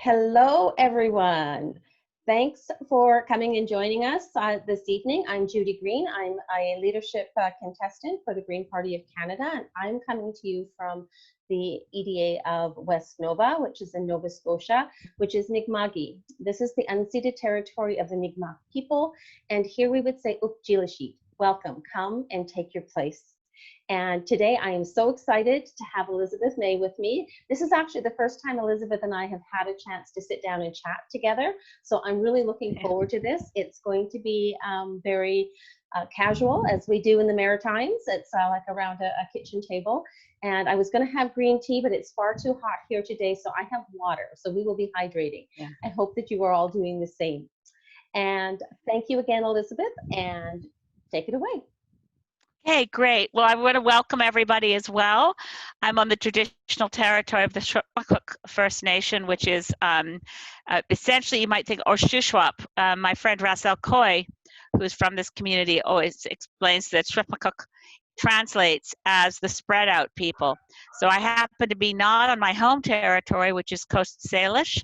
Hello, everyone. Thanks for coming and joining us this evening. I'm Judy Green. I'm a leadership contestant for the Green Party of Canada, and I'm coming to you from the EDA of West Nova, which is in Nova Scotia, which is Mi'kma'ki. This is the unceded territory of the Mi'kmaq people, and here we would say Ukjilashit. Welcome, come and take your place. And today I am so excited to have Elizabeth May with me. This is actually the first time Elizabeth and I have had a chance to sit down and chat together. So I'm really looking forward to this. It's going to be very casual, as we do in the Maritimes. It's like around a kitchen table. And I was going to have green tea, but it's far too hot here today. So I have water. So we will be hydrating. Yeah. I hope that you are all doing the same. And thank you again, Elizabeth, and take it away. Okay, great. Well, I want to welcome everybody as well. I'm on the traditional territory of the Shwapakuk First Nation, which is essentially, you might think, or Shuswap. My friend Russell Coy, who is from this community, always explains that Shwapakuk translates as the spread out people. So I happen to be not on my home territory, which is Coast Salish,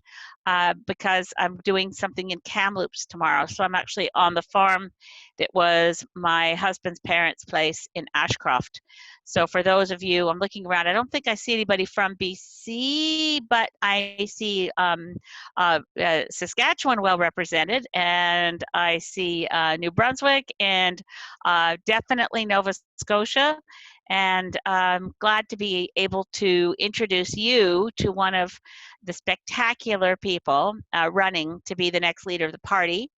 because I'm doing something in Kamloops tomorrow. So I'm actually on the farm that was my husband's parents' place in Ashcroft. So for those of you, I'm looking around, I don't think I see anybody from BC, but I see Saskatchewan well represented, and I see New Brunswick, and definitely Nova Scotia. And I'm glad to be able to introduce you to one of the spectacular people running to be the next leader of the party.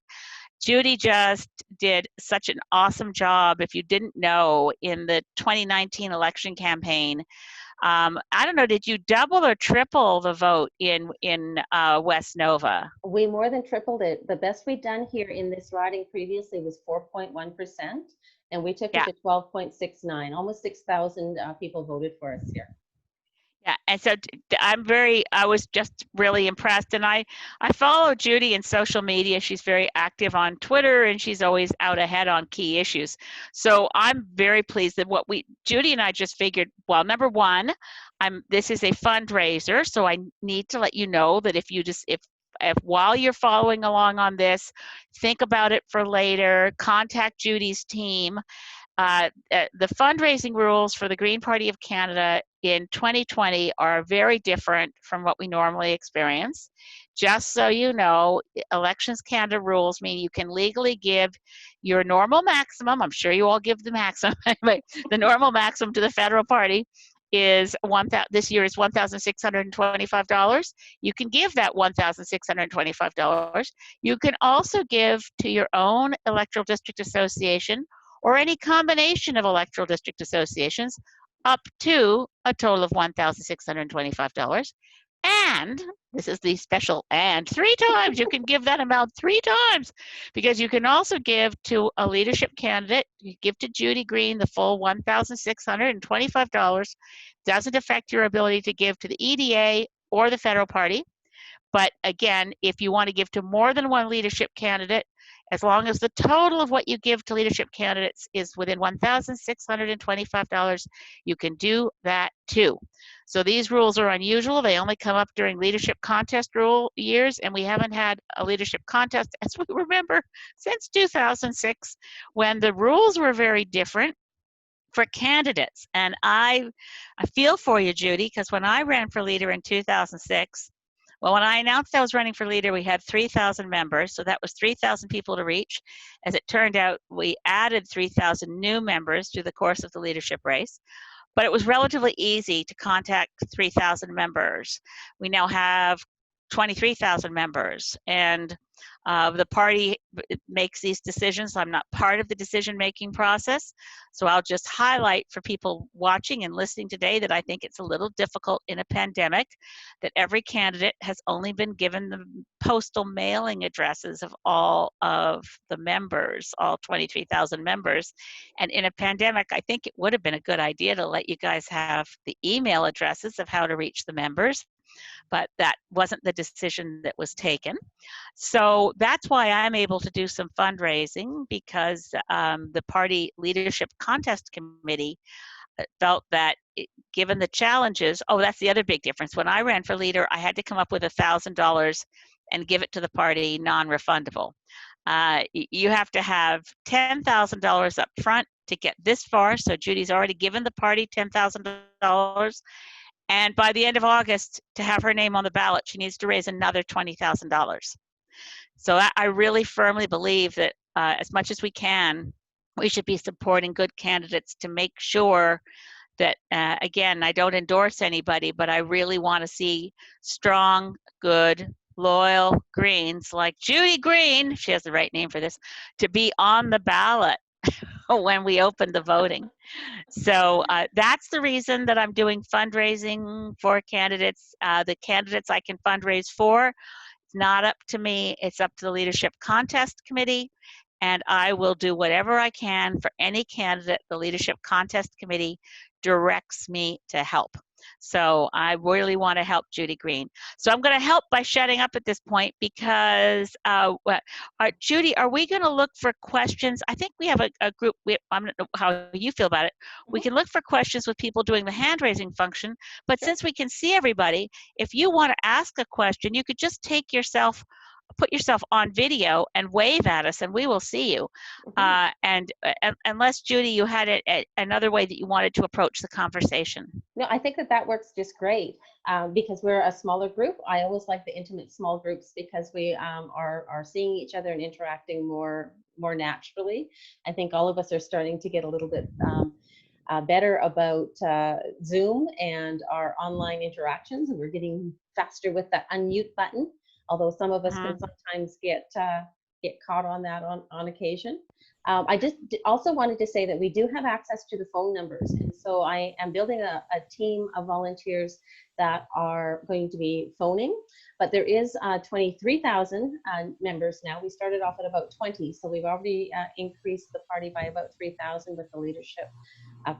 Judy just did such an awesome job, if you didn't know, in the 2019 election campaign. I don't know, did you double or triple the vote in West Nova? We more than tripled it. The best we'd done here in this riding previously was 4.1%, and we took it to 12.69. Almost 6,000 people voted for us here. Yeah, and so I was just really impressed, and I follow Judy in social media. She's very active on Twitter, and she's always out ahead on key issues. So I'm very pleased that Judy and I just figured, well, number one, this is a fundraiser, so I need to let you know that if while you're following along on this, think about it for later, contact Judy's team. The fundraising rules for the Green Party of Canada in 2020 are very different from what we normally experience. Just so you know, Elections Canada rules mean you can legally give your normal maximum, I'm sure you all give the maximum, but the normal maximum to the federal party is this year is $1,625. You can give that $1,625. You can also give to your own electoral district association or any combination of electoral district associations up to a total of $1,625. And this is the special and 3 times. You can give that amount 3 times, because you can also give to a leadership candidate. You give to Judy Green the full $1,625. Doesn't affect your ability to give to the EDA or the federal party. But again, if you want to give to more than one leadership candidate, as long as the total of what you give to leadership candidates is within $1,625, you can do that too. So these rules are unusual. They only come up during leadership contest rule years, and we haven't had a leadership contest, as we remember, since 2006, when the rules were very different for candidates. And I feel for you, Judy, because when I ran for leader in 2006, well, when I announced I was running for leader, we had 3,000 members, so that was 3,000 people to reach. As it turned out, we added 3,000 new members through the course of the leadership race, but it was relatively easy to contact 3,000 members. We now have 23,000 members, and the party makes these decisions. I'm not part of the decision-making process, so I'll just highlight for people watching and listening today that I think it's a little difficult in a pandemic, that every candidate has only been given the postal mailing addresses of all of the members, all 23,000 members. And in a pandemic, I think it would have been a good idea to let you guys have the email addresses of how to reach the members, but that wasn't the decision that was taken. So that's why I'm able to do some fundraising, because the party leadership contest committee felt that given the challenges, oh, that's the other big difference. When I ran for leader, I had to come up with $1,000 and give it to the party non-refundable. You have to have $10,000 up front to get this far. So Judy's already given the party $10,000. And by the end of August, to have her name on the ballot, she needs to raise another $20,000. So I really firmly believe that as much as we can, we should be supporting good candidates to make sure that, again, I don't endorse anybody, but I really want to see strong, good, loyal Greens like Judy Green, she has the right name for this, to be on the ballot when we open the voting. So that's the reason that I'm doing fundraising for candidates. The candidates I can fundraise for, it's not up to me, it's up to the Leadership Contest Committee. And I will do whatever I can for any candidate the Leadership Contest Committee directs me to help. So I really want to help Judy Green. So I'm going to help by shutting up at this point because, Judy, are we going to look for questions? I think we have a group, I don't know how you feel about it. We can look for questions with people doing the hand raising function, but since we can see everybody, if you want to ask a question, you could just put yourself on video and wave at us and we will see you. And unless, Judy, you had another way that you wanted to approach the conversation. No, I think that works just great because we're a smaller group. I always like the intimate small groups because we are seeing each other and interacting more naturally. I think all of us are starting to get a little bit better about Zoom and our online interactions, and we're getting faster with the unmute button. Although some of us can sometimes get caught on that on occasion. I just also wanted to say that we do have access to the phone numbers. And so I am building a team of volunteers that are going to be phoning, but there is 23,000 members now. We started off at about 20, so we've already increased the party by about 3,000 with the leadership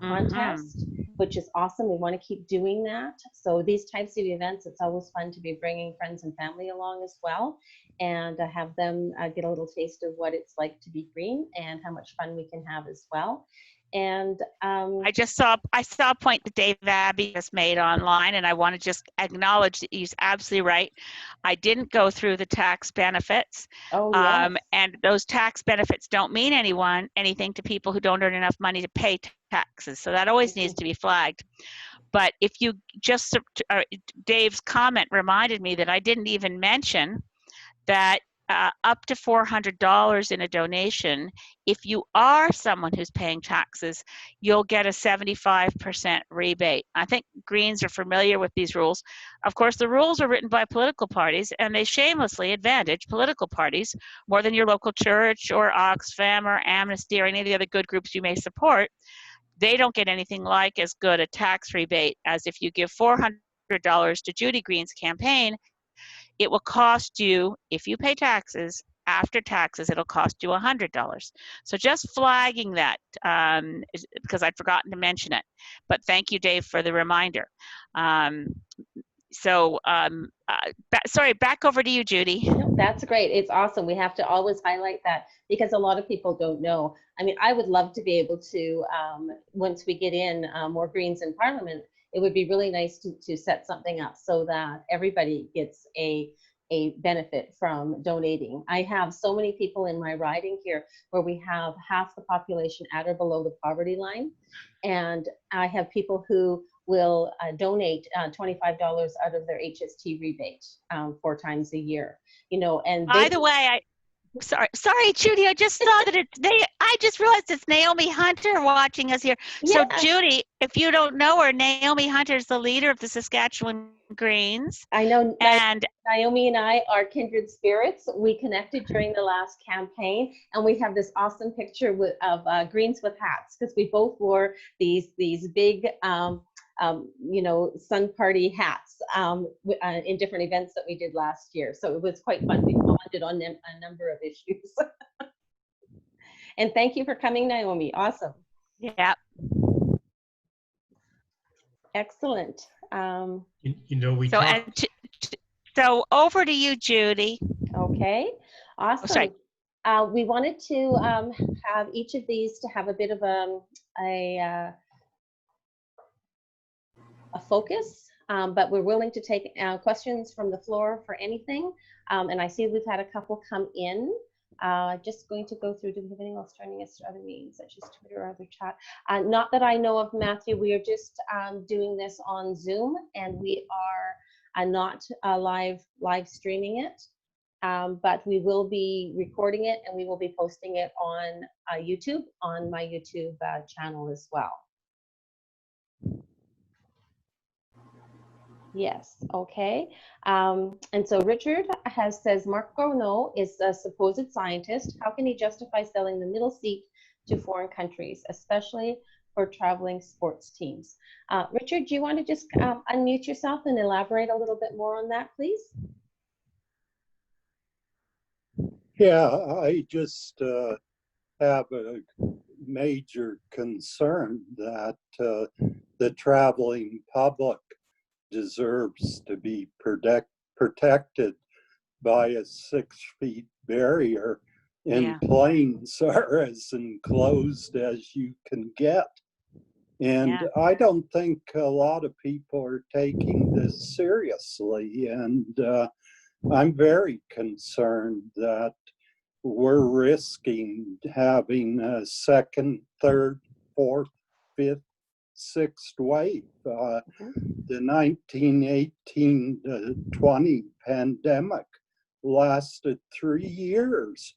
contest, which is awesome. We want to keep doing that. So these types of events, it's always fun to be bringing friends and family along as well, and have them get a little taste of what it's like to be green and how much fun we can have as well. And I saw a point that Dave Abbey just made online, and I want to just acknowledge that he's absolutely right. I didn't go through the tax benefits. Oh, yes. And those tax benefits don't mean anything to people who don't earn enough money to pay taxes. So that always needs to be flagged. But if you just, Dave's comment reminded me that I didn't even mention that up to $400 in a donation, if you are someone who's paying taxes, you'll get a 75% rebate. I think Greens are familiar with these rules. Of course, the rules are written by political parties, and they shamelessly advantage political parties more than your local church or Oxfam or Amnesty or any of the other good groups you may support. They don't get anything like as good a tax rebate as if you give $400 to Judy Green's campaign. It will cost you, if you pay taxes, after taxes, it'll cost you $100. So just flagging that because I'd forgotten to mention it. But thank you, Dave, for the reminder. Sorry, back over to you, Judy. No, that's great. It's awesome. We have to always highlight that because a lot of people don't know. I mean, I would love to be able to, once we get in more Greens in Parliament, it would be really nice to set something up so that everybody gets a benefit from donating. I have so many people in my riding here where we have half the population at or below the poverty line. And I have people who will donate $25 out of their HST rebate 4 times a year. You know, and by the way, Sorry, Judy. I just saw that I just realized it's Naomi Hunter watching us here. So, Judy, if you don't know her, Naomi Hunter is the leader of the Saskatchewan Greens. I know. And Naomi and I are kindred spirits. We connected during the last campaign, and we have this awesome picture of Greens with hats because we both wore these big you know, Sun Party hats in different events that we did last year. So it was quite fun. We bonded on a number of issues. And thank you for coming, Naomi. Awesome. Yeah. Excellent. You know, we so so over to you, Judy. Okay. Awesome. We wanted to have each of these to have a bit of a a focus, but we're willing to take questions from the floor for anything. And I see we've had a couple come in. Just going to go through, do we have anything else joining us to other means, such as Twitter or other chat? Not that I know of, Matthew. We are just doing this on Zoom, and we are not live streaming it. But we will be recording it, and we will be posting it on YouTube, on my YouTube channel as well. Yes, okay. And so Richard says, Marc Garneau is a supposed scientist. How can he justify selling the middle seat to foreign countries, especially for traveling sports teams? Richard, do you want to just unmute yourself and elaborate a little bit more on that, please? Yeah, I just have a major concern that the traveling public deserves to be protected by a 6-foot barrier, and planes are as enclosed as you can get. And I don't think a lot of people are taking this seriously. And I'm very concerned that we're risking having a second, third, fourth, fifth, sixth wave. The 1918-20 pandemic lasted 3 years.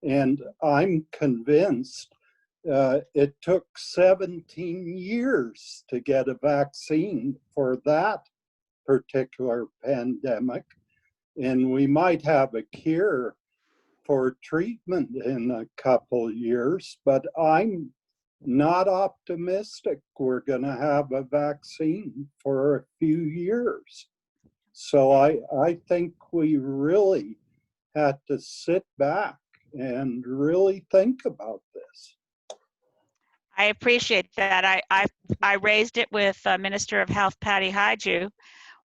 And I'm convinced it took 17 years to get a vaccine for that particular pandemic. And we might have a cure for treatment in a couple years, but I'm not optimistic we're going to have a vaccine for a few years. So I think we really had to sit back and really think about this. I appreciate that. I raised it with Minister of Health Patty Hajdu.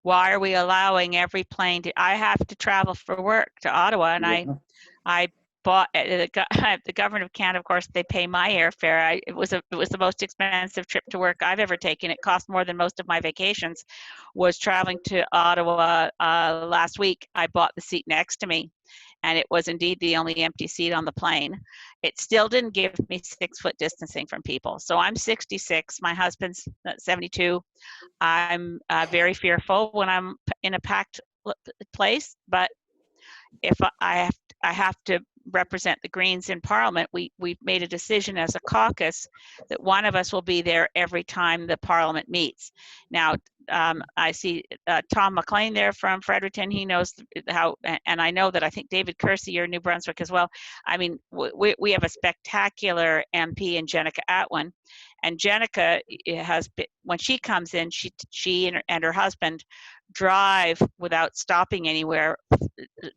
Why are we allowing every plane to? I have to travel for work to Ottawa, and I bought the government of Canada. Of course, they pay my airfare. It was the most expensive trip to work I've ever taken. It cost more than most of my vacations. Was traveling to Ottawa last week. I bought the seat next to me, and it was indeed the only empty seat on the plane. It still didn't give me 6-foot distancing from people. So I'm 66. My husband's 72. I'm very fearful when I'm in a packed place, but if I have to represent the Greens in Parliament, we've made a decision as a caucus that one of us will be there every time the Parliament meets. Now, I see Tom McLean there from Fredericton. He knows how, and I know that I think David Kersey, you're New Brunswick as well. I mean, we have a spectacular MP in Jenica Atwin, and Jenica has been, when she comes in, she and her husband drive without stopping anywhere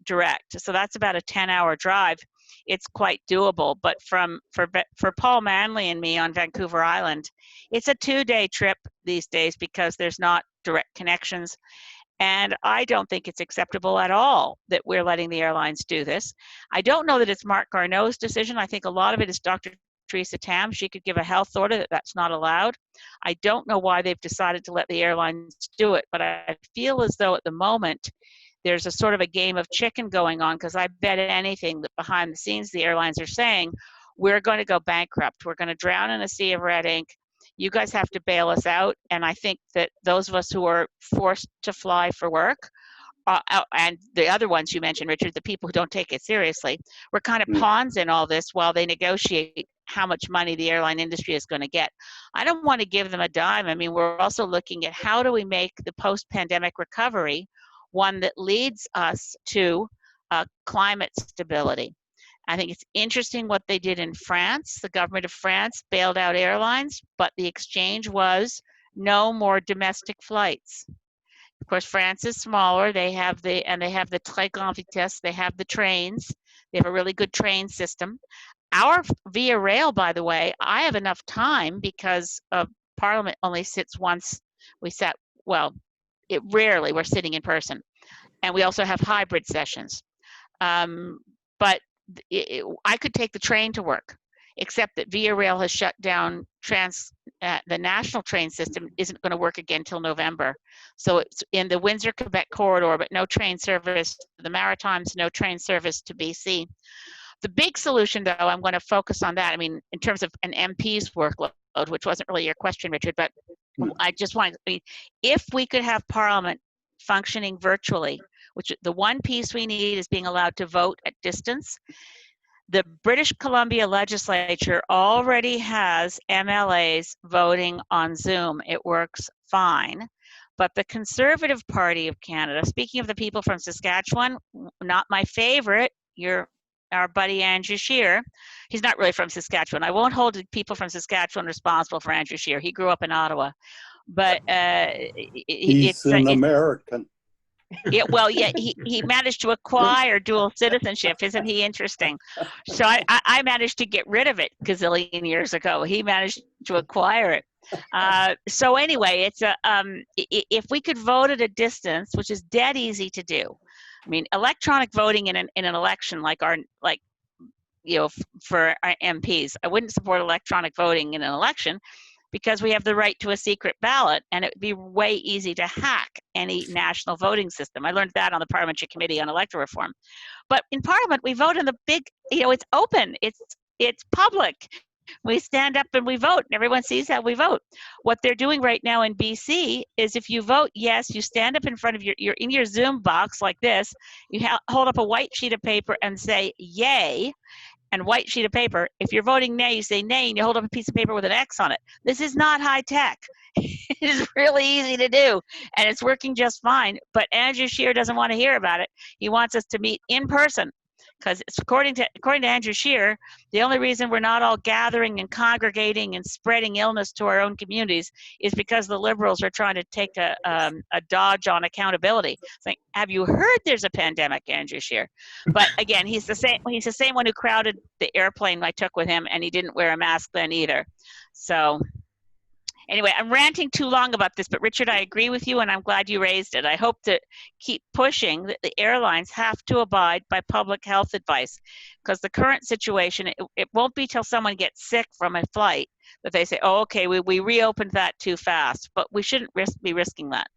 direct. So that's about a 10-hour drive. It's quite doable. But for Paul Manley and me on Vancouver Island, it's a 2-day trip these days because there's not direct connections. And I don't think it's acceptable at all that we're letting the airlines do this. I don't know that it's Marc Garneau's decision. I think a lot of it is Dr. Theresa Tam. She could give a health order that that's not allowed. I don't know why they've decided to let the airlines do it, but I feel as though at the moment there's a sort of a game of chicken going on, because I bet anything that behind the scenes the airlines are saying, we're going to go bankrupt. We're going to drown in a sea of red ink. You guys have to bail us out. And I think that those of us who are forced to fly for work, and the other ones you mentioned, Richard, the people who don't take it seriously, we're kind of pawns in all this while they negotiate how much money the airline industry is going to get. I don't want to give them a dime. I mean, we're also looking at how do we make the post-pandemic recovery one that leads us to climate stability. I think it's interesting what they did in France. The government of France bailed out airlines, but the exchange was no more domestic flights. Of course, France is smaller. They have the très grande vitesse. They have the trains. They have a really good train system. Our Via Rail, by the way, I have enough time because Parliament only sits once. Rarely we're sitting in person. And we also have hybrid sessions. But I could take the train to work. except that Via Rail has shut down the national train system isn't going to work again till November. So it's in the Windsor-Quebec corridor, but no train service to the Maritimes, no train service to BC. The big solution, though, I'm going to focus on that. I mean, in terms of an MP's workload, which wasn't really your question, Richard, but I just wanted, I mean, if we could have Parliament functioning virtually, which the one piece we need is being allowed to vote at distance. The British Columbia legislature already has MLAs voting on Zoom. It works fine. But the Conservative Party of Canada, speaking of the people from Saskatchewan, not my favorite, our buddy Andrew Scheer. He's not really from Saskatchewan. I won't hold the people from Saskatchewan responsible for Andrew Scheer. He grew up in Ottawa. But he's an American. Well, yeah, he managed to acquire dual citizenship. Isn't he interesting? So I managed to get rid of it a gazillion years ago. He managed to acquire it. So anyway, it's if we could vote at a distance, which is dead easy to do. I mean, electronic voting in an election for our MPs. I wouldn't support electronic voting in an election, because we have the right to a secret ballot, and it would be way easy to hack any national voting system. I learned that on the Parliamentary Committee on Electoral Reform. But in Parliament, we vote in the big, it's open, it's public. We stand up and we vote, and everyone sees how we vote. What they're doing right now in BC is if you vote yes, you stand up in front of you're in your Zoom box like this, you hold up a white sheet of paper and say yay, and white sheet of paper. If you're voting nay, you say nay, and you hold up a piece of paper with an X on it. This is not high tech. It is really easy to do, and it's working just fine. But Andrew Scheer doesn't want to hear about it. He wants us to meet in person, because according to Andrew Scheer, the only reason we're not all gathering and congregating and spreading illness to our own communities is because the Liberals are trying to take a dodge on accountability. It's like, have you heard there's a pandemic, Andrew Scheer? But again, he's the same one who crowded the airplane I took with him, and he didn't wear a mask then either. So anyway, I'm ranting too long about this, but Richard, I agree with you, and I'm glad you raised it. I hope to keep pushing that the airlines have to abide by public health advice, because the current situation, it won't be till someone gets sick from a flight that they say, oh, okay, we reopened that too fast, but we shouldn't be risking that.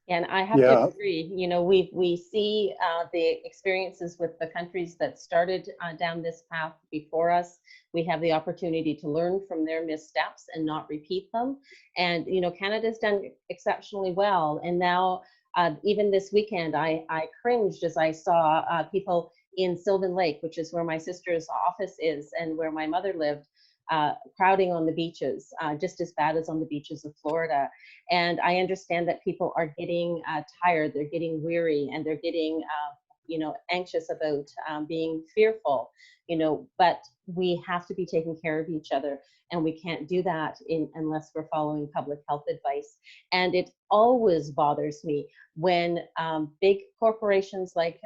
And I have to agree. You know, we see the experiences with the countries that started down this path before us. We have the opportunity to learn from their missteps and not repeat them. And you know, Canada's done exceptionally well. And now, even this weekend, I cringed as I saw people in Sylvan Lake, which is where my sister's office is and where my mother lived, crowding on the beaches, just as bad as on the beaches of Florida. And I understand that people are getting tired, they're getting weary, and they're getting, you know, anxious about being fearful, you know, but we have to be taking care of each other, and we can't do that unless we're following public health advice. And it always bothers me when big corporations like,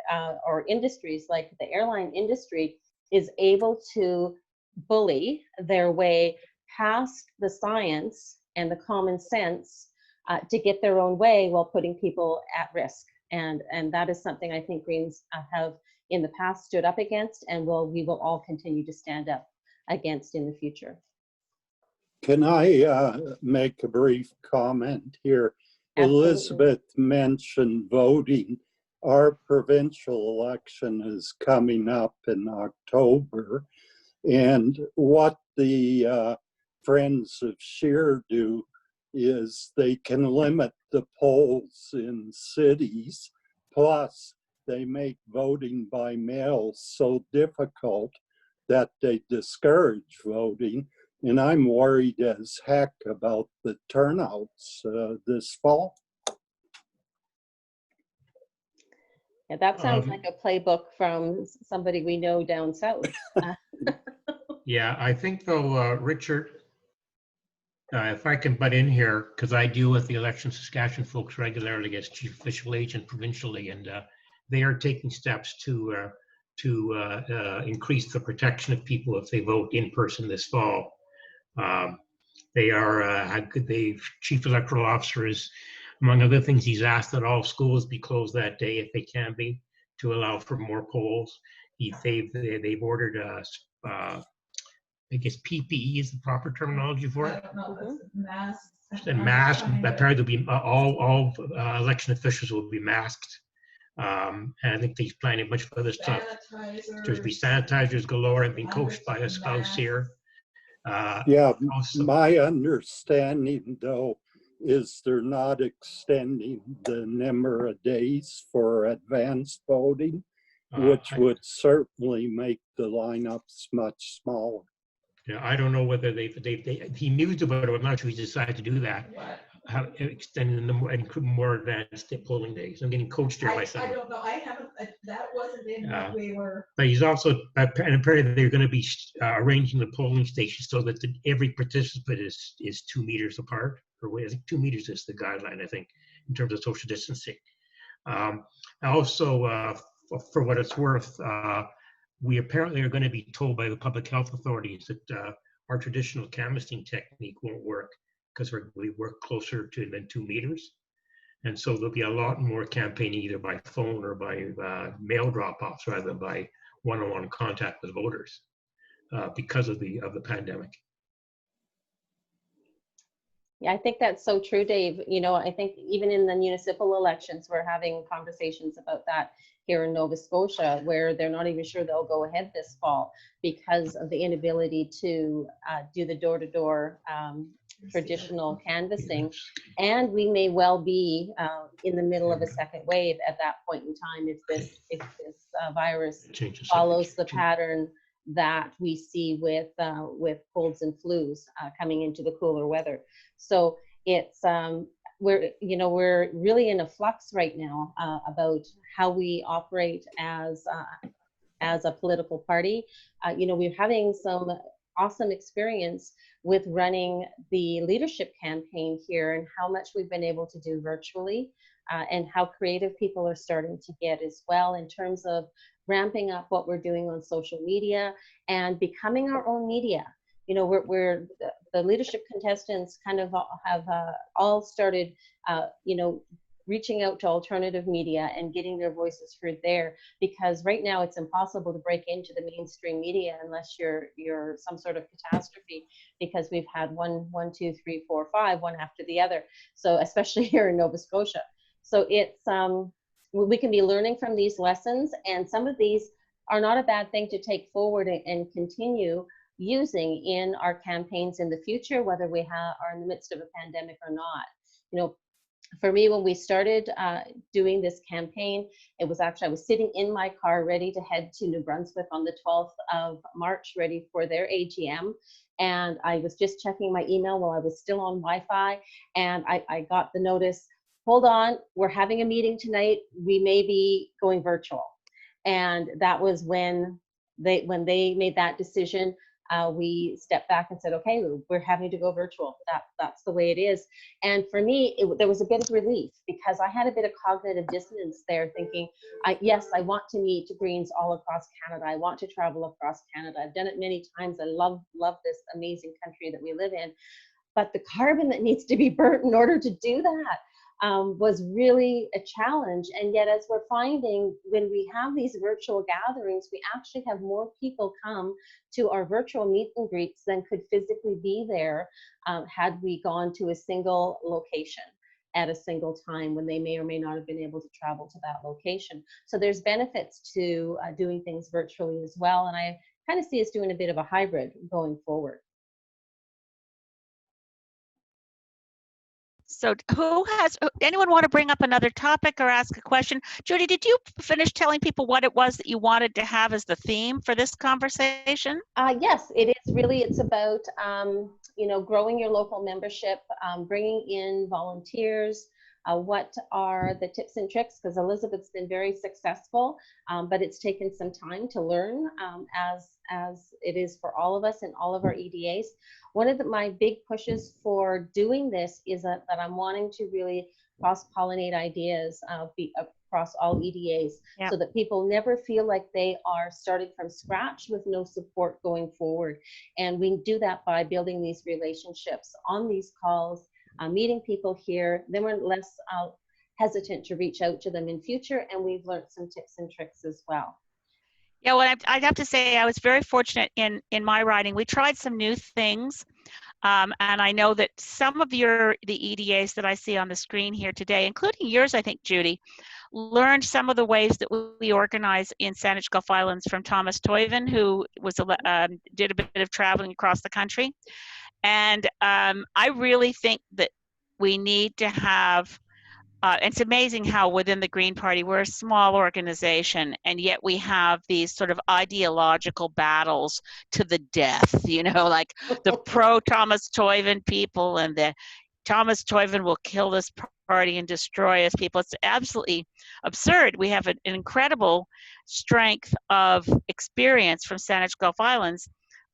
or industries like the airline industry is able to bully their way past the science and the common sense to get their own way while putting people at risk. And that is something I think Greens have in the past stood up against, and we will all continue to stand up against in the future. Can I make a brief comment here? Absolutely. Elizabeth mentioned voting. Our provincial election is coming up in October. And what the Friends of Scheer do is they can limit the polls in cities, plus they make voting by mail so difficult that they discourage voting. And I'm worried as heck about the turnouts this fall. Yeah, that sounds like a playbook from somebody we know down south. Yeah, I think though, Richard, if I can butt in here, because I deal with the Election Saskatchewan folks regularly as chief official agent provincially, and they are taking steps to increase the protection of people if they vote in person this fall. They are, the chief electoral officer is, among other things, he's asked that all schools be closed that day if they can be, to allow for more polls. They've ordered I guess PPE is the proper terminology for I it. don't know, that's masks. And mask, I'm trying to- apparently there'll be all election officials will be masked. And I think he's planning a bunch of other stuff. There's be sanitizers galore. I've been coached by a spouse here. Yeah, Also, my understanding though is they're not extending the number of days for advanced voting, which would certainly make the lineups much smaller. yeah, I don't know whether he mused about it. I'm not sure he's decided to do that. What? How extending the more advanced polling days. I'm getting coached here I myself. don't know, I haven't, that wasn't in what we were. But he's also, and apparently they're going to be arranging the polling stations so that every participant is 2 meters apart. Or I think 2 meters is the guideline, I think, in terms of social distancing. Also, for what it's worth, we apparently are going to be told by the public health authorities that our traditional canvassing technique won't work because we work closer to than 2 meters. And so there'll be a lot more campaigning either by phone or by mail drop-offs rather than by one-on-one contact with voters because of the pandemic. Yeah, I think that's so true, Dave. You know, I think even in the municipal elections, we're having conversations about that here in Nova Scotia, where they're not even sure they'll go ahead this fall because of the inability to do the door-to-door traditional canvassing. And we may well be in the middle of a second wave at that point in time if this virus follows the pattern that we see with colds and flus coming into the cooler weather. So it's we're really in a flux right now about how we operate as a political party. We're having some awesome experience with running the leadership campaign here and how much we've been able to do virtually and how creative people are starting to get as well in terms of ramping up what we're doing on social media and becoming our own media. You know, we're the leadership contestants kind of have all started, reaching out to alternative media and getting their voices heard there, because right now it's impossible to break into the mainstream media unless you're some sort of catastrophe, because we've had one, two, three, four, five, one after the other. So especially here in Nova Scotia. So it's we can be learning from these lessons, and some of these are not a bad thing to take forward and continue using in our campaigns in the future, whether we are in the midst of a pandemic or not. You know, for me, when we started doing this campaign, it was actually, I was sitting in my car ready to head to New Brunswick on the 12th of March, ready for their AGM. And I was just checking my email while I was still on Wi-Fi, and I got the notice, hold on, we're having a meeting tonight, we may be going virtual. And that was when they made that decision. We stepped back and said, okay, we're having to go virtual. That's the way it is. And for me, there was a bit of relief, because I had a bit of cognitive dissonance there, thinking, yes, I want to meet Greens all across Canada. I want to travel across Canada. I've done it many times. I love this amazing country that we live in. But the carbon that needs to be burnt in order to do that was really a challenge. And yet, as we're finding, when we have these virtual gatherings, we actually have more people come to our virtual meet and greets than could physically be there had we gone to a single location at a single time when they may or may not have been able to travel to that location. So there's benefits to doing things virtually as well. And I kind of see us doing a bit of a hybrid going forward. So anyone want to bring up another topic or ask a question? Judy, did you finish telling people what it was that you wanted to have as the theme for this conversation? Yes, it is really, it's about, growing your local membership, bringing in volunteers. What are the tips and tricks? Because Elizabeth's been very successful, but it's taken some time to learn, as it is for all of us in all of our EDAs. One of my big pushes for doing this is that I'm wanting to really cross-pollinate ideas across all EDAs, Yep. so that people never feel like they are starting from scratch with no support going forward. And we do that by building these relationships on these calls, meeting people here. Then we're less hesitant to reach out to them in future, and we've learned some tips and tricks as well. Yeah, well, I'd have to say I was very fortunate in my riding. We tried some new things, and I know that some of the EDAs that I see on the screen here today, including yours, I think, Judy, learned some of the ways that we organize in Saanich Gulf Islands from Thomas Toiven, who was did a bit of traveling across the country. And I really think that we need to have it's amazing how within the Green Party, we're a small organization, and yet we have these sort of ideological battles to the death, like the pro-Thomas Toiven people and the Thomas Toiven will kill this party and destroy us people. It's absolutely absurd. We have an incredible strength of experience from Saanich Gulf Islands.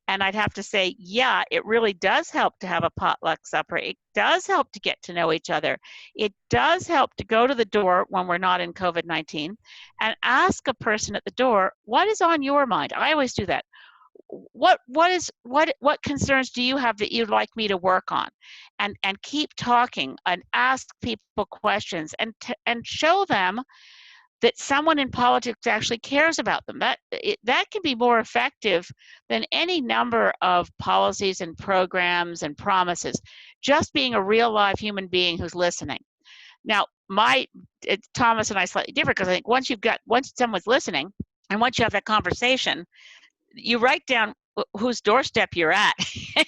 And I'd have to say, yeah, it really does help to have a potluck supper. It does help to get to know each other. It does help to go to the door when we're not in COVID-19 and ask a person at the door, what is on your mind? I always do that. What concerns do you have that you'd like me to work on? And keep talking and ask people questions and show them that someone in politics actually cares about them. That can be more effective than any number of policies and programs and promises. Just being a real live human being who's listening. Now, Thomas and I slightly different, because I think once someone's listening and once you have that conversation, you write down whose doorstep you're at.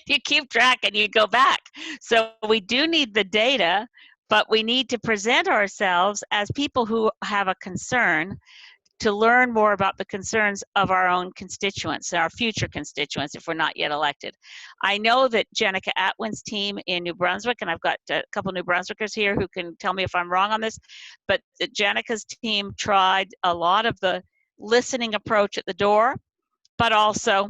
You keep track and you go back. So we do need the data, but we need to present ourselves as people who have a concern to learn more about the concerns of our own constituents and our future constituents if we're not yet elected. I know that Jenica Atwin's team in New Brunswick, and I've got a couple New Brunswickers here who can tell me if I'm wrong on this, but Jenica's team tried a lot of the listening approach at the door, but also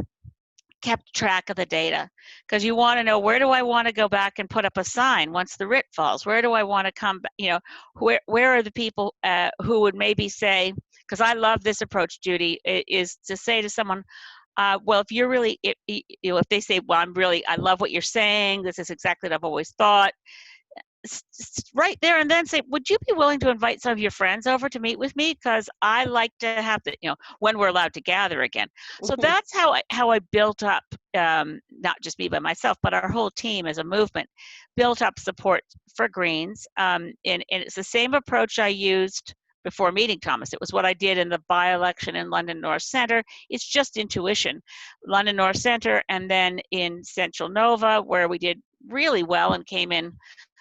kept track of the data, because you want to know, where do I want to go back and put up a sign once the writ falls? Where do I want to come, where are the people who would maybe say, because I love this approach, Judy, is to say to someone, well, if you're really, if they say, well, I love what you're saying, this is exactly what I've always thought, right there and then say, would you be willing to invite some of your friends over to meet with me? Because I like to have the, when we're allowed to gather again. So that's how I built up, not just me by myself, but our whole team as a movement, built up support for Greens. And it's the same approach I used before meeting Thomas. It was what I did in the by-election in London North Centre. It's just intuition. London North Centre, and then in Central Nova, where we did really well and came in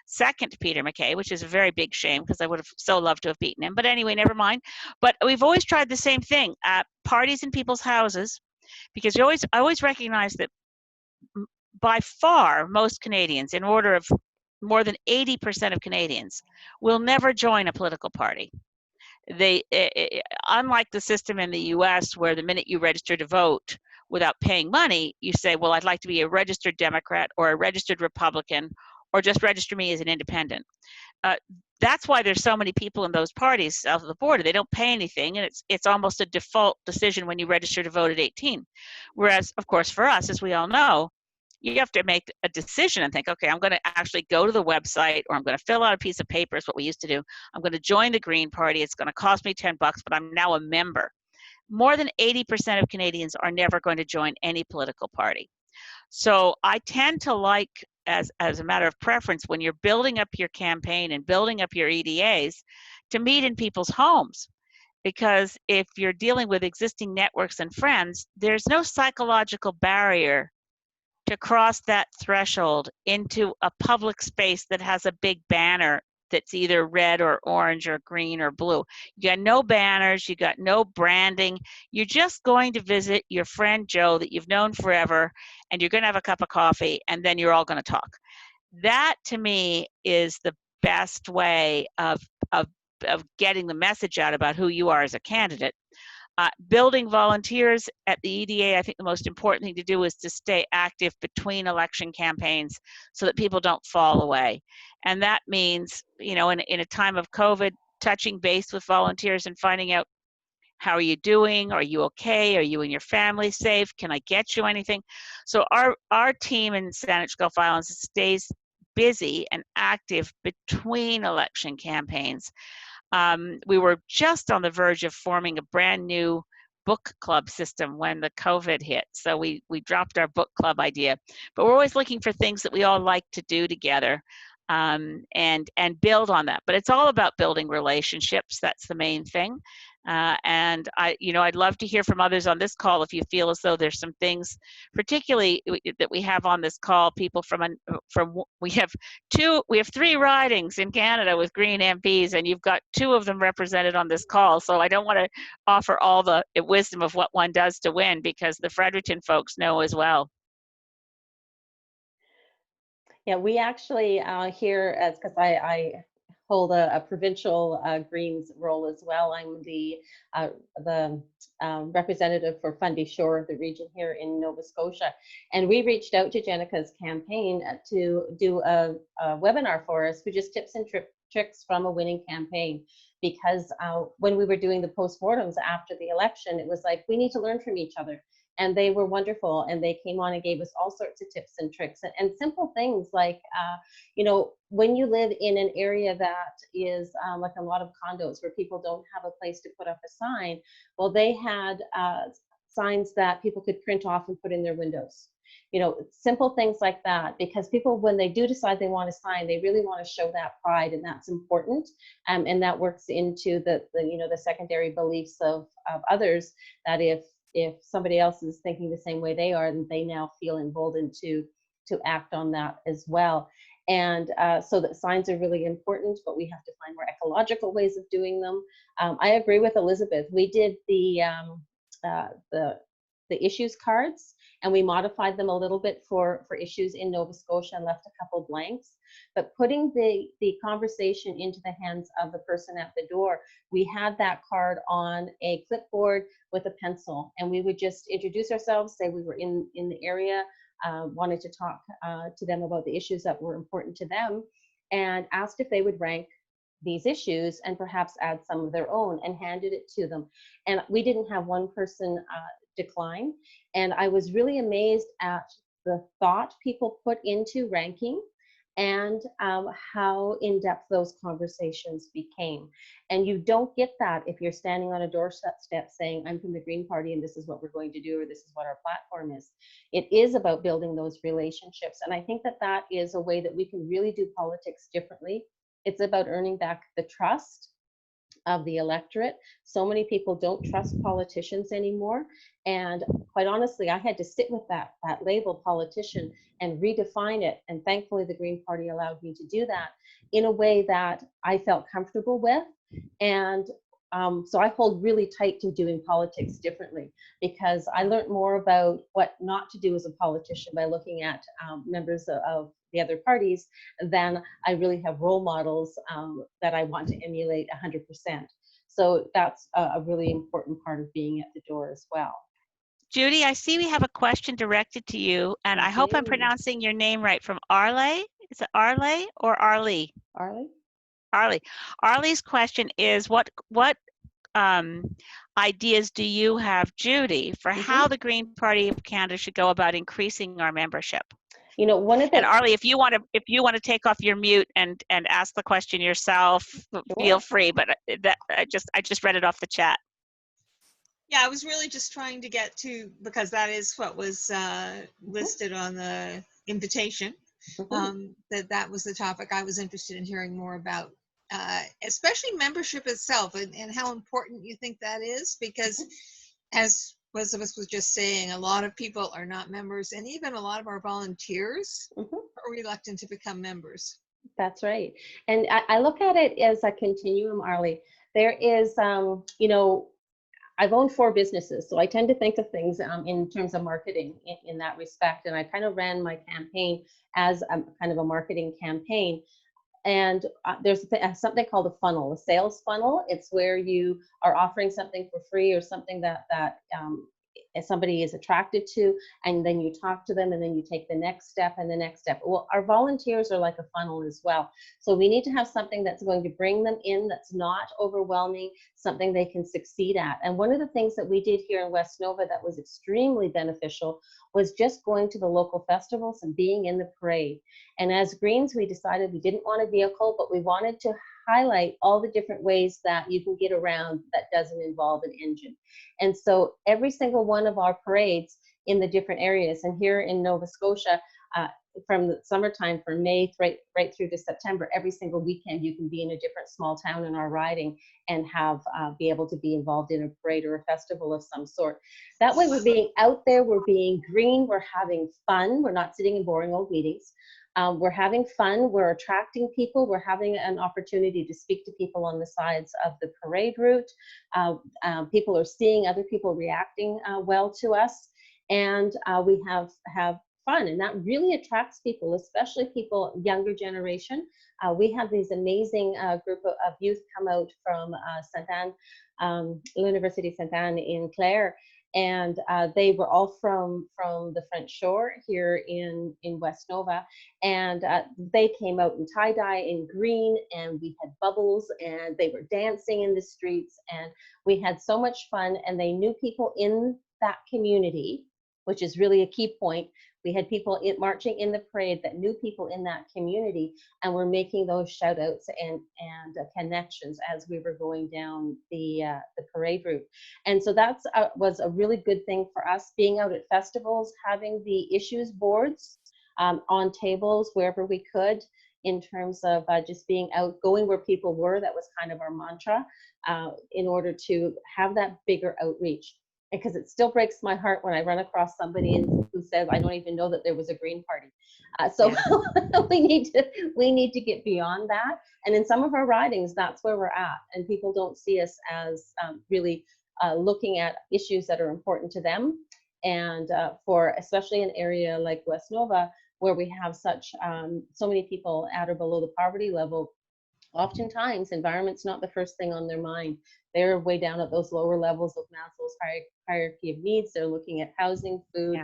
second to Peter MacKay, which is a very big shame because I would have so loved to have beaten him. But anyway, never mind. But we've always tried the same thing at parties in people's houses, because I always recognize that by far most Canadians, in order of more than 80% of Canadians, will never join a political party. They, unlike the system in the US, where the minute you register to vote without paying money, you say, well, I'd like to be a registered Democrat or a registered Republican, or just register me as an independent. That's why there's so many people in those parties south of the border. They don't pay anything, and it's almost a default decision when you register to vote at 18. Whereas, of course, for us, as we all know, you have to make a decision and think, okay, I'm going to actually go to the website, or I'm going to fill out a piece of paper, is what we used to do. I'm going to join the Green Party. It's going to cost me $10, but I'm now a member. More than 80% of Canadians are never going to join any political party. So I tend to like, as a matter of preference, when you're building up your campaign and building up your EDAs, to meet in people's homes. Because if you're dealing with existing networks and friends, there's no psychological barrier to cross that threshold into a public space that has a big banner that's either red or orange or green or blue. You got no banners, you got no branding. You're just going to visit your friend Joe that you've known forever, and you're going to have a cup of coffee, and then you're all going to talk. That, to me, is the best way of getting the message out about who you are as a candidate. Building volunteers at the EDA, I think the most important thing to do is to stay active between election campaigns so that people don't fall away. And that means, in a time of COVID, touching base with volunteers and finding out, how are you doing? Are you okay? Are you and your family safe? Can I get you anything? So our team in Saanich Gulf Islands stays busy and active between election campaigns. We were just on the verge of forming a brand new book club system when the COVID hit. So we dropped our book club idea, but we're always looking for things that we all like to do together, and build on that. But it's all about building relationships. That's the main thing. And I'd love to hear from others on this call if you feel as though there's some things, particularly that we have on this call. People we have 3 ridings in Canada with Green MPs, and you've got 2 of them represented on this call. So I don't want to offer all the wisdom of what one does to win, because the Fredericton folks know as well. Yeah, we actually here, as because I hold a provincial Greens role as well. I'm the representative for Fundy Shore, the region here in Nova Scotia. And we reached out to Jenica's campaign to do a webinar for us for just tips and tricks from a winning campaign. Because when we were doing the postmortems after the election, it was like, we need to learn from each other. And they were wonderful, and they came on and gave us all sorts of tips and tricks and simple things like, when you live in an area that is like a lot of condos where people don't have a place to put up a sign, well, they had signs that people could print off and put in their windows. Simple things like that, because people, when they do decide they want to sign, they really want to show that pride, and that's important. And that works into the secondary beliefs of others, that if somebody else is thinking the same way they are, then they now feel emboldened to act on that as well. And so that signs are really important, but we have to find more ecological ways of doing them. I agree with Elizabeth. We did the issues cards, and we modified them a little bit for issues in Nova Scotia and left a couple blanks. But putting the conversation into the hands of the person at the door, we had that card on a clipboard with a pencil, and we would just introduce ourselves, say we were in the area, wanted to talk to them about the issues that were important to them, and asked if they would rank these issues and perhaps add some of their own, and handed it to them. And we didn't have one person decline. And I was really amazed at the thought people put into ranking, and how in-depth those conversations became. And you don't get that if you're standing on a doorstep saying, I'm from the Green Party and this is what we're going to do, or this is what our platform is. It is about building those relationships. And I think that is a way that we can really do politics differently. It's about earning back the trust of the electorate. So many people don't trust politicians anymore. And quite honestly, I had to sit with that label politician and redefine it. And thankfully, the Green Party allowed me to do that in a way that I felt comfortable with. And so I hold really tight to doing politics differently, because I learned more about what not to do as a politician by looking at members of the other parties than I really have role models that I want to emulate 100%. So that's a really important part of being at the door as well. Judy, I see we have a question directed to you, and I hope I'm pronouncing your name right, from Arle. Is it Arle or Arlie? Arlie? Arlie. Arlie's question is, what ideas do you have, Judy, for how the Green Party of Canada should go about increasing our membership? One of the— And Arlie, if you want to take off your mute and ask the question yourself, feel free. But I just read it off the chat. Yeah, I was really just trying to get to, because that is what was listed on the invitation, that was the topic I was interested in hearing more about, especially membership itself, and how important you think that is, because as Elizabeth was just saying, a lot of people are not members, and even a lot of our volunteers are reluctant to become members. That's right. And I look at it as a continuum, Arlie. There is, I've owned 4 businesses, so I tend to think of things in terms of marketing in that respect. And I kind of ran my campaign as a kind of a marketing campaign. And there's something called a funnel, a sales funnel. It's where you are offering something for free, or something that somebody is attracted to, and then you talk to them, and then you take the next step and the next step. Well, our volunteers are like a funnel as well. So we need to have something that's going to bring them in, that's not overwhelming, something they can succeed at. And one of the things that we did here in West Nova that was extremely beneficial was just going to the local festivals and being in the parade. And as Greens, we decided we didn't want a vehicle, but we wanted to highlight all the different ways that you can get around that doesn't involve an engine. And so every single one of our parades in the different areas, and here in Nova Scotia, from the summertime, from May right through to September, every single weekend you can be in a different small town in our riding and have be able to be involved in a parade or a festival of some sort. That way we're being out there, we're being green, we're having fun, we're not sitting in boring old meetings. We're having fun, we're attracting people, we're having an opportunity to speak to people on the sides of the parade route. People are seeing other people reacting well to us, and we have fun, and that really attracts people, especially people younger generation. We have these amazing group of youth come out from University Sainte Anne in Clare, and they were all from the French Shore here in West Nova, and they came out in tie-dye in green, and we had bubbles, and they were dancing in the streets, and we had so much fun, and they knew people in that community, which is really a key point. We had people marching in the parade that knew people in that community, and were making those shout outs and connections as we were going down the parade route. And so that was a really good thing for us, being out at festivals, having the issues boards on tables wherever we could, in terms of just being out, going where people were. That was kind of our mantra, in order to have that bigger outreach. Because it still breaks my heart when I run across somebody who says, I don't even know that there was a Green Party. We need to get beyond that. And in some of our ridings, that's where we're at. And people don't see us as really looking at issues that are important to them. And for especially an area like West Nova, where we have such so many people at or below the poverty level, oftentimes environment's not the first thing on their mind. They're way down at those lower levels of Maslow's hierarchy of needs. They're looking at housing, food,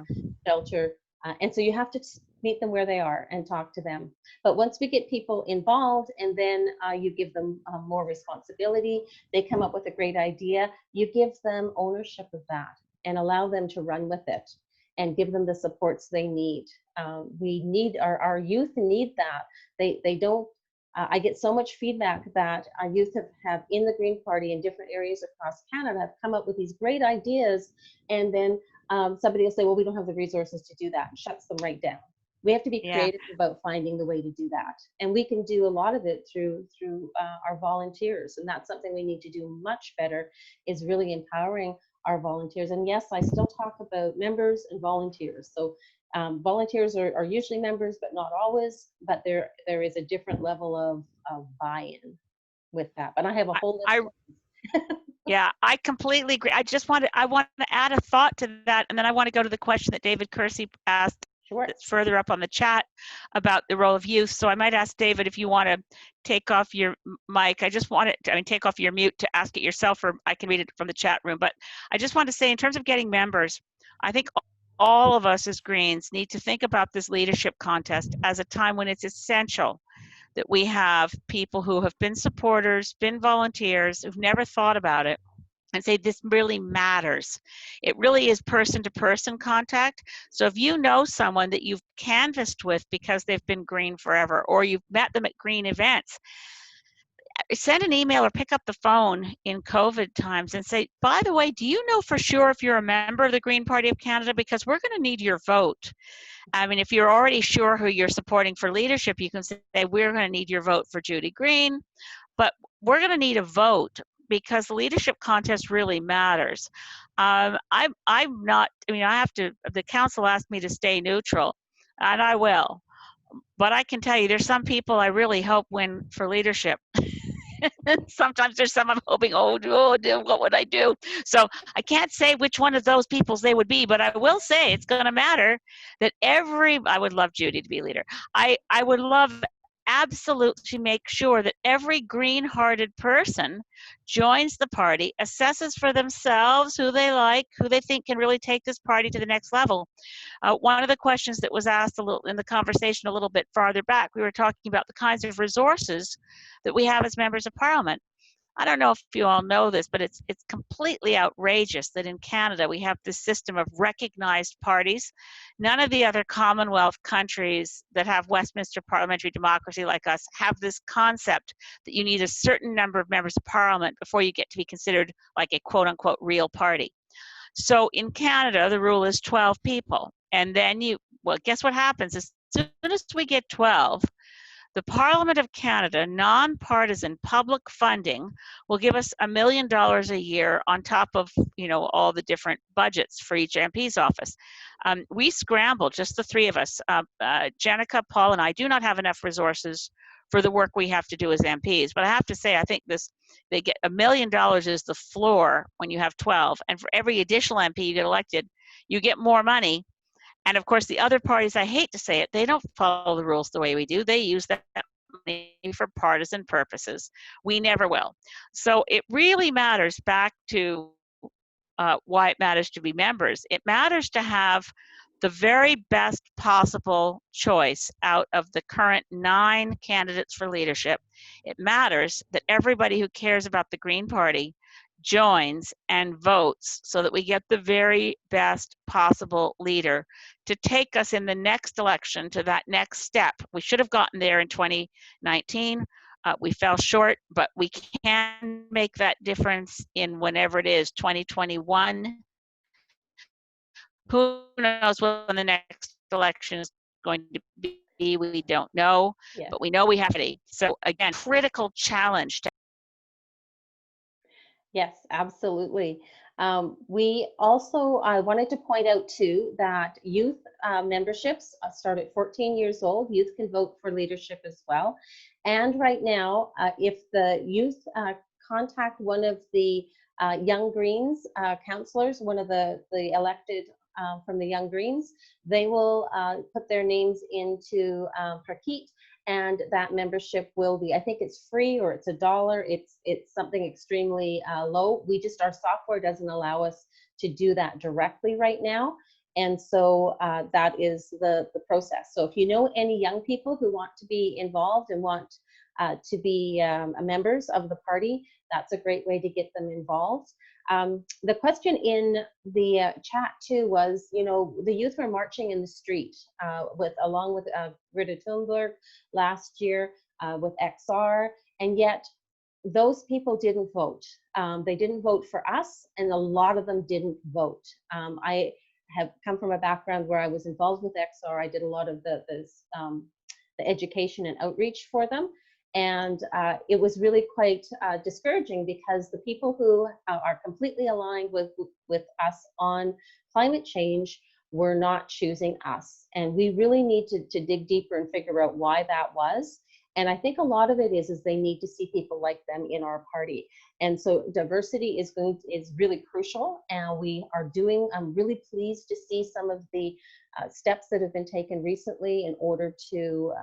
shelter, and so you have to meet them where they are and talk to them. But once we get people involved, and then you give them more responsibility, they come up with a great idea, you give them ownership of that and allow them to run with it and give them the supports they need. We need, our youth need that. They don't, I get so much feedback that our youth have in the Green Party in different areas across Canada have come up with these great ideas, and then somebody will say, well, we don't have the resources to do that, and shuts them right down. We have to be creative about finding the way to do that. And we can do a lot of it through our volunteers. And that's something we need to do much better, is really empowering our volunteers. And yes, I still talk about members and volunteers. So volunteers are usually members, but not always. But there is a different level of buy-in with that. But I have a whole list. Yeah, I completely agree. I want to add a thought to that, and then I want to go to the question that David Kersey asked further up on the chat about the role of youth. So I might ask David if you want to take off your mic. Take off your mute to ask it yourself, or I can read it from the chat room. But I just want to say, in terms of getting members, I think all of us as Greens need to think about this leadership contest as a time when it's essential that we have people who have been supporters, been volunteers, who've never thought about it, and say, this really matters. It really is person-to-person contact. So if you know someone that you've canvassed with because they've been green forever, or you've met them at green events, send an email or pick up the phone in COVID times and say, by the way, do you know for sure if you're a member of the Green Party of Canada? Because we're going to need your vote. I mean, if you're already sure who you're supporting for leadership, you can say, we're going to need your vote for Judy Green, but we're going to need a vote, because the leadership contest really matters. I'm not, the council asked me to stay neutral, and I will. But I can tell you, there's some people I really hope win for leadership. Sometimes there's some I'm hoping, what would I do? So I can't say which one of those peoples they would be, but I will say it's going to matter that I would love Judy to be leader. I would love absolutely make sure that every green-hearted person joins the party, assesses for themselves who they like, who they think can really take this party to the next level. One of the questions that was asked in the conversation a little bit farther back, we were talking about the kinds of resources that we have as members of parliament. I don't know if you all know this, but it's completely outrageous that in Canada we have this system of recognized parties. None of the other Commonwealth countries that have Westminster parliamentary democracy like us have this concept that you need a certain number of members of parliament before you get to be considered like a quote unquote real party. So in Canada, the rule is 12 people. And then well, guess what happens? As soon as we get 12, the Parliament of Canada, nonpartisan public funding, will give us $1 million a year on top of, all the different budgets for each MP's office. We scrambled, just the three of us. Jenica, Paul, and I do not have enough resources for the work we have to do as MPs. But I have to say, I think they get $1 million is the floor when you have 12. And for every additional MP you get elected, you get more money. And of course, the other parties, I hate to say it, they don't follow the rules the way we do. They use that money for partisan purposes. We never will. So it really matters, back to why it matters to be members. It matters to have the very best possible choice out of the current 9 candidates for leadership. It matters that everybody who cares about the Green Party joins and votes so that we get the very best possible leader to take us in the next election to that next step. We should have gotten there in 2019. We fell short, but we can make that difference in whenever it is, 2021. Who knows when the next election is going to be? We don't know, Yeah. but we know we have to. So again, critical challenge to Yes, absolutely. We also, I wanted to point out too that youth memberships start at 14 years old. Youth can vote for leadership as well. And right now, if the youth contact one of the Young Greens councillors, one of the elected from the Young Greens, they will put their names into Prakit, and that membership will be, I think it's free or it's $1. It's something extremely low. Our software doesn't allow us to do that directly right now. And so that is the process. So if you know any young people who want to be involved and want to be members of the party, that's a great way to get them involved. The question in the chat too was, the youth were marching in the street along with Greta Thunberg last year with XR, and yet those people didn't vote. They didn't vote for us, and a lot of them didn't vote. I have come from a background where I was involved with XR. I did a lot of the education and outreach for them. And it was really quite discouraging, because the people who are completely aligned with us on climate change were not choosing us. And we really need to dig deeper and figure out why that was. And I think a lot of it is they need to see people like them in our party. And so diversity is really crucial. And I'm really pleased to see some of the steps that have been taken recently in order to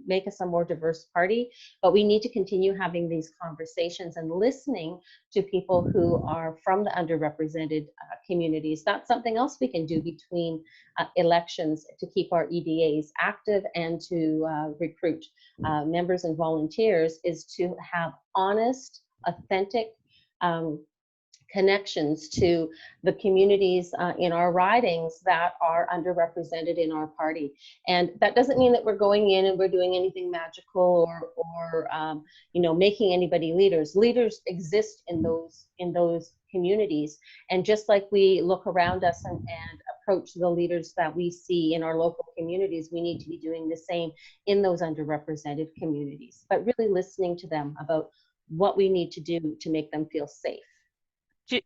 make us a more diverse party. But we need to continue having these conversations and listening to people who are from the underrepresented communities. That's something else we can do between elections to keep our EDAs active and to recruit members and volunteers, is to have honest, authentic connections to the communities in our ridings that are underrepresented in our party. And that doesn't mean that we're going in and we're doing anything magical or making anybody leaders. Leaders exist in those communities. And just like we look around us and approach the leaders that we see in our local communities, we need to be doing the same in those underrepresented communities, but really listening to them about what we need to do to make them feel safe.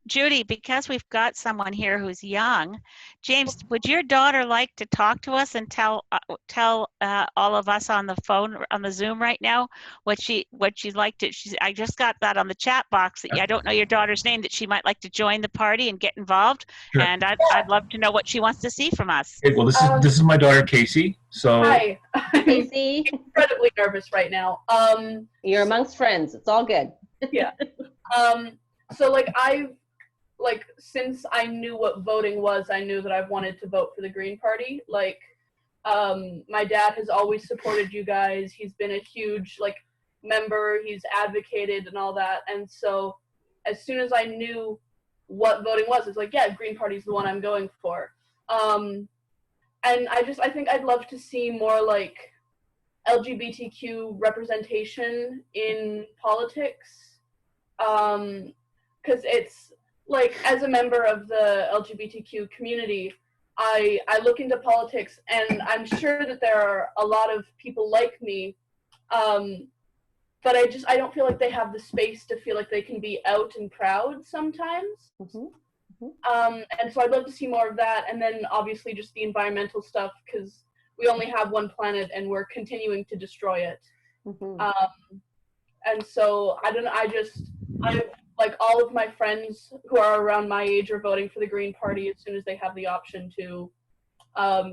Judy, because we've got someone here who's young, James, would your daughter like to talk to us and tell all of us on the phone, on the Zoom right now, what she'd like to? I just got that on the chat box that I don't know your daughter's name, that she might like to join the party and get involved. Sure. And I'd love to know what she wants to see from us. Okay, well, this is my daughter Casey. So hi, Casey. I'm incredibly nervous right now. You're amongst friends. It's all good. Yeah. So since I knew what voting was, I knew that I wanted to vote for the Green Party. My dad has always supported you guys. He's been a huge, member. He's advocated and all that. And so as soon as I knew what voting was, it's like, yeah, Green Party's the one I'm going for. And I think I'd love to see more like LGBTQ representation in politics. Because it's like, as a member of the LGBTQ community, I look into politics, and I'm sure that there are a lot of people like me, but I don't feel like they have the space to feel like they can be out and proud sometimes. And so I'd love to see more of that, and then obviously just the environmental stuff, because we only have one planet and we're continuing to destroy it. And so I like all of my friends who are around my age are voting for the Green Party as soon as they have the option to.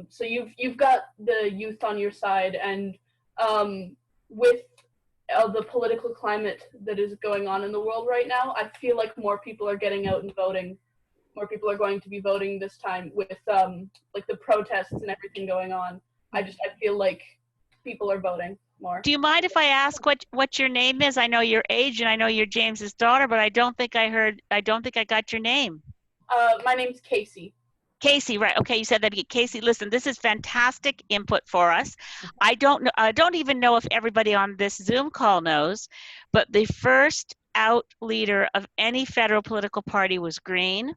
So you've got the youth on your side, and with the political climate that is going on in the world right now, I feel like more people are getting out and voting. More people are going to be voting this time with like the protests and everything going on. I feel like people are voting more. Do you mind if I ask what your name is? I know your age and I know you're James's daughter, but I don't think I got your name. My name's Casey. Casey, right? Okay, you said that again. Casey, listen, this is fantastic input for us. I don't even know if everybody on this Zoom call knows, but the first out leader of any federal political party was Green.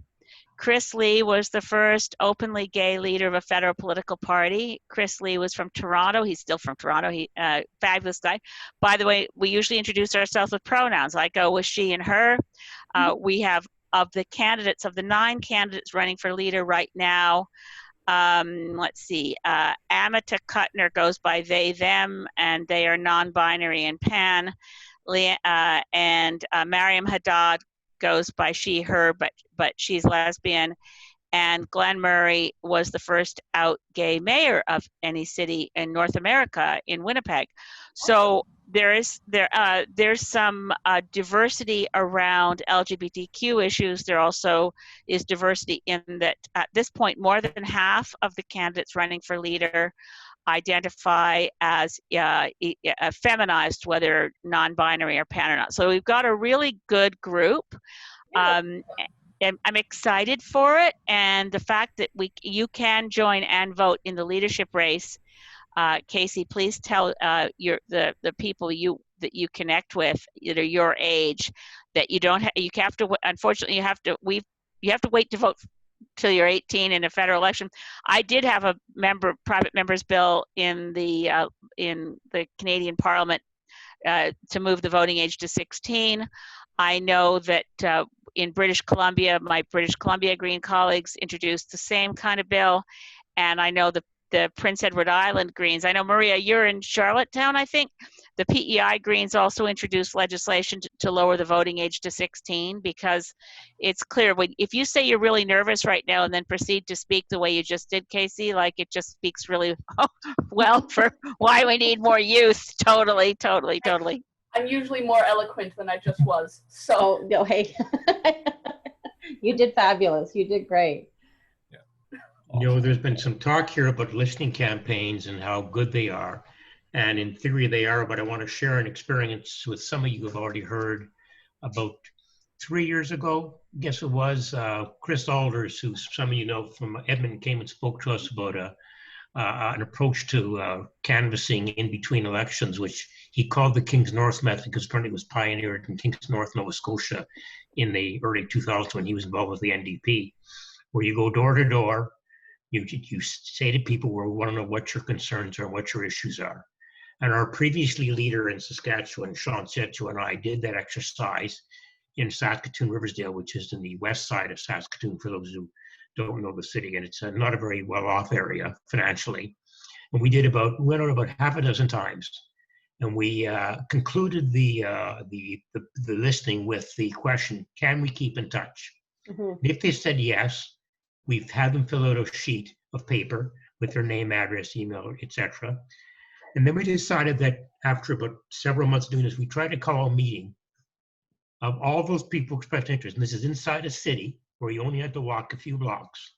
Chris Lee was the first openly gay leader of a federal political party. Chris Lee was from Toronto. He's still from Toronto. He fabulous guy. By the way, we usually introduce ourselves with pronouns. I go with she and her. We have of the 9 candidates running for leader right now. Let's see. Amita Kuttner goes by they, them, and they are non-binary and pan. And Mariam Haddad goes by she, her, but she's lesbian. And Glenn Murray was the first out gay mayor of any city in North America, in Winnipeg. So there's some diversity around LGBTQ issues. There also is diversity in that at this point, more than half of the candidates running for leader identify as feminized, whether non-binary or pan or not. So we've got a really good group. And I'm excited for it, and the fact that you can join and vote in the leadership race. Casey, please tell the people that you connect with that are your age that you have to, unfortunately you have to wait to vote till you're 18 in a federal election. I did have a private member's bill in the Canadian Parliament to move the voting age to 16. I know that in British Columbia, my British Columbia Green colleagues introduced the same kind of bill, and I know the Prince Edward Island Greens. I know, Maria, you're in Charlottetown, I think. The PEI Greens also introduced legislation to lower the voting age to 16, because it's clear if you say you're really nervous right now and then proceed to speak the way you just did, Casey, like it just speaks really well for why we need more youth. Totally. I'm usually more eloquent than I just was. So no, hey, you did fabulous. You did great. There's been some talk here about listening campaigns and how good they are. And in theory they are, but I want to share an experience with some of you who have already heard. About 3 years ago, I guess it was, Chris Alders, who some of you know from Edmonton, came and spoke to us about an approach to canvassing in between elections, which he called the King's North method, because apparently it was pioneered in King's North, Nova Scotia in the early 2000s when he was involved with the NDP, where you go door to door. You say to people, we want to know what your concerns are, what your issues are. And our previously leader in Saskatchewan, Sean Setcho, and I did that exercise in Saskatoon, Riversdale, which is in the west side of Saskatoon, for those who don't know the city. And it's not a very well-off area financially. And we went out about half a dozen times. And we concluded the listening with the question, can we keep in touch? Mm-hmm. If they said yes, we've had them fill out a sheet of paper with their name, address, email, etc. And then we decided that after about several months doing this, we tried to call a meeting of all those people who expressed interest. And this is inside a city where you only had to walk a few blocks.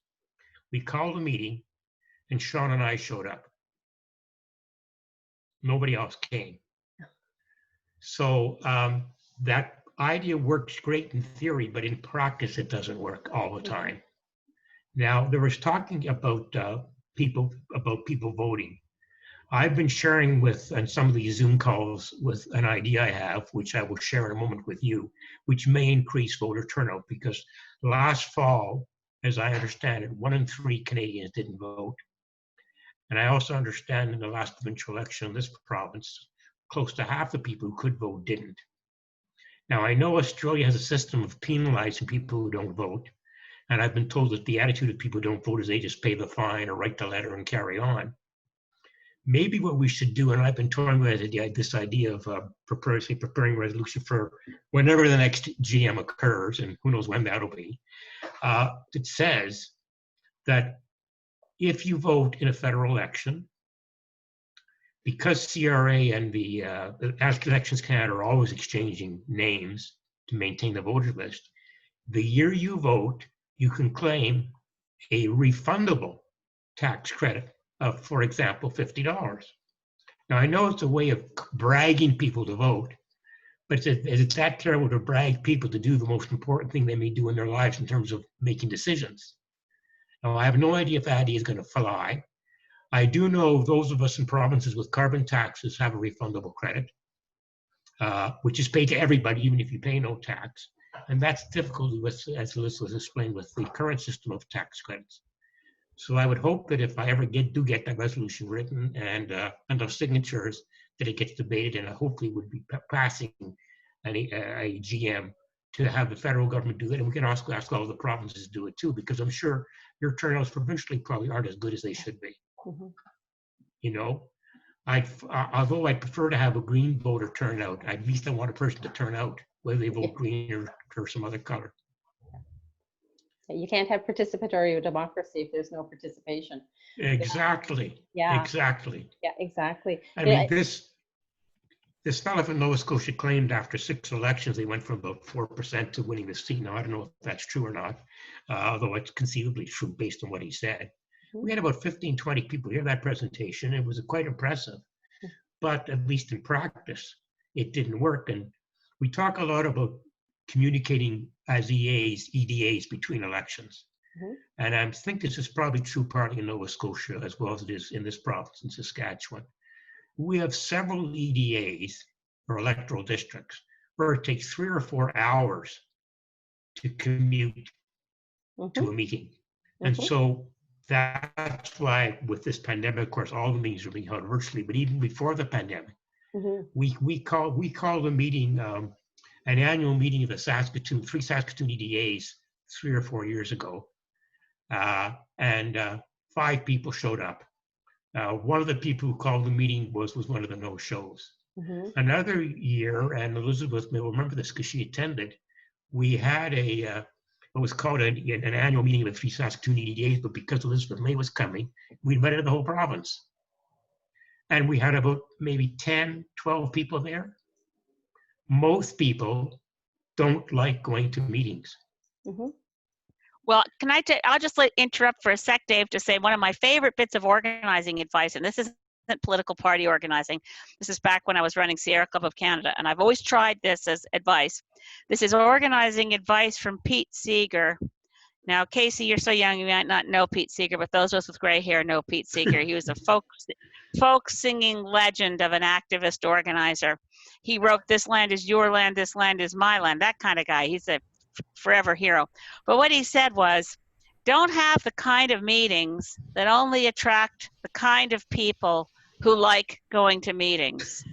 We called a meeting, and Sean and I showed up. Nobody else came. So that idea works great in theory, but in practice, it doesn't work all the time. Now, there was talking about people voting. I've been sharing with on some of these Zoom calls with an idea I have, which I will share in a moment with you, which may increase voter turnout because last fall, as I understand it, 1 in 3 Canadians didn't vote. And I also understand in the last provincial election in this province, close to half the people who could vote didn't. Now, I know Australia has a system of penalizing people who don't vote. And I've been told that the attitude of people who don't vote is they just pay the fine or write the letter and carry on. Maybe what we should do, and I've been toying with this idea of preparing a resolution for whenever the next GM occurs, and who knows when that'll be, it says that if you vote in a federal election, because CRA and the Elections Canada are always exchanging names to maintain the voter list, the year you vote, you can claim a refundable tax credit of, for example, $50. Now, I know it's a way of bragging people to vote, but is it that terrible to brag people to do the most important thing they may do in their lives in terms of making decisions? Now, I have no idea if that is going to fly. I do know those of us in provinces with carbon taxes have a refundable credit, which is paid to everybody, even if you pay no tax. And that's difficult, with, as Liz was explained, with the current system of tax credits. So I would hope that if I ever do get that resolution written and enough signatures, that it gets debated, and I hopefully would be passing a GM to have the federal government do it. And we can also ask all the provinces to do it too, because I'm sure your turnouts provincially probably aren't as good as they should be. You know, although I'd prefer to have a green voter turnout, at least I want a person to turn out, whether they vote green or some other color. You can't have participatory democracy if there's no participation. Exactly. Yeah. Exactly. Yeah, exactly. I mean, this fellow from Nova Scotia claimed after 6 elections, they went from about 4% to winning the seat. Now, I don't know if that's true or not, although it's conceivably true based on what he said. We had about 15, 20 people hear that presentation. It was quite impressive, but at least in practice, it didn't work. And we talk a lot about communicating as EDAs between elections. And I think this is probably true partly in Nova Scotia as well as it is in this province in Saskatchewan. We have several EDAs or electoral districts where it takes 3 or 4 hours to commute to a meeting. And so that's why with this pandemic, of course, all the meetings are being held virtually, but even before the pandemic, we call the meeting an annual meeting of the three Saskatoon EDAs 3 or 4 years ago. And 5 people showed up. One of the people who called the meeting was one of the no-shows. Another year, and Elizabeth may remember this because she attended, we had what was called an annual meeting of the 3 Saskatoon EDAs, but because Elizabeth May was coming, we invited the whole province. And we had about maybe 10, 12 people there. Most people don't like going to meetings. Well, I'll just interrupt for a sec, Dave, to say one of my favorite bits of organizing advice, and this isn't political party organizing. This is back when I was running Sierra Club of Canada, and I've always tried this as advice. This is organizing advice from Pete Seeger. Now, Casey, you're so young, you might not know Pete Seeger, but those of us with gray hair know Pete Seeger. He was a folk singing legend of an activist organizer. He wrote, "This land is your land, this land is my land," that kind of guy. He's a forever hero. But what he said was, don't have the kind of meetings that only attract the kind of people who like going to meetings.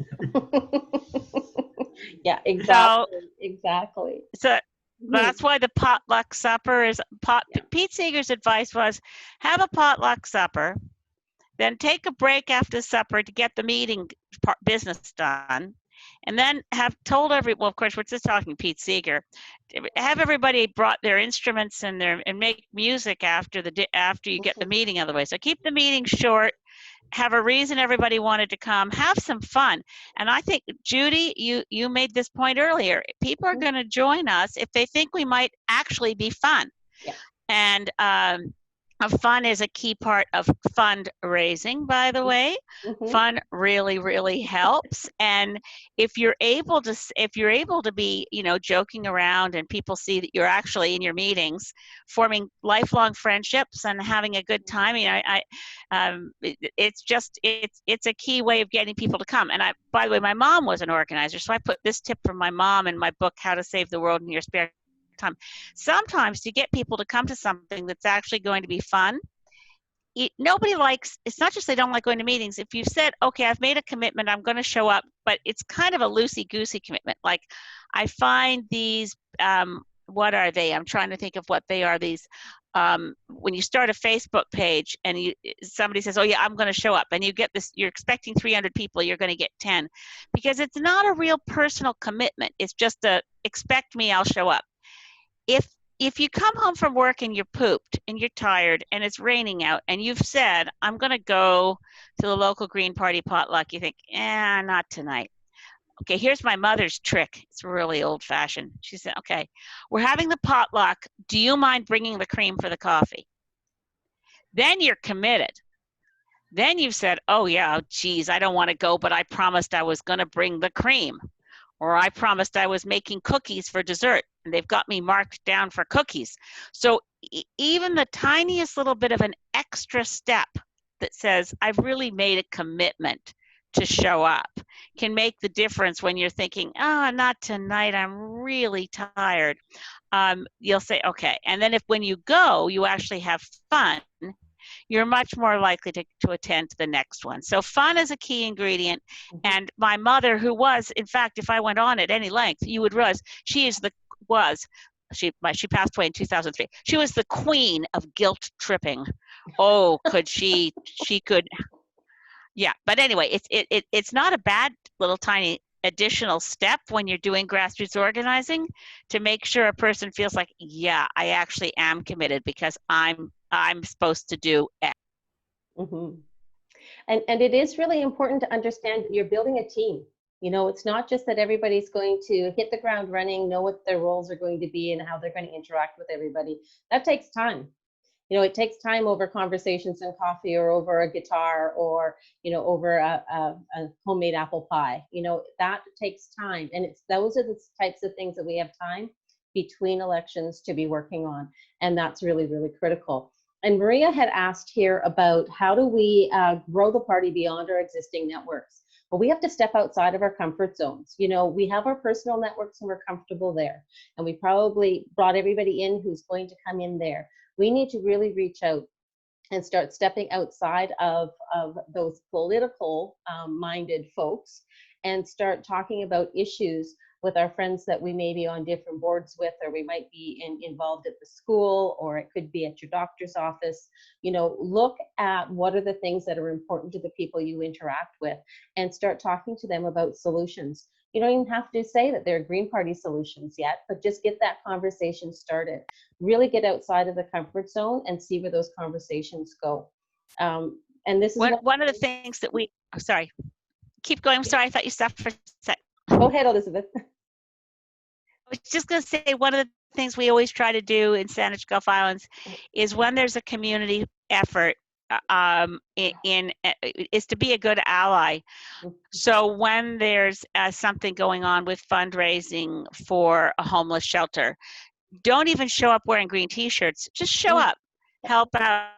Yeah, exactly. So that's why the potluck supper is Pete Seeger's advice was, have a potluck supper, then take a break after supper to get the meeting business done, and then have told well, of course, we're just talking Pete Seeger, have everybody brought their instruments and make music after you get the meeting out of the way. So keep the meeting short, have a reason everybody wanted to come, have some fun. And I think, Judy, you made this point earlier. People are going to join us if they think we might actually be fun. Yeah. And Fun is a key part of fundraising, by the way. Mhm. Fun really, really helps. And if you're able to be, joking around and people see that you're actually in your meetings, forming lifelong friendships and having a good time, it's a key way of getting people to come. And by the way, my mom was an organizer, so I put this tip from my mom in my book, How to Save the World in Your Spare Time. Sometimes to get people to come to something that's actually going to be fun, nobody likes, it's not just they don't like going to meetings. If you've said, okay, I've made a commitment, I'm going to show up, but it's kind of a loosey-goosey commitment. Like, I find these, what are they? I'm trying to think of what they are. These, when you start a Facebook page and somebody says, oh yeah, I'm going to show up, and you get this, you're expecting 300 people, you're going to get 10, because it's not a real personal commitment. It's just expect me, I'll show up. If you come home from work and you're pooped and you're tired and it's raining out and you've said, I'm going to go to the local Green Party potluck, you think, not tonight. Okay, here's my mother's trick. It's really old fashioned. She said, okay, we're having the potluck. Do you mind bringing the cream for the coffee? Then you're committed. Then you've said, oh yeah, geez, I don't want to go, but I promised I was going to bring the cream. Or I promised I was making cookies for dessert, and they've got me marked down for cookies. So even the tiniest little bit of an extra step that says, I've really made a commitment to show up, can make the difference when you're thinking, not tonight, I'm really tired. You'll say, okay. And then when you go, you actually have fun, you're much more likely to attend to the next one. So fun is a key ingredient. And my mother, who was, in fact, if I went on at any length, you would realize she passed away in 2003. She was the queen of guilt tripping. Oh, she could, yeah. But anyway, it's not a bad little tiny additional step when you're doing grassroots organizing to make sure a person feels like, yeah, I actually am committed because I'm supposed to do X. Mm-hmm. And it is really important to understand that you're building a team. It's not just that everybody's going to hit the ground running, know what their roles are going to be and how they're going to interact with everybody. That takes time. It takes time over conversations and coffee, or over a guitar, or, over a homemade apple pie. That takes time. And those are the types of things that we have time between elections to be working on. And that's really, really critical. And Maria had asked here about how do we grow the party beyond our existing networks. Well, we have to step outside of our comfort zones. We have our personal networks and we're comfortable there. And we probably brought everybody in who's going to come in there. We need to really reach out and start stepping outside of those political minded folks and start talking about issues with our friends that we may be on different boards with, or we might be involved at the school, or it could be at your doctor's office. Look at what are the things that are important to the people you interact with and start talking to them about solutions. You don't even have to say that they're Green Party solutions yet, but just get that conversation started. Really get outside of the comfort zone and see where those conversations go. And this is one of the things that sorry, keep going. I'm sorry, I thought you stopped for a sec. Go ahead, Elizabeth. I was just going to say, one of the things we always try to do in Saanich Gulf Islands is when there's a community effort, is to be a good ally. So when there's something going on with fundraising for a homeless shelter, don't even show up wearing green t-shirts. Just show up, help out.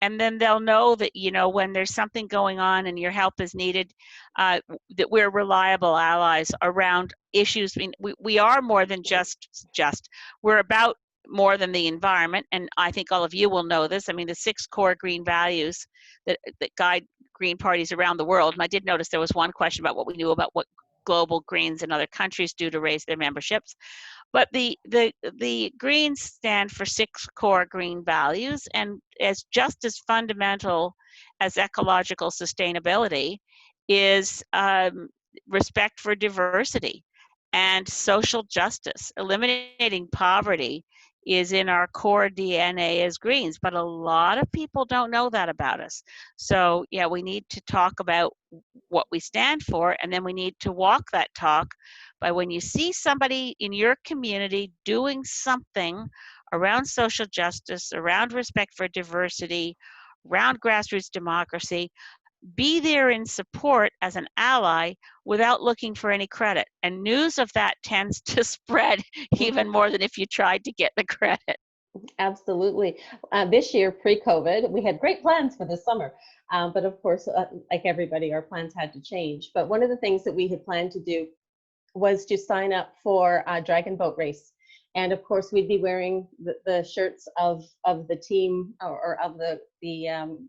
And then they'll know that, when there's something going on and your help is needed, that we're reliable allies around issues. I mean, we are more than just, we're about more than the environment. And I think all of you will know this. I mean, the 6 core green values that guide green parties around the world. And I did notice there was one question about what we knew about what global Greens in other countries do to raise their memberships. But the Greens stand for 6 core green values, and just as fundamental as ecological sustainability is respect for diversity and social justice. Eliminating poverty is in our core DNA as Greens, but a lot of people don't know that about us. So yeah, we need to talk about what we stand for, and then we need to walk that talk by when you see somebody in your community doing something around social justice, around respect for diversity, around grassroots democracy, be there in support as an ally without looking for any credit. And news of that tends to spread even more than if you tried to get the credit. Absolutely. This year, pre-COVID, we had great plans for the summer. But of course, like everybody, our plans had to change. But one of the things that we had planned to do was to sign up for a dragon boat race. And of course, we'd be wearing the shirts of the team or of the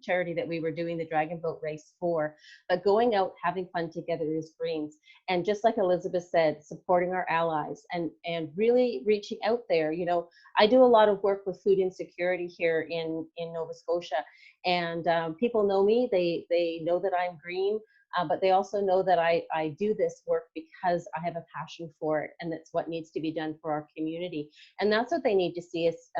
charity that we were doing the dragon boat race for. But going out, having fun together as Greens. And just like Elizabeth said, supporting our allies and really reaching out there. You know, I do a lot of work with food insecurity here in Nova Scotia. And people know me, they know that I'm Green. But they also know that I do this work because I have a passion for it, and that's what needs to be done for our community. And that's what they need to see us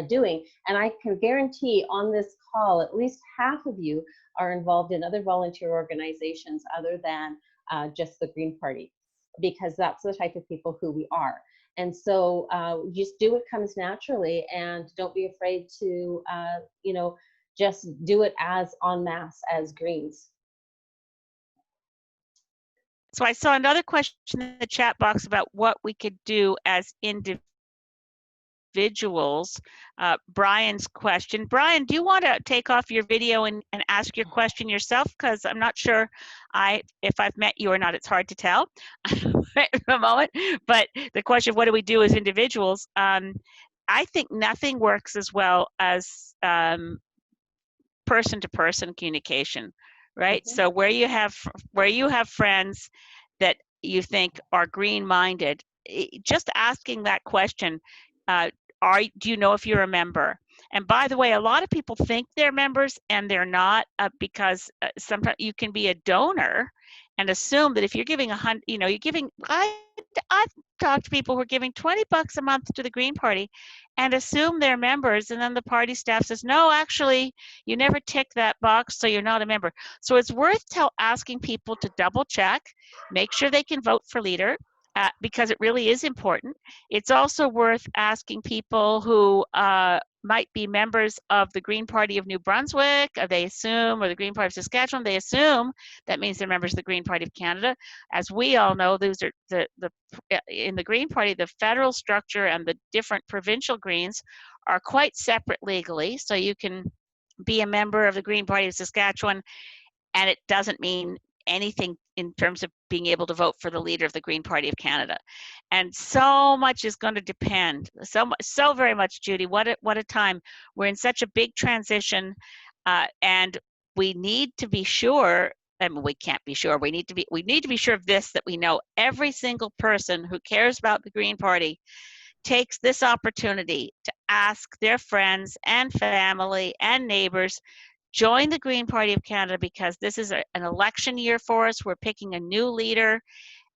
doing. And I can guarantee on this call, at least half of you are involved in other volunteer organizations other than just the Green Party, because that's the type of people who we are. And so just do what comes naturally, and don't be afraid to, you know, just do it as en masse as Greens. So I saw another question in the chat box about what we could do as individuals. Brian's question. Brian, do you want to take off your video and ask your question yourself? Because I'm not sure if I've met you or not. It's hard to tell at the moment. But the question of what do we do as individuals? I think nothing works as well as person-to-person communication, right? Mm-hmm. So where you have friends that you think are green-minded, just asking that question, do you know if you're a member? And by the way, a lot of people think they're members and they're not, because sometimes you can be a donor and assume that if you're giving I've talked to people who are giving $20 a month to the Green Party and assume they're members, and then the party staff says, no, actually, you never tick that box, so you're not a member. So it's worth asking people to double check, make sure they can vote for leader, because it really is important. It's also worth asking people who might be members of the Green Party of New Brunswick, or the Green Party of Saskatchewan, they assume that means they're members of the Green Party of Canada. As we all know, those are in the Green Party, the federal structure and the different provincial Greens are quite separate legally. So you can be a member of the Green Party of Saskatchewan, and it doesn't mean anything in terms of being able to vote for the leader of the Green Party of Canada. And so much is going to depend, so very much, Judy. What a time. We're in such a big transition, and we need to be sure. I mean, we can't be sure. We need to be sure of this, that we know every single person who cares about the Green Party takes this opportunity to ask their friends and family and neighbors, join the Green Party of Canada, because this is an election year for us. We're picking a new leader,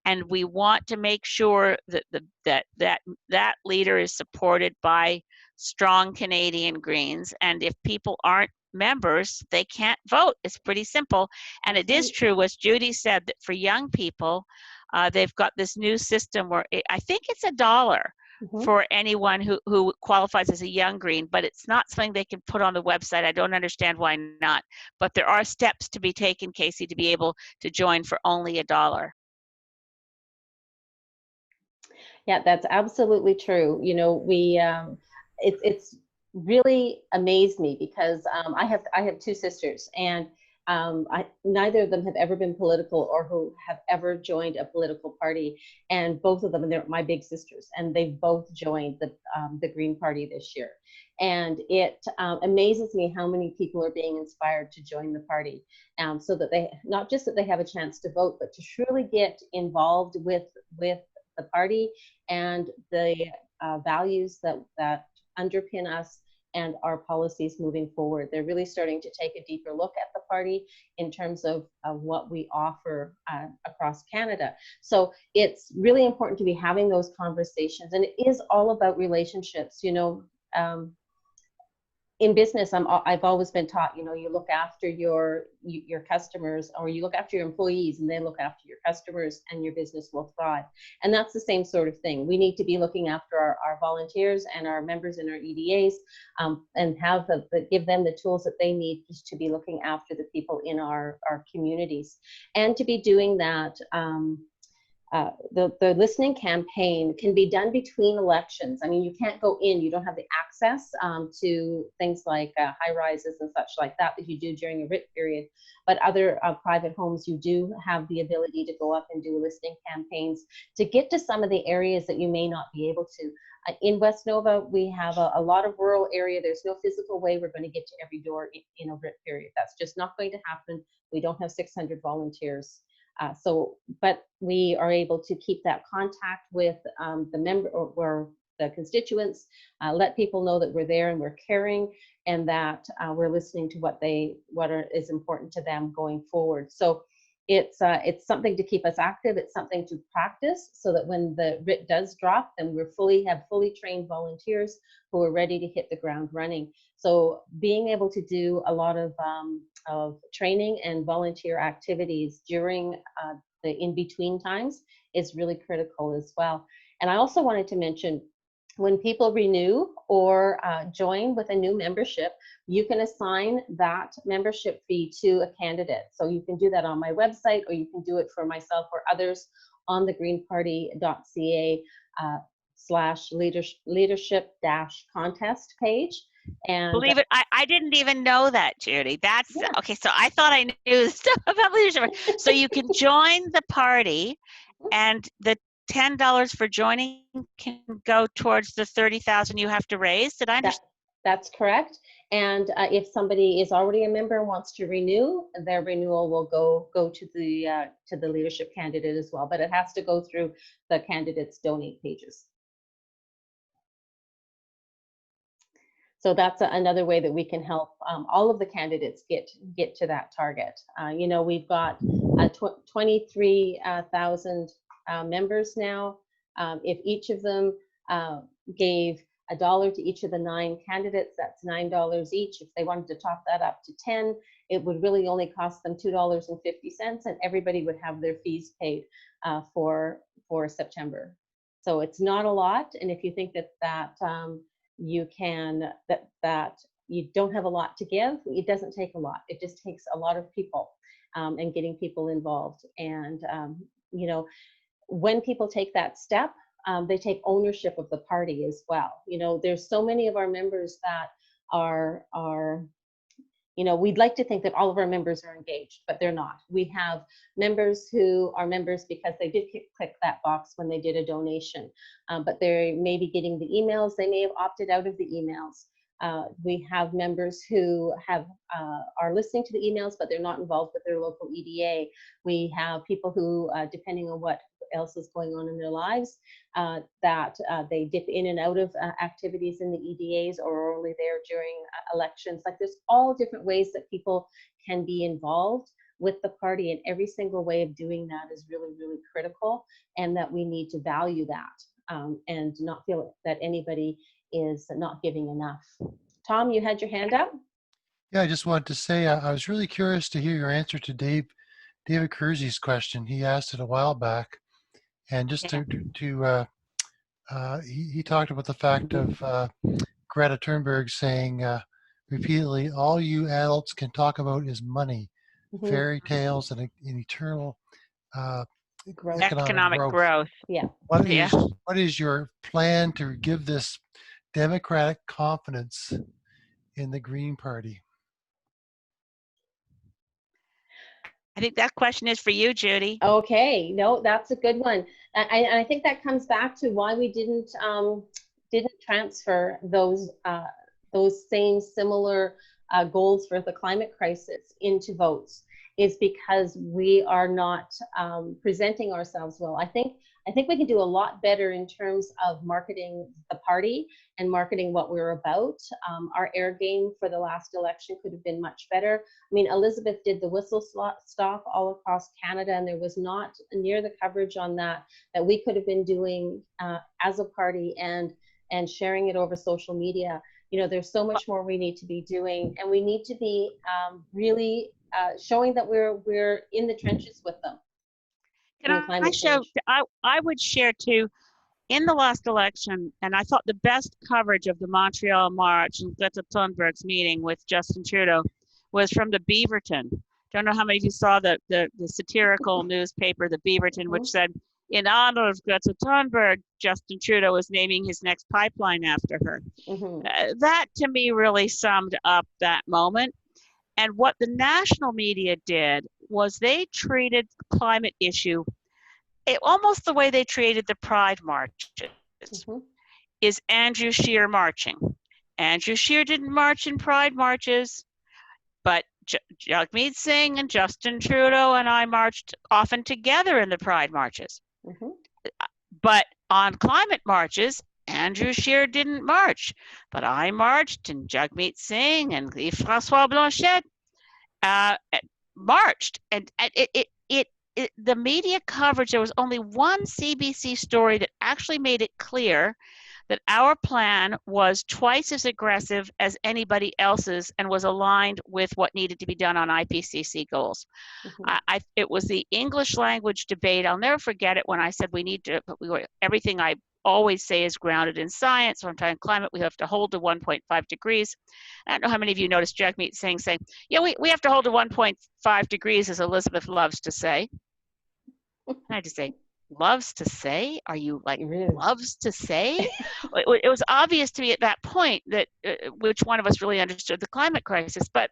and we want to make sure that that leader is supported by strong Canadian Greens. And if people aren't members, they can't vote. It's pretty simple. And it is true, as Judy said, that for young people, they've got this new system where I think it's $1 for anyone who qualifies as a young Green, but it's not something they can put on the website. I don't understand why not. But there are steps to be taken, Casey, to be able to join for only $1. Yeah, that's absolutely true. You know, it's really amazed me because I have two sisters, and neither of them have ever been political or who have ever joined a political party, and both of them, and they're my big sisters, and they've both joined the Green Party this year. And it amazes me how many people are being inspired to join the party, so that they, not just that they have a chance to vote, but to truly get involved with the party and the values that underpin us and our policies moving forward. They're really starting to take a deeper look at the party in terms of what we offer across Canada. So it's really important to be having those conversations, and it is all about relationships. You know, in business, I've always been taught, you know, you look after your customers, or you look after your employees, and they look after your customers, and your business will thrive. And that's the same sort of thing. We need to be looking after our volunteers and our members in our EDAs, and give them the tools that they need just to be looking after the people in our communities, and to be doing that. The listening campaign can be done between elections. I mean, you can't go in, you don't have the access to things like high rises and such like that you do during a writ period. But other private homes, you do have the ability to go up and do listening campaigns to get to some of the areas that you may not be able to. In West Nova, we have a lot of rural area. There's no physical way we're going to get to every door in a writ period. That's just not going to happen. We don't have 600 volunteers. But we are able to keep that contact with the member or the constituents, let people know that we're there and we're caring, and that we're listening to what is important to them going forward. So it's something to keep us active. It's something to practice, so that when the writ does drop, then we have fully trained volunteers who are ready to hit the ground running. So being able to do a lot of training and volunteer activities during the in-between times is really critical as well. And I also wanted to mention, when people renew or join with a new membership, you can assign that membership fee to a candidate. So you can do that on my website, or you can do it for myself or others on the greenparty.ca /leadership-contest page. And believe it, I didn't even know that, Judy. That's okay. So I thought I knew stuff about leadership. So you can join the party, and the $10 for joining can go towards the 30,000 you have to raise. Did I understand? That's correct. And if somebody is already a member and wants to renew, their renewal will go to the leadership candidate as well. But it has to go through the candidate's donate pages. So that's another way that we can help all of the candidates get to that target. You know, we've got 23,000 members now. If each of them gave $1 to each of the 9 candidates, that's $9 each. If they wanted to top that up to 10, it would really only cost them $2.50, and everybody would have their fees paid for September. So it's not a lot. And if you think that you don't have a lot to give, it doesn't take a lot. It just takes a lot of people and getting people involved. And you know, when people take that step, they take ownership of the party as well. You know, there's so many of our members that are you know, we'd like to think that all of our members are engaged, but they're not. We have members who are members because they did click that box when they did a donation, but they may be getting the emails. They may have opted out of the emails. We have members who are listening to the emails, but they're not involved with their local EDA. We have people who, depending on what else is going on in their lives, that they dip in and out of activities in the EDAs, or are only there during elections. Like, there's all different ways that people can be involved with the party, and every single way of doing that is really, really critical, and that we need to value that and not feel that anybody is not giving enough. Tom, you had your hand up? Yeah, I just wanted to say I was really curious to hear your answer to David Kersey's question. He asked it a while back, and just he talked about the fact of Greta Thunberg saying repeatedly, all you adults can talk about is money, fairy tales, and eternal economic growth. Yeah. What is your plan to give this democratic confidence in the Green Party? I think that question is for you, Judy. Okay, no, that's a good one. I think that comes back to why we didn't transfer those same similar goals for the climate crisis into votes, is because we are not presenting ourselves well. I think we can do a lot better in terms of marketing the party and marketing what we're about. Our air game for the last election could have been much better. I mean, Elizabeth did the whistle stop all across Canada, and there was not near the coverage on that we could have been doing as a party, and and sharing it over social media. You know, there's so much more we need to be doing, and we need to be really showing that we're in the trenches with them. Can I show, I would share too, in the last election, and I thought the best coverage of the Montreal March and Greta Thunberg's meeting with Justin Trudeau was from the Beaverton. Don't know how many of you saw the satirical newspaper, the Beaverton, which said, in honor of Greta Thunberg, Justin Trudeau is naming his next pipeline after her. That to me really summed up that moment. And what the national media did was they treated the climate issue almost the way they treated the Pride marches. Is Andrew Scheer marching? Andrew Scheer didn't march in Pride marches, but Jagmeet Singh and Justin Trudeau and I marched often together in the Pride marches. But on climate marches, Andrew Scheer didn't march, but I marched, and Jagmeet Singh and François Blanchet marched. And the media coverage, there was only one CBC story that actually made it clear that our plan was twice as aggressive as anybody else's and was aligned with what needed to be done on IPCC goals. It was the English language debate. I'll never forget it when I said we need to, everything I always say is grounded in science. When I'm talking climate, we have to hold to 1.5 degrees. I don't know how many of you noticed Jagmeet Singh saying, yeah, we have to hold to 1.5 degrees, as Elizabeth loves to say. I had to say, loves to say? Are you like, loves to say? It was obvious to me at that point that which one of us really understood the climate crisis. But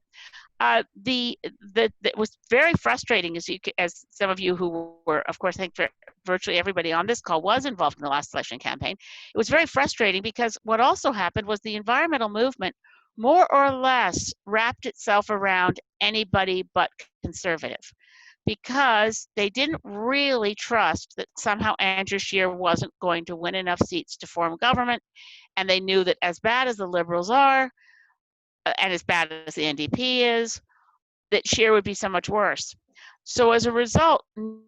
it was very frustrating, as some of you who were, of course, I think virtually everybody on this call was involved in the last election campaign. It was very frustrating because what also happened was the environmental movement more or less wrapped itself around anybody but conservative, because they didn't really trust that somehow Andrew Scheer wasn't going to win enough seats to form government. And they knew that as bad as the Liberals are, and as bad as the NDP is, that Scheer would be so much worse. So as a result,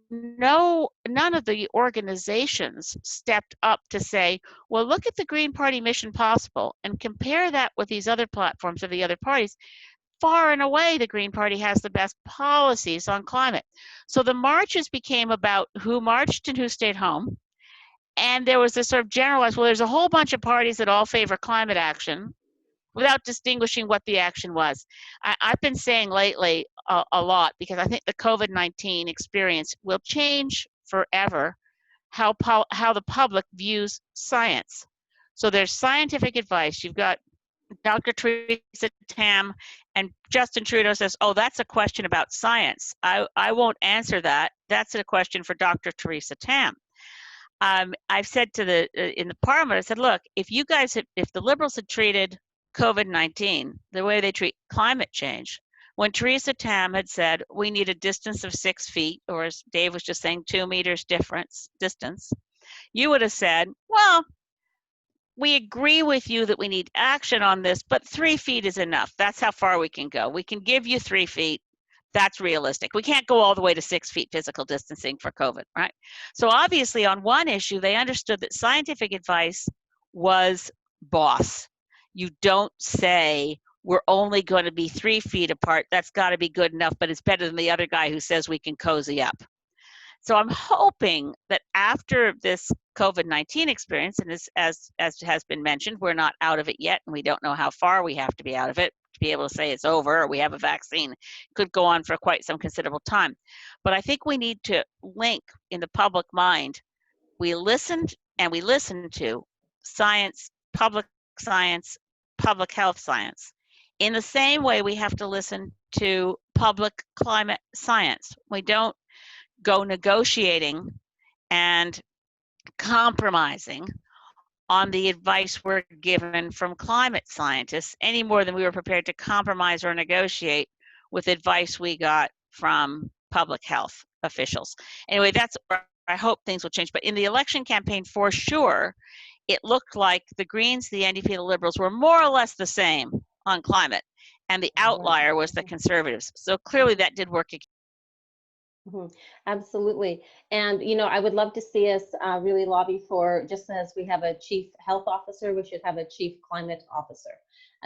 none of the organizations stepped up to say, well, look at the Green Party Mission Possible and compare that with these other platforms of the other parties. Far and away, the Green Party has the best policies on climate. So the marches became about who marched and who stayed home. And there was this sort of generalized, well, there's a whole bunch of parties that all favor climate action without distinguishing what the action was. I've been saying lately a lot, because I think the COVID-19 experience will change forever how the public views science. So there's scientific advice. You've got Dr. Theresa Tam, and Justin Trudeau says, oh, that's a question about science. I won't answer that. That's a question for Dr. Theresa Tam. I've said in the parliament, I said, look, if the Liberals had treated COVID-19 the way they treat climate change, when Theresa Tam had said we need a distance of 6 feet, or as Dave was just saying, 2 meters distance, you would have said, well, we agree with you that we need action on this, but 3 feet is enough. That's how far we can go. We can give you 3 feet. That's realistic. We can't go all the way to 6 feet physical distancing for COVID, right? So obviously on one issue, they understood that scientific advice was boss. You don't say we're only going to be 3 feet apart. That's got to be good enough, but it's better than the other guy who says we can cozy up. So I'm hoping that after this COVID-19 experience, and as has been mentioned, we're not out of it yet, and we don't know how far we have to be out of it to be able to say it's over or we have a vaccine. It could go on for quite some considerable time. But I think we need to link in the public mind, we listened to science, public health science. In the same way, we have to listen to public climate science. We don't go negotiating and compromising on the advice we're given from climate scientists any more than we were prepared to compromise or negotiate with advice we got from public health officials. Anyway, that's where I hope things will change. But in the election campaign, for sure, it looked like the Greens, the NDP, the Liberals were more or less the same on climate, and the outlier was the Conservatives. So clearly that did work. Mhm. Absolutely. And, you know, I would love to see us really lobby for, just as we have a chief health officer, we should have a chief climate officer.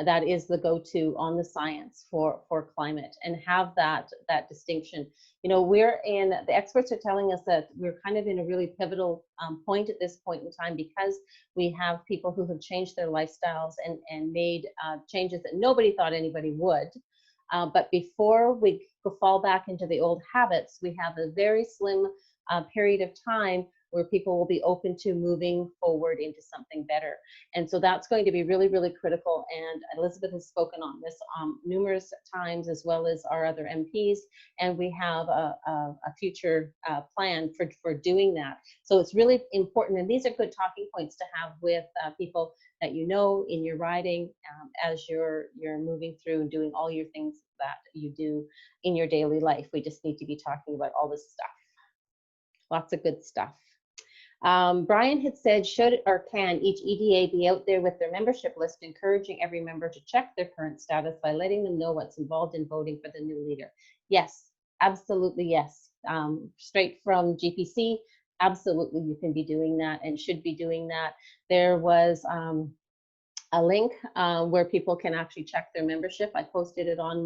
That is the go-to on the science for climate, and have that distinction. You know, the experts are telling us that we're kind of in a really pivotal point at this point in time, because we have people who have changed their lifestyles and made changes that nobody thought anybody would. But before we fall back into the old habits, we have a very slim period of time where people will be open to moving forward into something better. And so that's going to be really, really critical. And Elizabeth has spoken on this numerous times, as well as our other MPs. And we have a future plan for doing that. So it's really important. And these are good talking points to have with people that you know in your riding, as you're moving through and doing all your things that you do in your daily life. We just need to be talking about all this stuff. Lots of good stuff. Brian had said, should or can each EDA be out there with their membership list, encouraging every member to check their current status by letting them know what's involved in voting for the new leader? Yes, absolutely yes. Straight from GPC, absolutely you can be doing that and should be doing that. There was a link where people can actually check their membership. I posted it on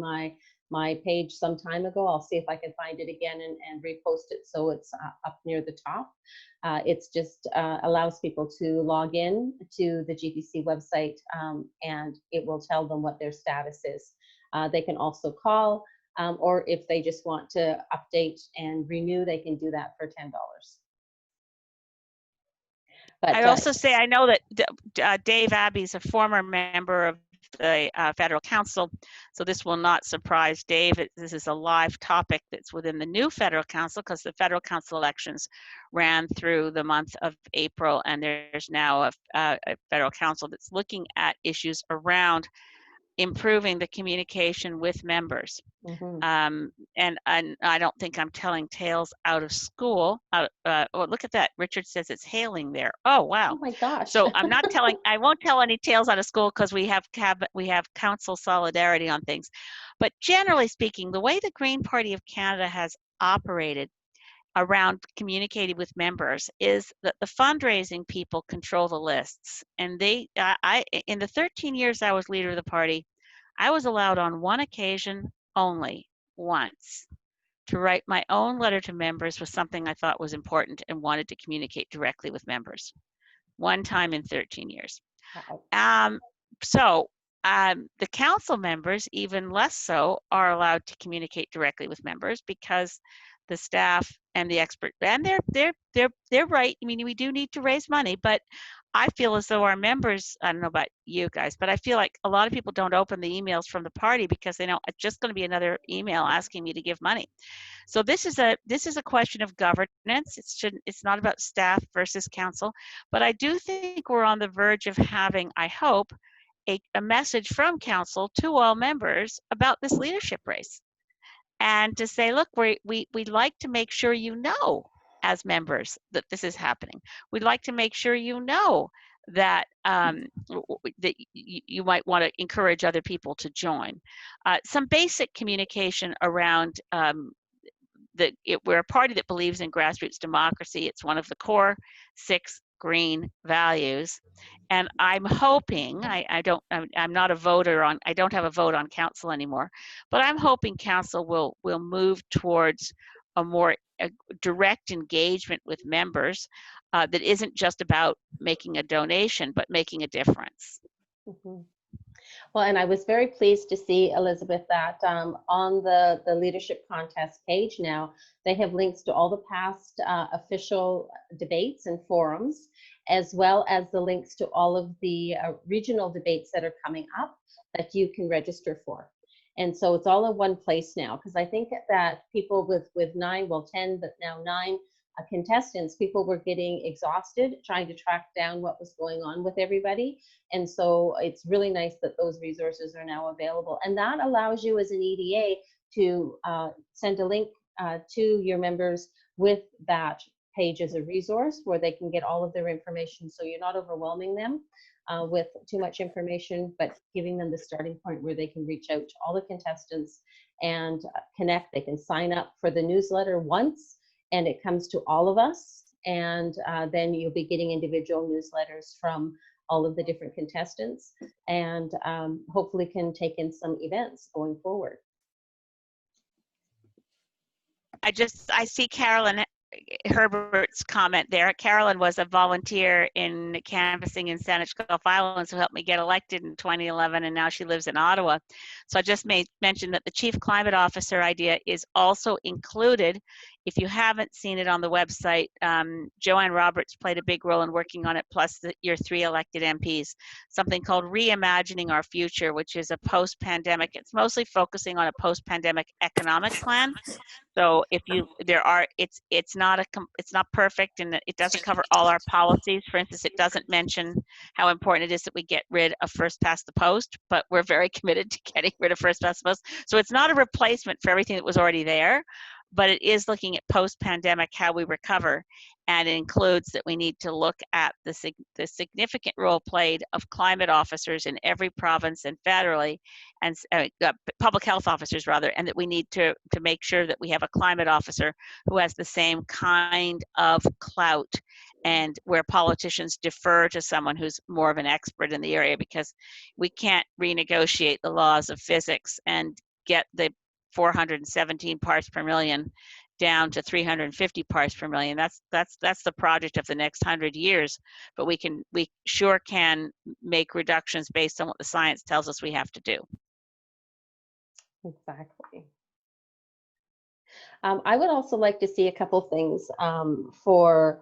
my page some time ago. I'll see if I can find it again and repost it so it's up near the top. It's just allows people to log in to the GPC website, and it will tell them what their status is. They can also call, or if they just want to update and renew, they can do that for $10. But I'd also say I know that Dave Abbey is a former member of the Federal Council, so this will not surprise Dave. This is a live topic that's within the new Federal Council, because the Federal Council elections ran through the month of April, and there's now a Federal Council that's looking at issues around improving the communication with members. And I don't think I'm telling tales out of school. Oh, look at that. Richard says it's hailing there. Oh, wow. Oh my gosh. So I'm not telling, I won't tell any tales out of school, because we have council solidarity on things. But generally speaking, the way the Green Party of Canada has operated around communicating with members is that the fundraising people control the lists. And in the 13 years I was leader of the party, I was allowed on one occasion only, once, to write my own letter to members with something I thought was important and wanted to communicate directly with members. One time in 13 years. Wow. The council members, even less so, are allowed to communicate directly with members, because the staff and the expert, and they're right. I mean, we do need to raise money, but I feel as though our members, I don't know about you guys, but I feel like a lot of people don't open the emails from the party because they know it's just going to be another email asking me to give money. So this is a question of governance. It's not about staff versus council, but I do think we're on the verge of having, I hope, a message from council to all members about this leadership race, and to say, look, we'd like to make sure you know, as members, that this is happening. We'd like to make sure you know that that you might want to encourage other people to join. Some basic communication around we're a party that believes in grassroots democracy. It's one of the core 6 green values. And I'm hoping, I'm not a voter on, I don't have a vote on council anymore, but I'm hoping council will move towards a more direct engagement with members that isn't just about making a donation, but making a difference. Well, and I was very pleased to see, Elizabeth, that on the leadership contest page now, they have links to all the past official debates and forums, as well as the links to all of the regional debates that are coming up that you can register for. And so it's all in one place now, because I think that people with 10, but now 9 contestants, people were getting exhausted trying to track down what was going on with everybody. And so it's really nice that those resources are now available. And that allows you as an EDA to send a link to your members with that page as a resource where they can get all of their information, so you're not overwhelming them. with too much information, but giving them the starting point where they can reach out to all the contestants and connect. They can sign up for the newsletter once, and it comes to all of us. And then you'll be getting individual newsletters from all of the different contestants, and hopefully can take in some events going forward. I see Carolyn Herbert's comment there. Carolyn was a volunteer in canvassing in Saanich Gulf Islands who helped me get elected in 2011, and now she lives in Ottawa. So I just mention that the Chief Climate Officer idea is also included. If you haven't seen it on the website, Joanne Roberts played a big role in working on it, plus your 3 elected MPs. Something called Reimagining Our Future, which is a post-pandemic. It's mostly focusing on a post-pandemic economic plan. So if it's not perfect, and it doesn't cover all our policies. For instance, it doesn't mention how important it is that we get rid of first past the post, but we're very committed to getting rid of first past the post. So it's not a replacement for everything that was already there, but it is looking at post-pandemic, how we recover. And it includes that we need to look at the significant role played of climate officers in every province and federally, and public health officers rather, and that we need to make sure that we have a climate officer who has the same kind of clout, and where politicians defer to someone who's more of an expert in the area, because we can't renegotiate the laws of physics and get the 417 parts per million down to 350 parts per million. That's the project of the next 100 years. But we sure can make reductions based on what the science tells us we have to do. Exactly. I would also like to see a couple things for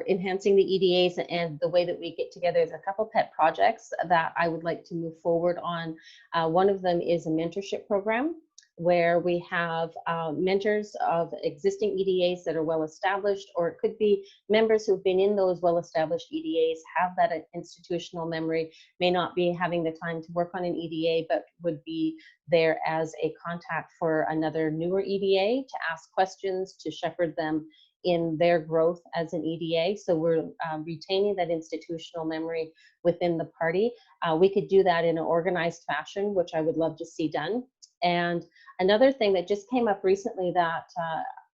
enhancing the EDAs and the way that we get together. There's a couple pet projects that I would like to move forward on. One of them is a mentorship program where we have mentors of existing EDAs that are well established, or it could be members who've been in those well established EDAs, have that institutional memory, may not be having the time to work on an EDA, but would be there as a contact for another newer EDA to ask questions, to shepherd them in their growth as an EDA. So we're retaining that institutional memory within the party. We could do that in an organized fashion, which I would love to see done. And another thing that just came up recently, that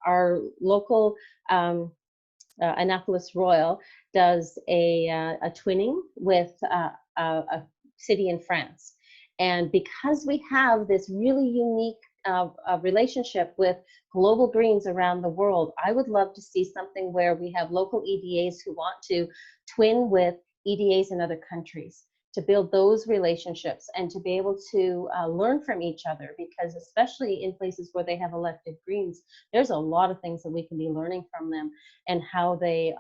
our local Annapolis Royal does a twinning with a city in France. And because we have this really unique relationship with global greens around the world, I would love to see something where we have local EDAs who want to twin with EDAs in other countries, to build those relationships and to be able to learn from each other, because especially in places where they have elected greens, there's a lot of things that we can be learning from them and how they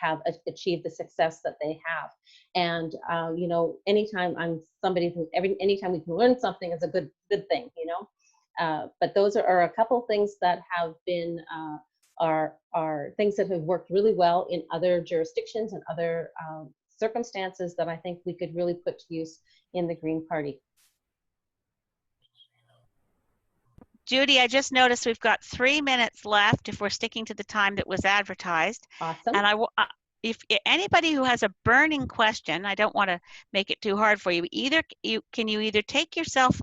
have achieved the success that they have. And you know, anytime I'm somebody who anytime we can learn something is a good thing, you know. But those are a couple things that have been are things that have worked really well in other jurisdictions and other circumstances that I think we could really put to use in the Green Party. Judy, I just noticed we've got 3 minutes left if we're sticking to the time that was advertised. Awesome. And if anybody who has a burning question, I don't want to make it too hard for you. Can you either take yourself,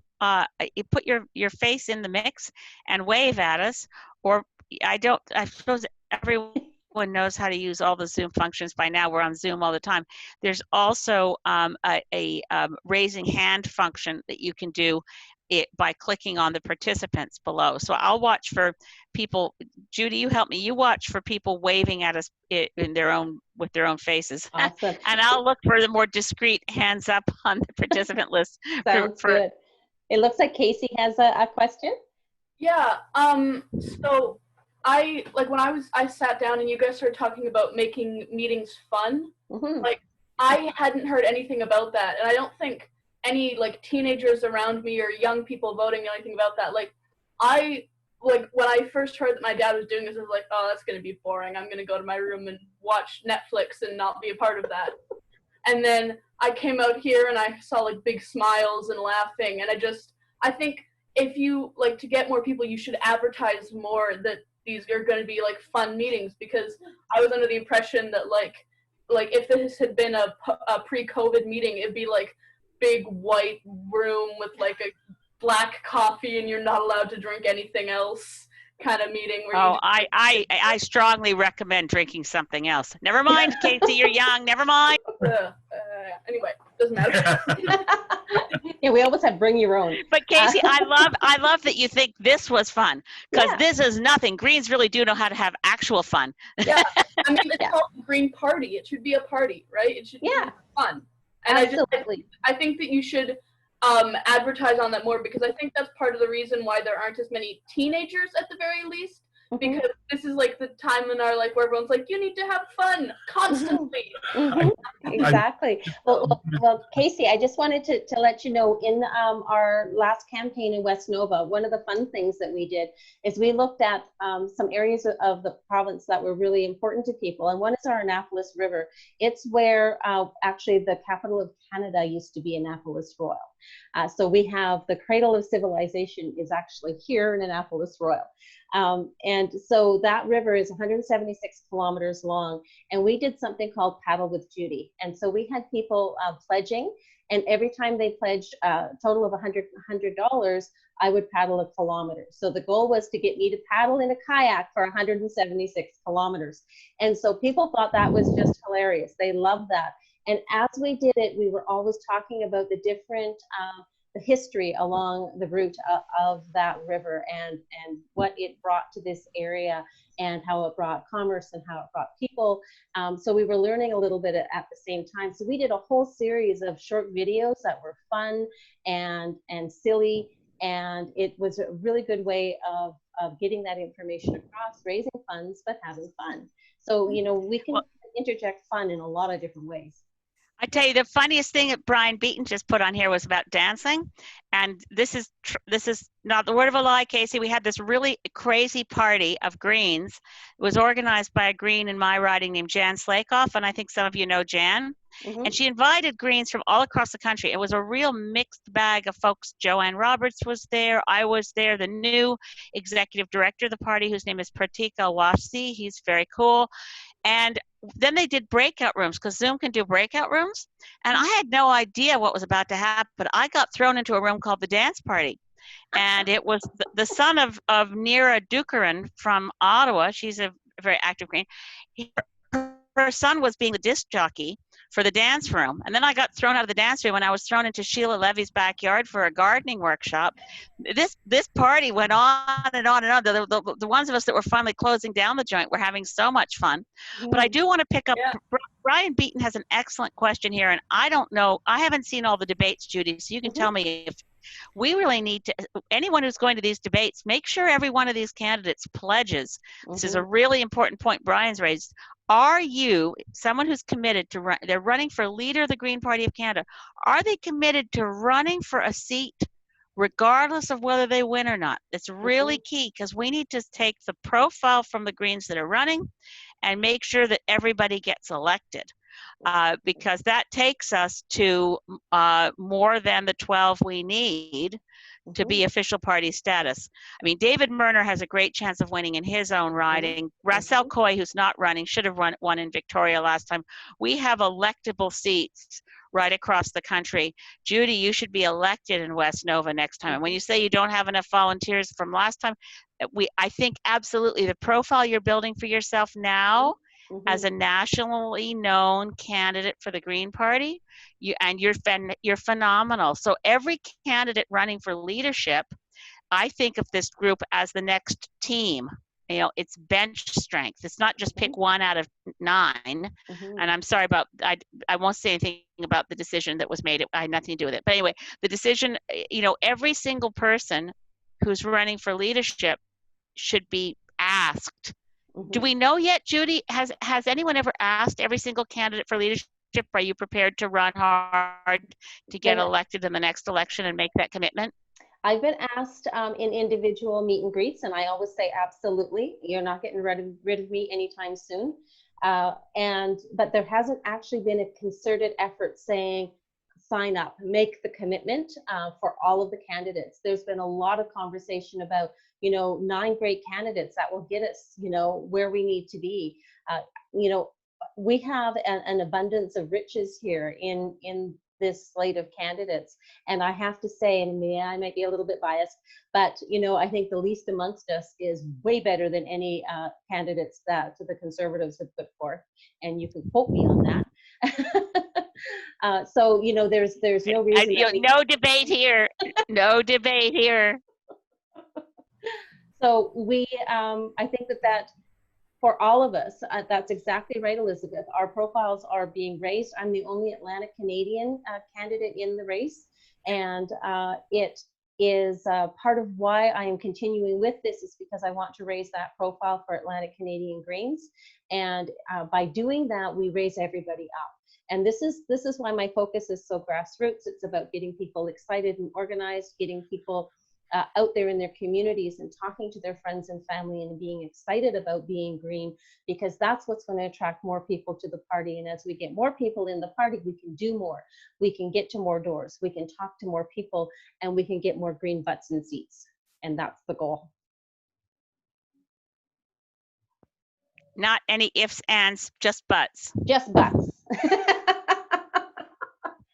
you put your face in the mix and wave at us, or I suppose everyone knows how to use all the Zoom functions by now. We're on Zoom all the time. There's also a raising hand function that you can do by clicking on the participants below. So I'll watch for people. Judy, you help me. You watch for people waving at us with their own faces. Awesome. And I'll look for the more discreet hands up on the participant list. Sounds good. It looks like Casey has a question. Yeah. So when I sat down and you guys started talking about making meetings fun. Mm-hmm. Like, I hadn't heard anything about that, and I don't think any teenagers around me or young people voting know anything about that. When I first heard that my dad was doing this, I was like, oh, that's gonna be boring. I'm gonna go to my room and watch Netflix and not be a part of that. And then I came out here and I saw big smiles and laughing, and I think if you to get more people, you should advertise more that these are going to be fun meetings, because I was under the impression that like if this had been a pre-COVID meeting, it'd be like big white room with like a black coffee and you're not allowed to drink anything else kind of meeting where Oh, I strongly recommend drinking something else. Never mind, Casey, you're young. Never mind. Anyway, doesn't matter. Yeah, we always have bring your own. But Casey, I love that you think this was fun, because this is nothing. Greens really do know how to have actual fun. Yeah, I mean, it's called the Green Party. It should be a party, right? It should be fun. And Absolutely. I think that you should advertise on that more, because I think that's part of the reason why there aren't as many teenagers at the very least, because this is like the time in our life where everyone's like, you need to have fun constantly. Exactly. Well, Casey, I just wanted to let you know, in our last campaign in West Nova, one of the fun things that we did is we looked at some areas of the province that were really important to people. And one is our Annapolis River. It's where actually the capital of Canada used to be, Annapolis Royal. So we have the cradle of civilization is actually here in Annapolis Royal. And so that river is 176 kilometers long. And we did something called Paddle with Judy. And so we had people pledging, and every time they pledged a total of $100, I would paddle a kilometer. So the goal was to get me to paddle in a kayak for 176 kilometers. And so people thought that was just hilarious. They loved that. And as we did it, we were always talking about the different the history along the route of that river, and what it brought to this area, and how it brought commerce and how it brought people. So we were learning a little bit at the same time. So we did a whole series of short videos that were fun and silly, and it was a really good way of getting that information across, raising funds, but having fun. So, you know, we can interject fun in a lot of different ways. I tell you, the funniest thing that Brian Beaton just put on here was about dancing. And this is not the word of a lie, Casey. We had this really crazy party of Greens. It was organized by a Green in my riding named Jan Slakoff, and I think some of you know Jan. And she invited Greens from all across the country. It was a real mixed bag of folks. Joanne Roberts was there. I was there. The new executive director of the party, whose name is Pratik Alwasi. He's very cool. And then they did breakout rooms, because Zoom can do breakout rooms. And I had no idea what was about to happen, but I got thrown into a room called the dance party. And it was the son of Neera Dukaran from Ottawa. She's a very active Green. Her son was being the disc jockey for the dance room. And then I got thrown out of the dance room when I was thrown into Sheila Levy's backyard for a gardening workshop. This party went on and on and on. The ones of us that were finally closing down the joint were having so much fun. But I do want to pick up, Brian Beaton has an excellent question here, and I don't know, I haven't seen all the debates, Judy, so you can tell me if we really need to, anyone who's going to these debates, make sure every one of these candidates pledges. This is a really important point Brian's raised. Are you someone who's committed to run? They're running for leader of the Green Party of Canada. Are they committed to running for a seat regardless of whether they win or not? It's really key, because we need to take the profile from the Greens that are running and make sure that everybody gets elected, because that takes us to more than the 12 we need to be official party status. I mean, David Murner has a great chance of winning in his own riding. Russell Coy, who's not running, should have won in Victoria last time. We have electable seats right across the country. Judy, you should be elected in West Nova next time. And when you say you don't have enough volunteers from last time, I think absolutely the profile you're building for yourself now as a nationally known candidate for the Green Party, you're phenomenal. So every candidate running for leadership, I think of this group as the next team. You know, it's bench strength. It's not just pick one out of 9. And I'm sorry about, I won't say anything about the decision that was made. I had nothing to do with it. But anyway, the decision, you know, every single person who's running for leadership should be asked. Do we know yet, Judy? Has anyone ever asked every single candidate for leadership, are you prepared to run hard to get elected in the next election and make that commitment? I've been asked in individual meet and greets, and I always say, absolutely. You're not getting rid of me anytime soon. But there hasn't actually been a concerted effort saying, sign up, make the commitment for all of the candidates. There's been a lot of conversation about, you know, 9 great candidates that will get us, you know, where we need to be. You know, we have an abundance of riches here in this slate of candidates. And I have to say, and I might be a little bit biased, but I think the least amongst us is way better than any candidates that the Conservatives have put forth. And you can quote me on that. So there's no reason. No debate here. No debate here. So I think that for all of us, that's exactly right, Elizabeth. Our profiles are being raised. I'm the only Atlantic Canadian candidate in the race, and it is part of why I am continuing with this is because I want to raise that profile for Atlantic Canadian Greens, and by doing that, we raise everybody up. And this is why my focus is so grassroots. It's about getting people excited and organized, getting people out there in their communities and talking to their friends and family and being excited about being green, because that's what's going to attract more people to the party. And as we get more people in the party, we can do more. We can get to more doors. We can talk to more people, and we can get more green butts in seats. And that's the goal. Not any ifs, ands, just buts. Just butts.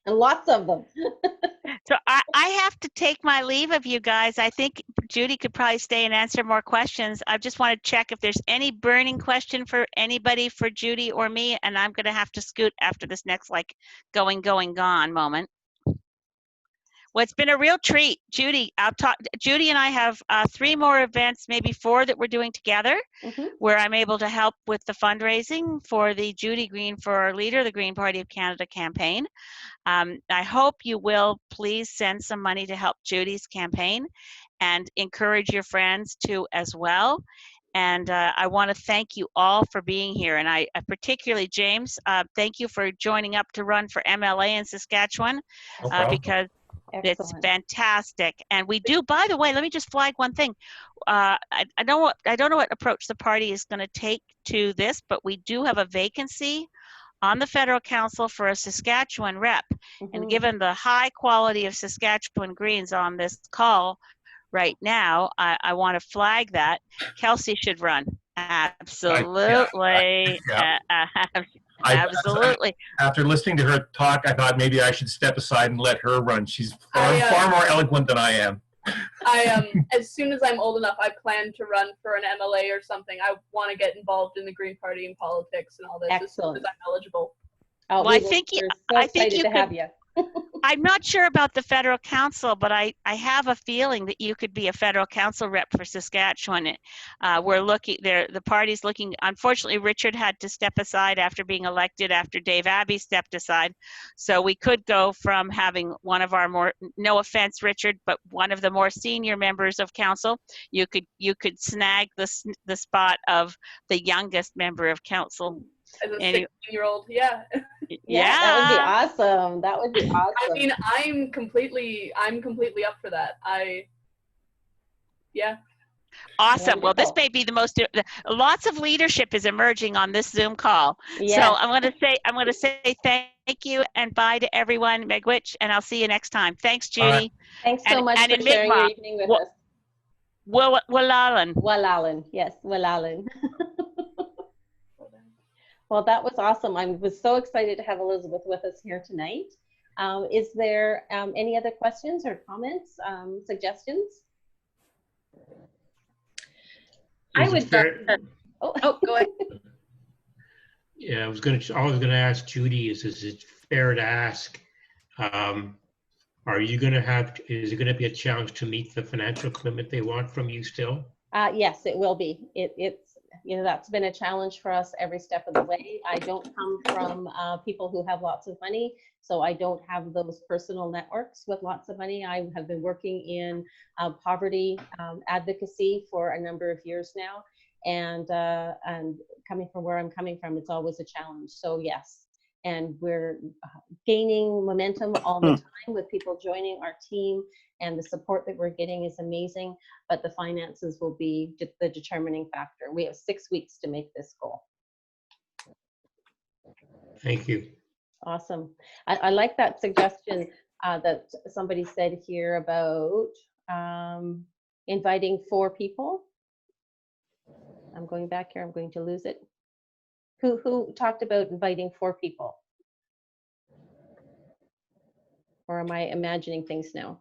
And lots of them. So I have to take my leave of you guys. I think Judy could probably stay and answer more questions. I just want to check if there's any burning question for anybody, for Judy or me, and I'm going to have to scoot after this next going, gone moment. Well, it's been a real treat. Judy, Judy and I have 3 more events, maybe 4 that we're doing together, where I'm able to help with the fundraising for the Judy Green for Our Leader, the Green Party of Canada campaign. I hope you will please send some money to help Judy's campaign and encourage your friends to as well. And I want to thank you all for being here. And I particularly, James, thank you for joining up to run for MLA in Saskatchewan, because it's fantastic. And we do, by the way, let me just flag one thing. I don't know what approach the party is going to take to this, but we do have a vacancy on the federal council for a Saskatchewan rep. And given the high quality of Saskatchewan Greens on this call right now, I want to flag that. Kelsey should run. Absolutely. Absolutely. After listening to her talk, I thought maybe I should step aside and let her run. She's far more eloquent than I am. As soon as I'm old enough, I plan to run for an MLA or something. I want to get involved in the Green Party and politics and all this as soon as I'm eligible. Oh, well, I think you could have you. I'm not sure about the federal council, but I have a feeling that you could be a federal council rep for Saskatchewan. We're looking there. The party's looking. Unfortunately, Richard had to step aside after being elected after Dave Abbey stepped aside. So we could go from having one of our more, no offense, Richard, but one of the more senior members of council. You could snag the spot of the youngest member of council. As a 16-year-old, yeah. Yeah, that would be awesome. That would be awesome. I mean, I'm completely up for that. Yeah. Awesome. Wonderful. Well, this may be the most. Lots of leadership is emerging on this Zoom call. Yes. So I'm going to say thank you and bye to everyone, Megwitch, and I'll see you next time. Thanks, Judy. Thanks so much for sharing your evening with us. Wallalan. Wallalan. Yes, Wallalan. Well, that was awesome. I was so excited to have Elizabeth with us here tonight. Is there any other questions or comments, suggestions? I would. Oh, go ahead. Yeah, I was going to ask Judy, is it fair to ask, are you going to have, is it going to be a challenge to meet the financial commitment they want from you still? Yes, it will be. It's, that's been a challenge for us every step of the way. I don't come from people who have lots of money, so I don't have those personal networks with lots of money. I have been working in poverty advocacy for a number of years now, and coming from where I'm coming from, it's always a challenge. So yes, and we're gaining momentum all the time with people joining our team, and the support that we're getting is amazing, but the finances will be the determining factor. We have 6 weeks to make this goal. Thank you. Awesome. I like that suggestion that somebody said here about inviting 4 people. I'm going back here, I'm going to lose it. Who talked about inviting 4 people? Or am I imagining things now?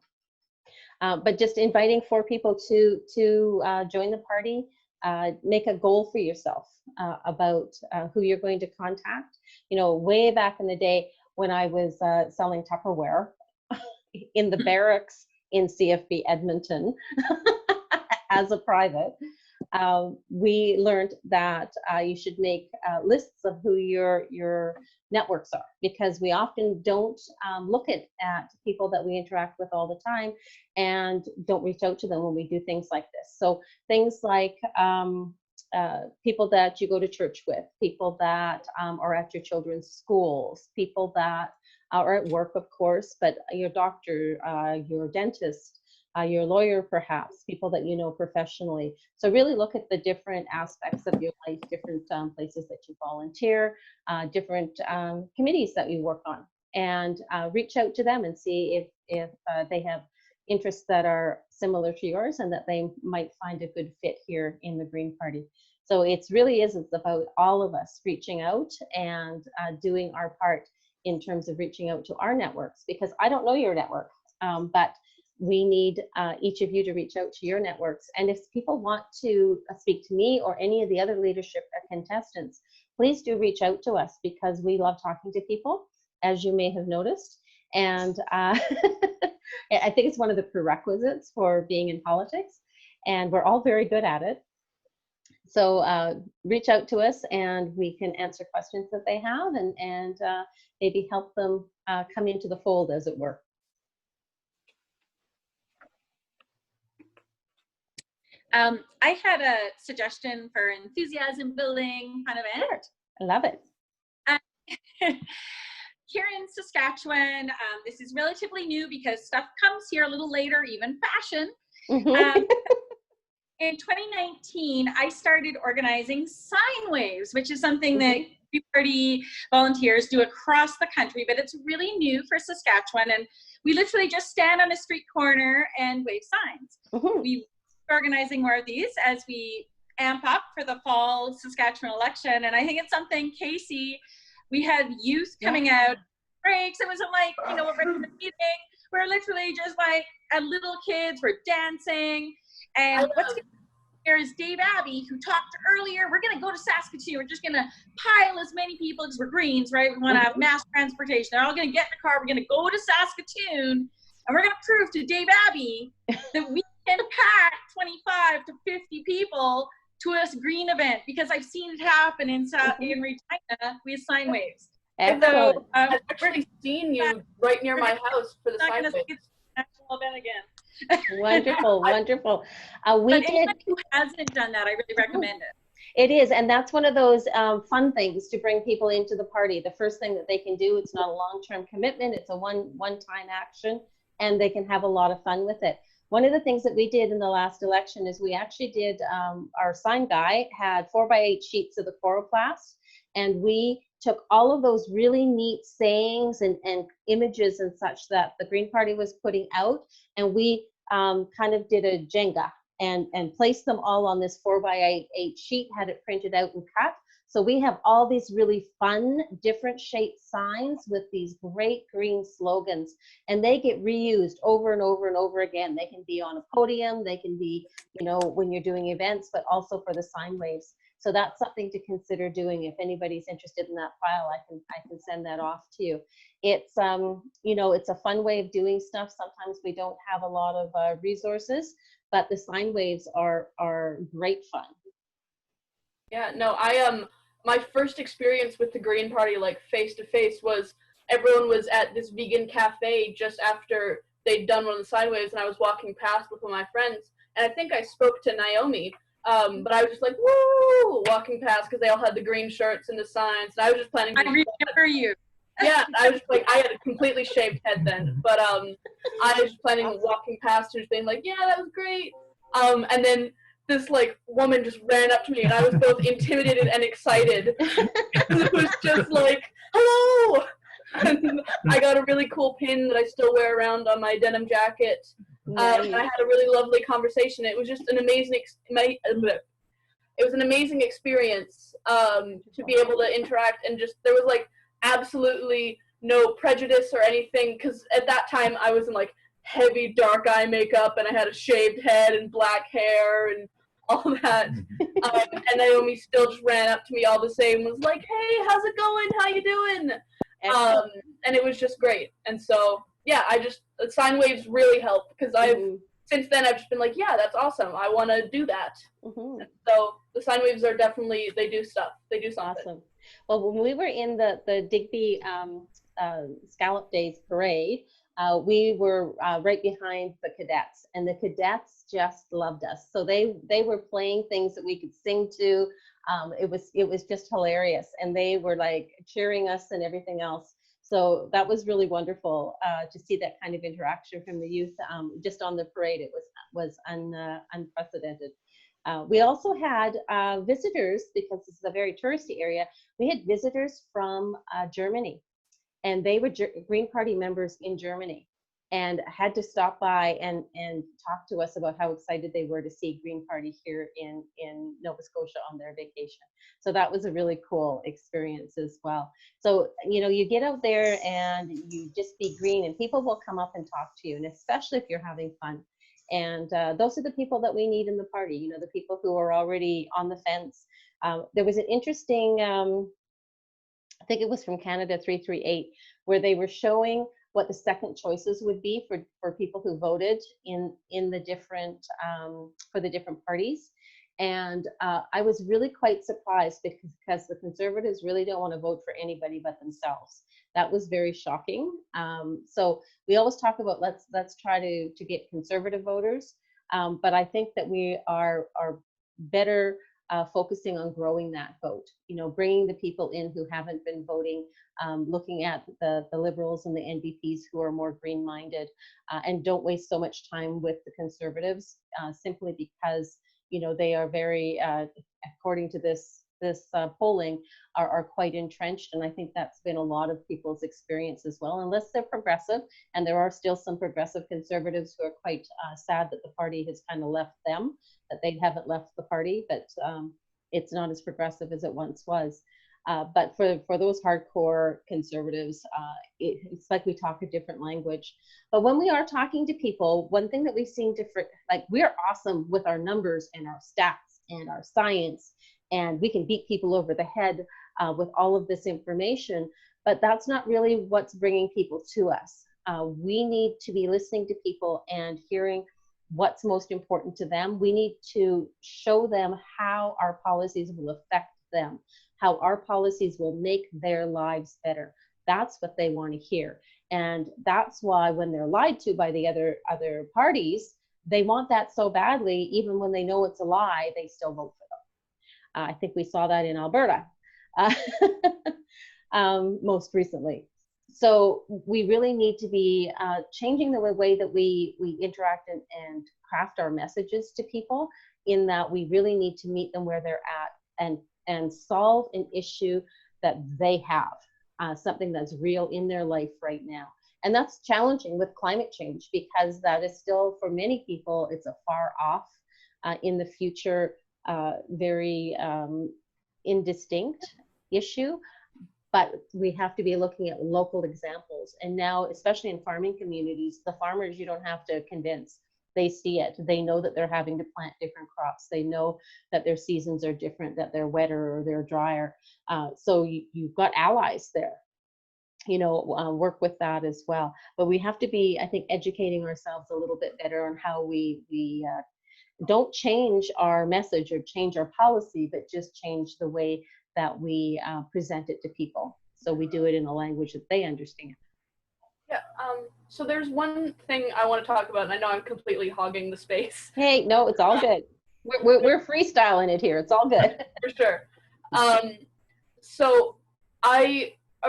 But just inviting 4 people to join the party. Make a goal for yourself about who you're going to contact. You know, way back in the day when I was selling Tupperware in the barracks in CFB Edmonton as a private, we learned that you should make lists of who your networks are, because we often don't look at people that we interact with all the time and don't reach out to them when we do things like this. So things like people that you go to church with, people that are at your children's schools, people that are at work, of course, but your doctor, your dentist, your lawyer, perhaps, people that you know professionally. So really look at the different aspects of your life, different places that you volunteer, different committees that you work on, and reach out to them and see if they have interests that are similar to yours and that they might find a good fit here in the Green Party. So it's about all of us reaching out and doing our part in terms of reaching out to our networks, because I don't know your network, but we need each of you to reach out to your networks. And if people want to speak to me or any of the other leadership contestants, please do reach out to us, because we love talking to people, as you may have noticed. And I think it's one of the prerequisites for being in politics, and we're all very good at it. So reach out to us and we can answer questions that they have and maybe help them come into the fold, as it were. I had a suggestion for enthusiasm building kind of event. Sure. I love it. Here in Saskatchewan, this is relatively new because stuff comes here a little later, even fashion. Mm-hmm. In 2019, I started organizing sine waves, which is something that Green Party volunteers do across the country, but it's really new for Saskatchewan. And we literally just stand on a street corner and wave signs. We're organizing more of these as we amp up for the fall Saskatchewan election. And I think it's something, Casey, we had youth coming out, breaks. It wasn't like, you know, we're in the meeting. We're literally just like little kids, we're dancing. And what's going on here is Dave Abbey, who talked earlier. We're going to go to Saskatoon. We're just going to pile as many people, because we're Greens, right? We want to have mass transportation. They're all going to get in the car. We're going to go to Saskatoon, and we're going to prove to Dave Abbey that we can pack 25 to 50 people to a green event, because I've seen it happen in Regina with sine waves. Excellent. So I've actually seen you right near my house for the sine waves. National event again. Wonderful, wonderful. But anyone who hasn't done that, I really recommend it. It is, and that's one of those fun things to bring people into the party. The first thing that they can do, it's not a long-term commitment, it's a one-time action, and they can have a lot of fun with it. One of the things that we did in the last election is we actually did, our sign guy had 4x8 sheets of the chloroplast, and we took all of those really neat sayings and images and such that the Green Party was putting out, and we kind of did a Jenga and placed them all on this 4x8 sheet, had it printed out and cut. So we have all these really fun, different shaped signs with these great green slogans, and they get reused over and over and over again. They can be on a podium, they can be, you know, when you're doing events, but also for the sine waves. So that's something to consider doing. If anybody's interested in that file, I can send that off to you. It's you know, it's a fun way of doing stuff. Sometimes we don't have a lot of resources, but the sine waves are great fun. Yeah, no, my first experience with the Green Party, like face to face, was everyone was at this vegan cafe just after they'd done one of the sine waves, and I was walking past with one of my friends, and I think I spoke to Naomi. But I was just like, woo, walking past, because they all had the green shirts and the signs, and I was just planning to. I remember you. Yeah, I was like, I had a completely shaved head then, but I was planning on walking past and just being like, yeah, that was great. And then this like woman just ran up to me, and I was both intimidated and excited. It was just like, hello. And I got a really cool pin that I still wear around on my denim jacket. And I had a really lovely conversation. It was just an amazing experience. to be able to interact, and just there was like absolutely no prejudice or anything, because at that time I was in like heavy dark eye makeup and I had a shaved head and black hair and all that. And Naomi still just ran up to me all the same, was like, "Hey, how's it going? How you doing?" And it was just great. And so yeah, sine waves really help, because since then I've just been like, yeah, that's awesome. I want to do that. So the sine waves are definitely, they do stuff. They do something. Awesome. Well, when we were in the Digby Scallop Days parade, we were right behind the cadets, and the cadets just loved us. So they were playing things that we could sing to. It was just hilarious, and they were like cheering us and everything else. So that was really wonderful to see that kind of interaction from the youth just on the parade. It was unprecedented. We also had visitors, because this is a very touristy area. We had visitors from Germany, and they were Green Party members in Germany, and had to stop by and talk to us about how excited they were to see Green Party here in Nova Scotia on their vacation. So that was a really cool experience as well. So, you know, you get out there and you just be green, and people will come up and talk to you, and especially if you're having fun. And those are the people that we need in the party, you know, the people who are already on the fence. There was an interesting, I think it was from Canada 338, where they were showing what the second choices would be for people who voted in the different, for the different parties. And I was really quite surprised, because the Conservatives really don't want to vote for anybody but themselves. That was very shocking. So we always talk about let's try to get Conservative voters, but I think that we are better focusing on growing that vote. You know, bringing the people in who haven't been voting, looking at the Liberals and the NDPs who are more green-minded, and don't waste so much time with the Conservatives simply because, you know, they are very, according to this polling, are quite entrenched. And I think that's been a lot of people's experience as well, unless they're progressive. And there are still some progressive Conservatives who are quite sad that the party has kind of left them, that they haven't left the party, but it's not as progressive as it once was. But for those hardcore Conservatives, it's like we talk a different language. But when we are talking to people, one thing that we've seen different, like, we're awesome with our numbers and our stats and our science, and we can beat people over the head with all of this information, but that's not really what's bringing people to us. We need to be listening to people and hearing what's most important to them. We need to show them how our policies will affect them, how our policies will make their lives better. That's what they want to hear. And that's why when they're lied to by the other parties, they want that so badly, even when they know it's a lie, they still vote for them. I think we saw that in Alberta most recently. So we really need to be changing the way that we interact and craft our messages to people, in that we really need to meet them where they're at and solve an issue that they have, something that's real in their life right now. And that's challenging with climate change, because that is still, for many people, it's a far off in the future, very indistinct issue. But we have to be looking at local examples. And now, especially in farming communities, the farmers, you don't have to convince. They see it. They know that they're having to plant different crops. They know that their seasons are different, that they're wetter or they're drier. So you've got allies there, you know, work with that as well. But we have to be, I think, educating ourselves a little bit better on how we don't change our message or change our policy, but just change the way that we present it to people. So we do it in a language that they understand. Yeah, so there's one thing I want to talk about, and I know I'm completely hogging the space. Hey, no, it's all good. We're freestyling it here. It's all good. For sure. So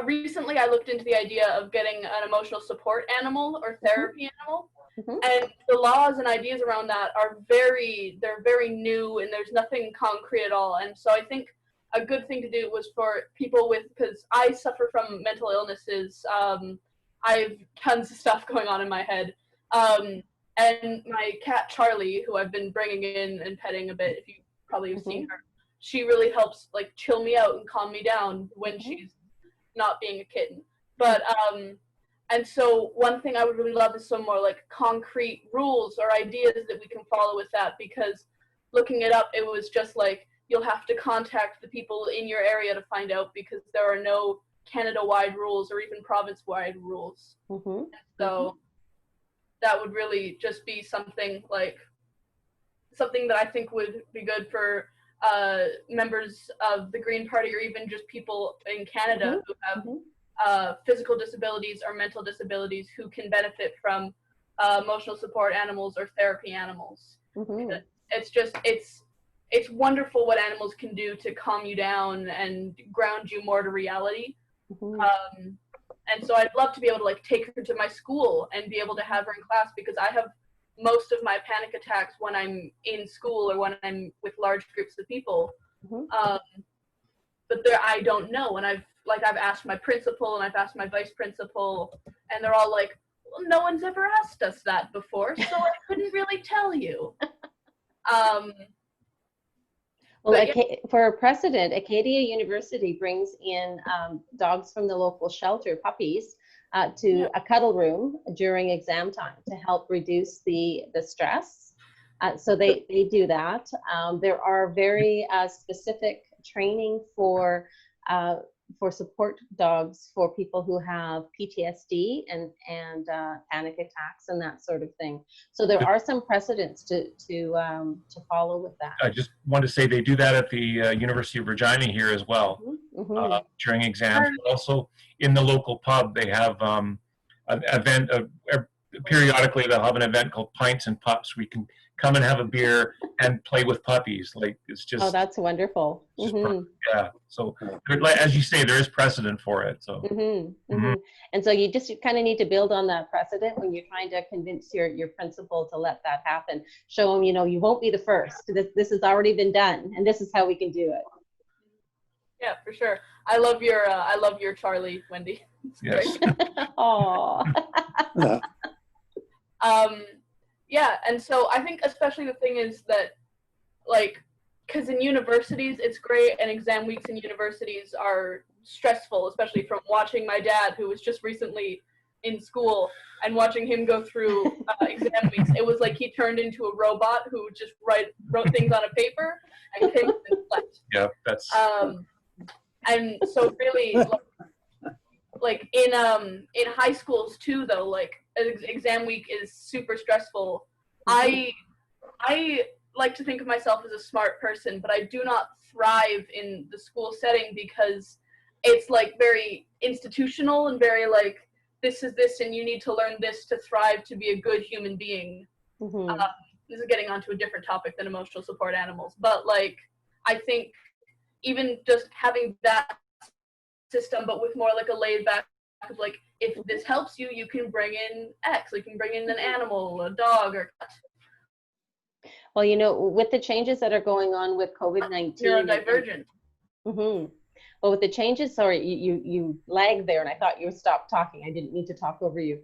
recently I looked into the idea of getting an emotional support animal or therapy animal. And the laws and ideas around that are they're very new, and there's nothing concrete at all. And so I think a good thing to do was for people because I suffer from mental illnesses. I have tons of stuff going on in my head. And my cat, Charlie, who I've been bringing in and petting a bit, if you probably have seen her, she really helps like chill me out and calm me down when she's not being a kitten. But and so one thing I would really love is some more like concrete rules or ideas that we can follow with that, because looking it up, it was just like, you'll have to contact the people in your area to find out, because there are no Canada-wide rules or even province-wide rules. So that would really just be something that I think would be good for members of the Green Party, or even just people in Canada who have physical disabilities or mental disabilities who can benefit from emotional support animals or therapy animals. It's wonderful what animals can do to calm you down and ground you more to reality. And so I'd love to be able to like take her to my school and be able to have her in class, because I have most of my panic attacks when I'm in school or when I'm with large groups of people. But I don't know, and I've asked my principal and I've asked my vice principal, and they're all like, well, no one's ever asked us that before, so I couldn't really tell you. Well, for a precedent, Acadia University brings in dogs from the local shelter, puppies, to a cuddle room during exam time to help reduce the stress. So they do that. There are very specific training for support dogs for people who have PTSD and panic attacks and that sort of thing. So there are some precedents to follow with that. I just want to say they do that at the University of Regina here as well during exams. But also in the local pub, they have an event. Periodically, they'll have an event called Pints and Pups. We can come and have a beer and play with puppies. Like, it's just. Oh, that's wonderful. Yeah. So, as you say, there is precedent for it. So. And so you kind of need to build on that precedent when you're trying to convince your principal to let that happen. Show them, you won't be the first. This has already been done, and this is how we can do it. Yeah, for sure. I love your Charlie, Wendy. It's great. Aww. Yeah, and so I think especially the thing is that, like, because in universities it's great, and exam weeks in universities are stressful, especially from watching my dad, who was just recently in school, and watching him go through exam weeks. It was like he turned into a robot who just wrote things on a paper and came and slept. Yeah, that's. And so really, like in high schools too, though, like exam week is super stressful. I like to think of myself as a smart person, but I do not thrive in the school setting, because it's like very institutional and very like, this is this and you need to learn this to thrive, to be a good human being. This is getting onto a different topic than emotional support animals, but like, I think even just having that system, but with more like a laid back of like, if this helps you, you can bring in X, like you can bring in an animal, a dog or cat. Well, with the changes that are going on with COVID-19. Neurodivergent. Well, with the changes, sorry, you lagged there and I thought you stopped talking. I didn't mean to talk over you.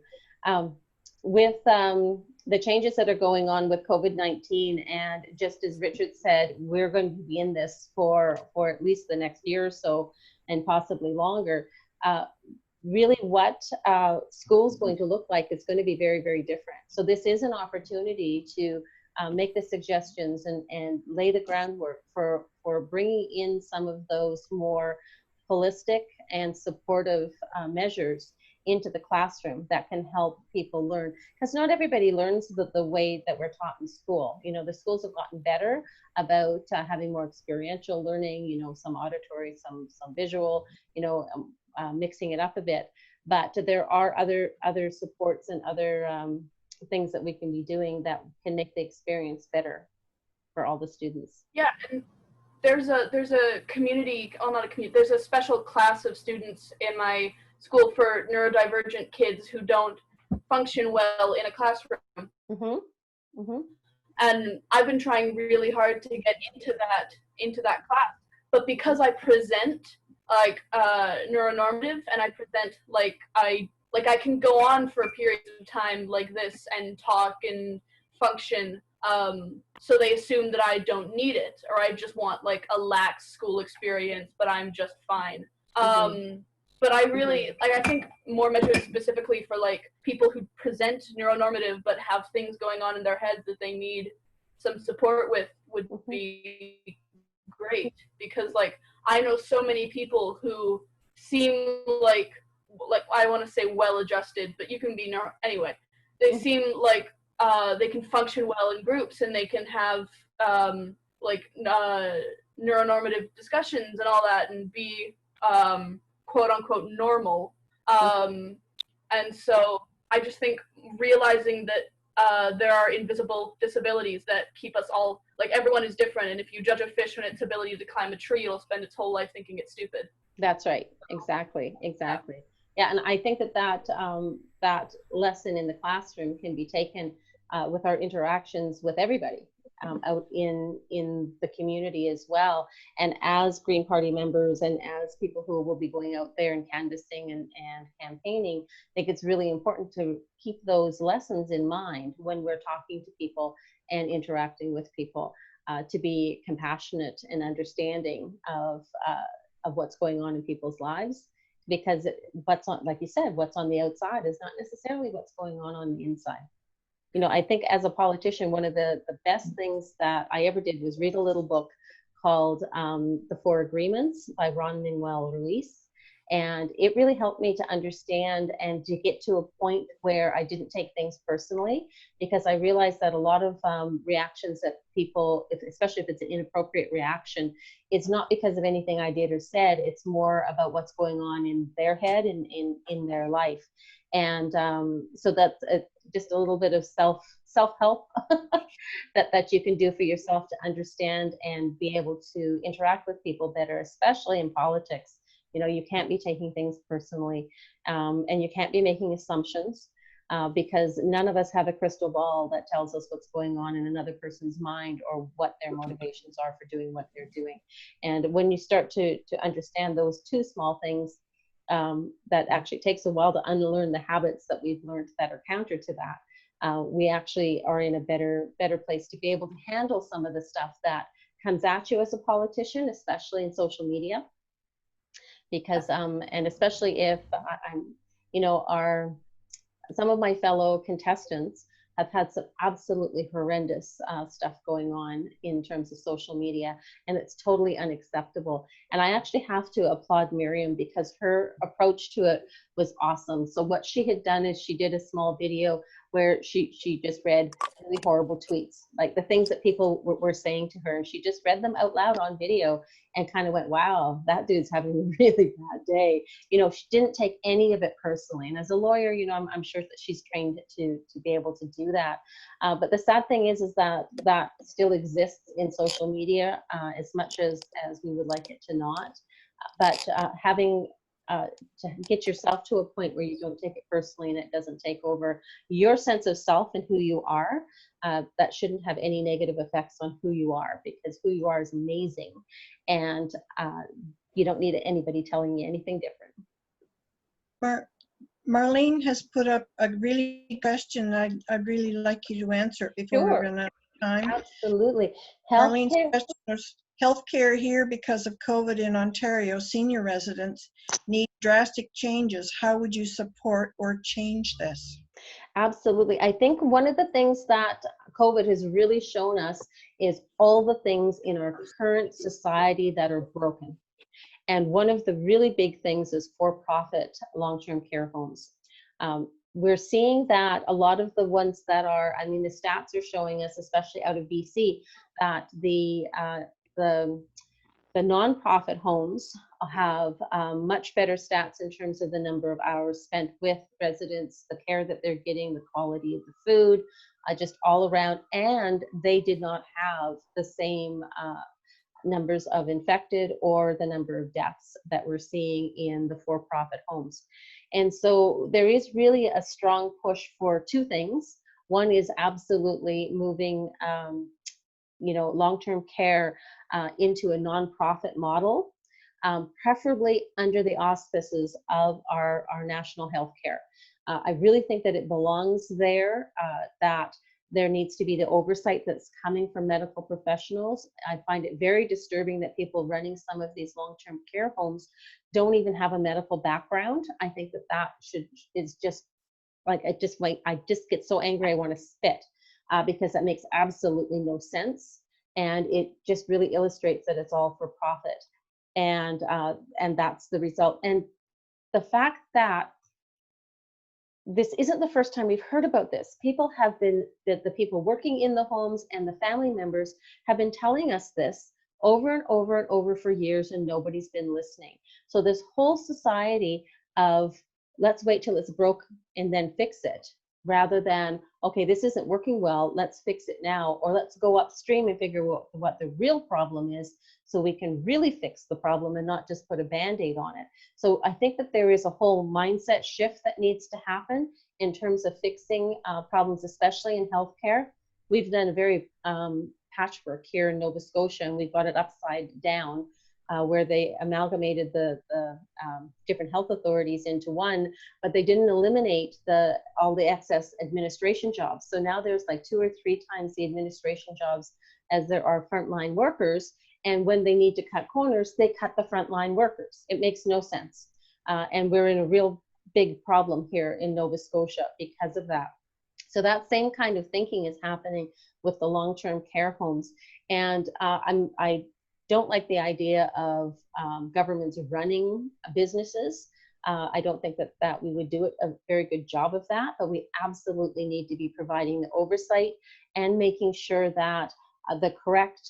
With the changes that are going on with COVID-19, and just as Richard said, we're going to be in this for at least the next year or so, and possibly longer. Really what school's going to look like is going to be very, very different. So this is an opportunity to make the suggestions and lay the groundwork for bringing in some of those more holistic and supportive measures into the classroom that can help people learn. Because not everybody learns the way that we're taught in school. The schools have gotten better about having more experiential learning, some auditory, some visual, mixing it up a bit. But there are other supports and other things that we can be doing that can make the experience better for all the students. Yeah, and there's a community, not a community, there's a special class of students in my school for neurodivergent kids who don't function well in a classroom. And I've been trying really hard to get into that class, but because I present like neuronormative, and I present like I can go on for a period of time like this and talk and function So they assume that I don't need it, or I just want like a lax school experience, but I'm just fine. But I really, like, I think more measures specifically for like people who present neuronormative but have things going on in their heads that they need some support with would be great, because like I know so many people who seem like I want to say well-adjusted, but you can be anyway. They seem like they can function well in groups, and they can have neuronormative discussions and all that, and be quote unquote normal. And so I just think realizing that there are invisible disabilities that keep us all, like, everyone is different, and if you judge a fish on its ability to climb a tree, it'll spend its whole life thinking it's stupid. That's right. Exactly. Yeah, and I think that lesson in the classroom can be taken with our interactions with everybody out in the community as well. And as Green Party members and as people who will be going out there and canvassing and campaigning, I think it's really important to keep those lessons in mind when we're talking to people and interacting with people, to be compassionate and understanding of what's going on in people's lives, because what's on, like you said, what's on the outside is not necessarily what's going on the inside. You know, I think as a politician, one of the best things that I ever did was read a little book called The Four Agreements by Ron Manuel Ruiz. And it really helped me to understand and to get to a point where I didn't take things personally, because I realized that a lot of reactions that people, especially if it's an inappropriate reaction, it's not because of anything I did or said. It's more about what's going on in their head and in their life. And so that's just a little bit of self-help that you can do for yourself to understand and be able to interact with people better, especially in politics. You know, you can't be taking things personally, and you can't be making assumptions, because none of us have a crystal ball that tells us what's going on in another person's mind or what their motivations are for doing what they're doing. And when you start to understand those two small things, that actually takes a while to unlearn the habits that we've learned that are counter to that. We actually are in a better place to be able to handle some of the stuff that comes at you as a politician, especially in social media. Because and especially if I'm, you know, some of my fellow contestants have had some absolutely horrendous stuff going on in terms of social media, and it's totally unacceptable. And I actually have to applaud Miriam, because her approach to it was awesome. So what she had done is she did a small video where she just read really horrible tweets, like the things that people were saying to her, and she just read them out loud on video and kind of went, wow, that dude's having a really bad day. You know, she didn't take any of it personally. And as a lawyer, you know, I'm sure that she's trained to be able to do that. But the sad thing is that still exists in social media, as much as we would like it to not. But having to get yourself to a point where you don't take it personally and it doesn't take over your sense of self and who you are, that shouldn't have any negative effects on who you are, because who you are is amazing, and you don't need anybody telling you anything different. Marlene has put up a really question I'd really like you to answer before we run out of time. Absolutely. Marlene's question was, healthcare here because of COVID in Ontario, senior residents need drastic changes. How would you support or change this? Absolutely. I think one of the things that COVID has really shown us is all the things in our current society that are broken. And one of the really big things is for-profit long-term care homes. We're seeing that a lot of the ones that are, I mean, the stats are showing us, especially out of BC, that the nonprofit homes have much better stats in terms of the number of hours spent with residents, the care that they're getting, the quality of the food, just all around. And they did not have the same numbers of infected or the number of deaths that we're seeing in the for-profit homes. And so there is really a strong push for two things. One is absolutely moving you know, long-term care into a nonprofit model, preferably under the auspices of our national health care. I really think that it belongs there, that There needs to be the oversight that's coming from medical professionals. I find it very disturbing that people running some of these long-term care homes don't even have a medical background. I think that is just like, I just get so angry I want to spit, because that makes absolutely no sense. And it just really illustrates that it's all for profit. And that's the result. And the fact that this isn't the first time we've heard about this. People have been, the people working in the homes and the family members have been telling us this over and over and over for years, and nobody's been listening. So this whole society of let's wait till it's broke and then fix it, rather than, okay, this isn't working well, let's fix it now, or let's go upstream and figure out what the real problem is so we can really fix the problem and not just put a Band-Aid on it. So I think that there is a whole mindset shift that needs to happen in terms of fixing problems, especially in healthcare. We've done a very patchwork here in Nova Scotia, and we've got it upside down, where they amalgamated the different health authorities into one, but they didn't eliminate all the excess administration jobs. So now there's like 2 or 3 times the administration jobs as there are frontline workers. And when they need to cut corners, they cut the frontline workers. It makes no sense. And we're in a real big problem here in Nova Scotia because of that. So that same kind of thinking is happening with the long-term care homes. And I don't like the idea of governments running businesses. I don't think that we would do a very good job of that, but we absolutely need to be providing the oversight and making sure that the correct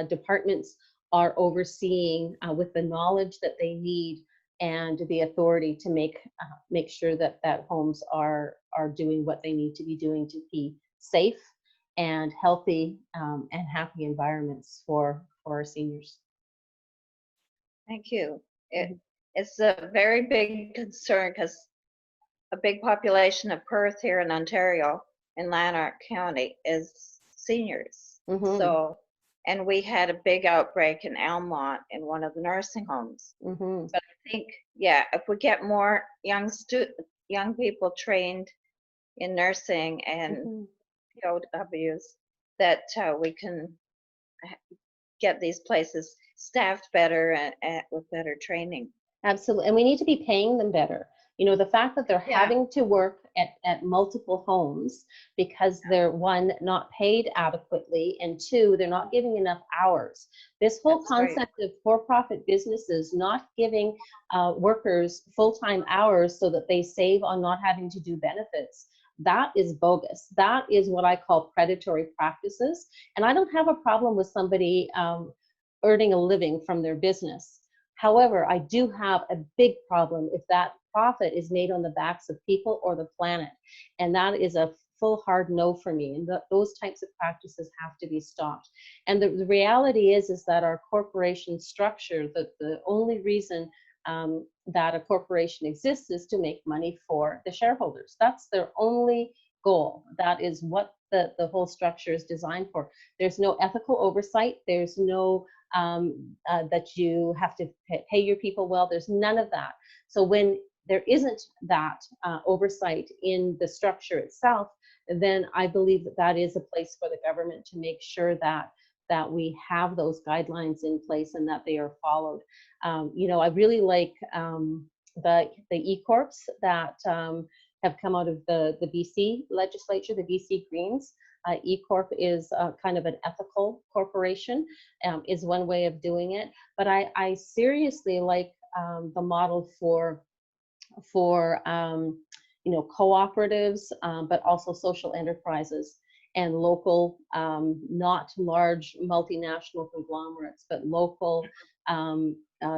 departments are overseeing with the knowledge that they need and the authority to make sure that homes are doing what they need to be doing to be safe and healthy and happy environments for our seniors. Thank you. It's a very big concern because a big population of Perth here in Ontario, in Lanark County, is seniors. Mm-hmm. So, and we had a big outbreak in Almont in one of the nursing homes. Mm-hmm. But I think, yeah, if we get more young people trained in nursing and POWs, that we can get these places staffed better and with better training. Absolutely, and we need to be paying them better. You know, the fact that they're having to work at multiple homes because they're, one, not paid adequately, and two, they're not giving enough hours. This whole concept of for-profit businesses not giving workers full-time hours so that they save on not having to do benefits, that is bogus. That is what I call predatory practices. And I don't have a problem with somebody earning a living from their business. However, I do have a big problem if that profit is made on the backs of people or the planet. And that is a full hard no for me. And those types of practices have to be stopped. And the reality is that our corporation structure, the only reason that a corporation exists is to make money for the shareholders. That's their only goal. That is what the whole structure is designed for. There's no ethical oversight. There's no that you have to pay your people well. There's none of that. So when there isn't that oversight in the structure itself, then I believe that is a place for the government to make sure that we have those guidelines in place and that they are followed. You know, I really like the E-Corps that have come out of the BC legislature, the BC Greens. E-Corp is kind of an ethical corporation, is one way of doing it. But I seriously like the model for you know, cooperatives, but also social enterprises and local, not large multinational conglomerates, but local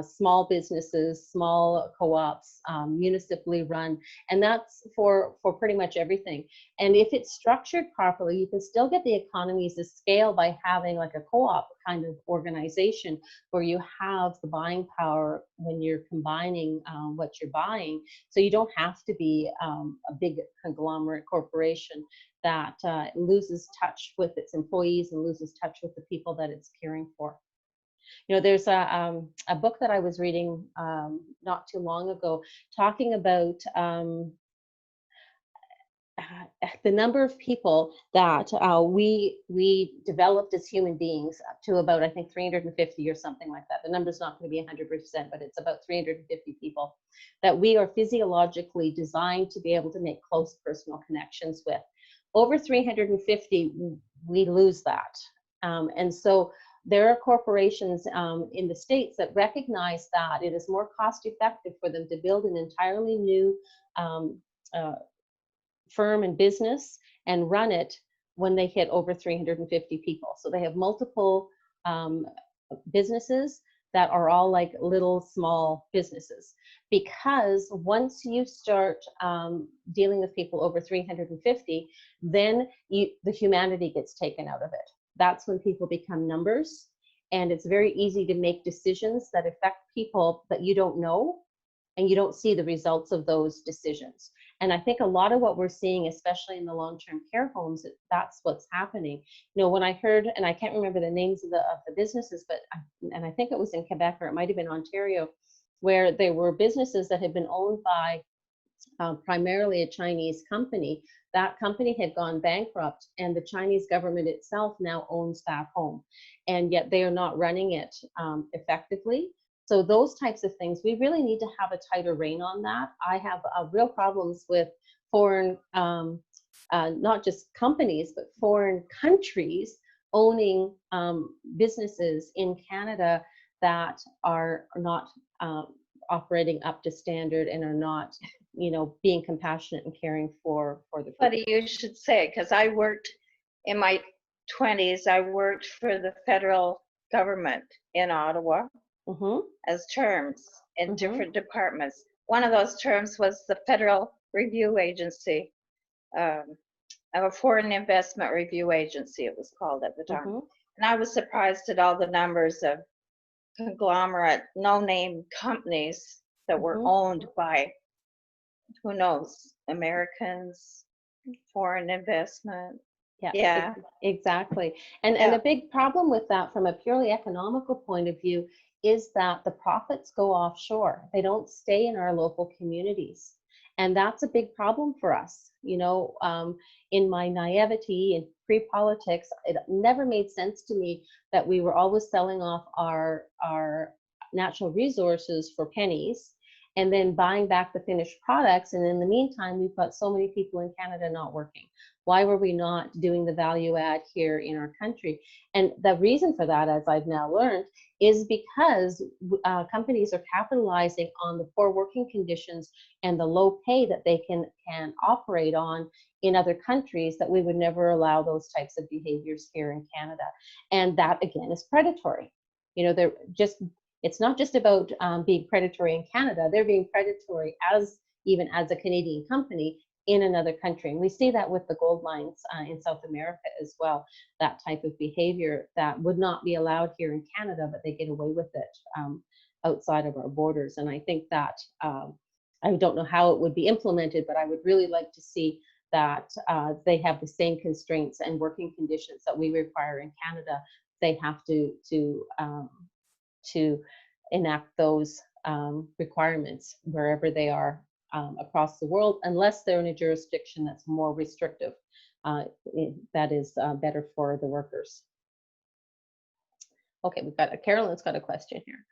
small businesses, small co-ops, municipally run, and that's for pretty much everything. And if it's structured properly, you can still get the economies of scale by having like a co-op kind of organization where you have the buying power when you're combining what you're buying. So you don't have to be a big conglomerate corporation that loses touch with its employees and loses touch with the people that it's caring for. You know, there's a book that I was reading not too long ago talking about the number of people that we developed as human beings up to about, I think, 350 or something like that. The number's not going to be 100%, but it's about 350 people that we are physiologically designed to be able to make close personal connections with. Over 350, we lose that. And so there are corporations in the States that recognize that it is more cost effective for them to build an entirely new firm and business and run it when they hit over 350 people. So they have multiple businesses that are all like little small businesses, because once you start dealing with people over 350, then the humanity gets taken out of it. That's when people become numbers, and it's very easy to make decisions that affect people that you don't know, and you don't see the results of those decisions. And I think a lot of what we're seeing, especially in the long-term care homes, that's what's happening. You know, when I heard, and I can't remember the names of the businesses, but and I think it was in Quebec, or it might have been Ontario, where there were businesses that had been owned by primarily a Chinese company. That company had gone bankrupt, and the Chinese government itself now owns that home, and yet they are not running it effectively. So those types of things, we really need to have a tighter rein on that. I have real problems with foreign, not just companies, but foreign countries owning businesses in Canada that are not operating up to standard and are not, you know, being compassionate and caring for the people. Funny you should say, because I worked in my 20s, I worked for the federal government in Ottawa. As terms in different departments. One of those terms was the Federal Review Agency, a Foreign Investment Review Agency, it was called at the time. And I was surprised at all the numbers of conglomerate, no-name companies that were owned by, who knows, Americans, foreign investment. Yeah. Exactly. And a big problem with that from a purely economical point of view is that the profits go offshore. They don't stay in our local communities. And that's a big problem for us. You know, in my naivety and pre-politics, it never made sense to me that we were always selling off our natural resources for pennies and then buying back the finished products. And in the meantime, we've got so many people in Canada not working. Why were we not doing the value add here in our country? And the reason for that, as I've now learned, is because companies are capitalizing on the poor working conditions and the low pay that they can operate on in other countries, that we would never allow those types of behaviors here in Canada. And that, again, is predatory. You know, it's not just about being predatory in Canada, they're being predatory even as a Canadian company in another country. And we see that with the gold mines in South America as well, that type of behavior that would not be allowed here in Canada, but they get away with it outside of our borders. And I think that, I don't know how it would be implemented, but I would really like to see that they have the same constraints and working conditions that we require in Canada. They have to enact those requirements wherever they are across the world, unless they're in a jurisdiction that's more restrictive, that is better for the workers. Okay, we've got Carolyn's got a question here.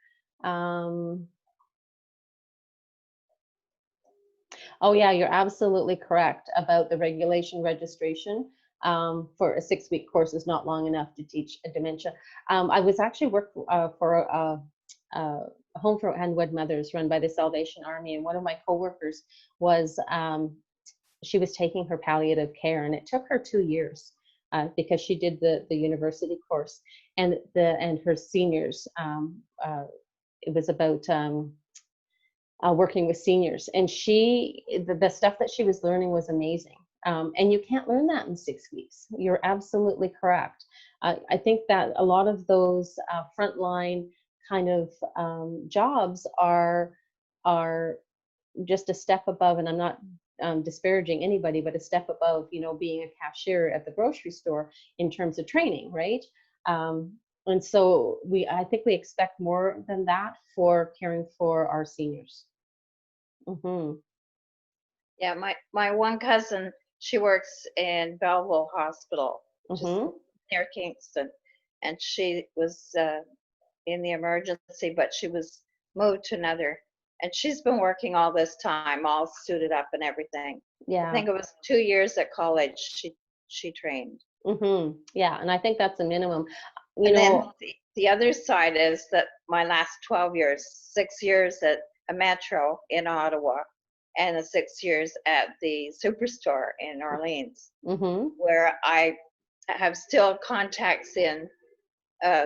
Oh yeah, you're absolutely correct about the regulation registration. For a 6-week course is not long enough to teach dementia. I was actually working for a home for unwed mothers run by the Salvation Army, and one of my coworkers was, she was taking her palliative care, and it took her 2 years because she did the university course, and her seniors, it was about working with seniors, and the stuff that she was learning was amazing. And you can't learn that in 6 weeks. You're absolutely correct. I think that a lot of those frontline kind of jobs are just a step above, and I'm not disparaging anybody, but a step above, you know, being a cashier at the grocery store in terms of training, right? And so I think we expect more than that for caring for our seniors. Yeah, my one cousin she works in Belleville Hospital, just Mhm. near Kingston. And she was in the emergency, but she was moved to another. And she's been working all this time, all suited up and everything. I Yeah. think it was 2 years at college she trained. Mhm. Yeah, and I think that's a minimum. You And know, then the other side is that my last 12 years, 6 years at a Metro in Ottawa, and the 6 years at the Superstore in Orleans, mhm. where I have still contacts in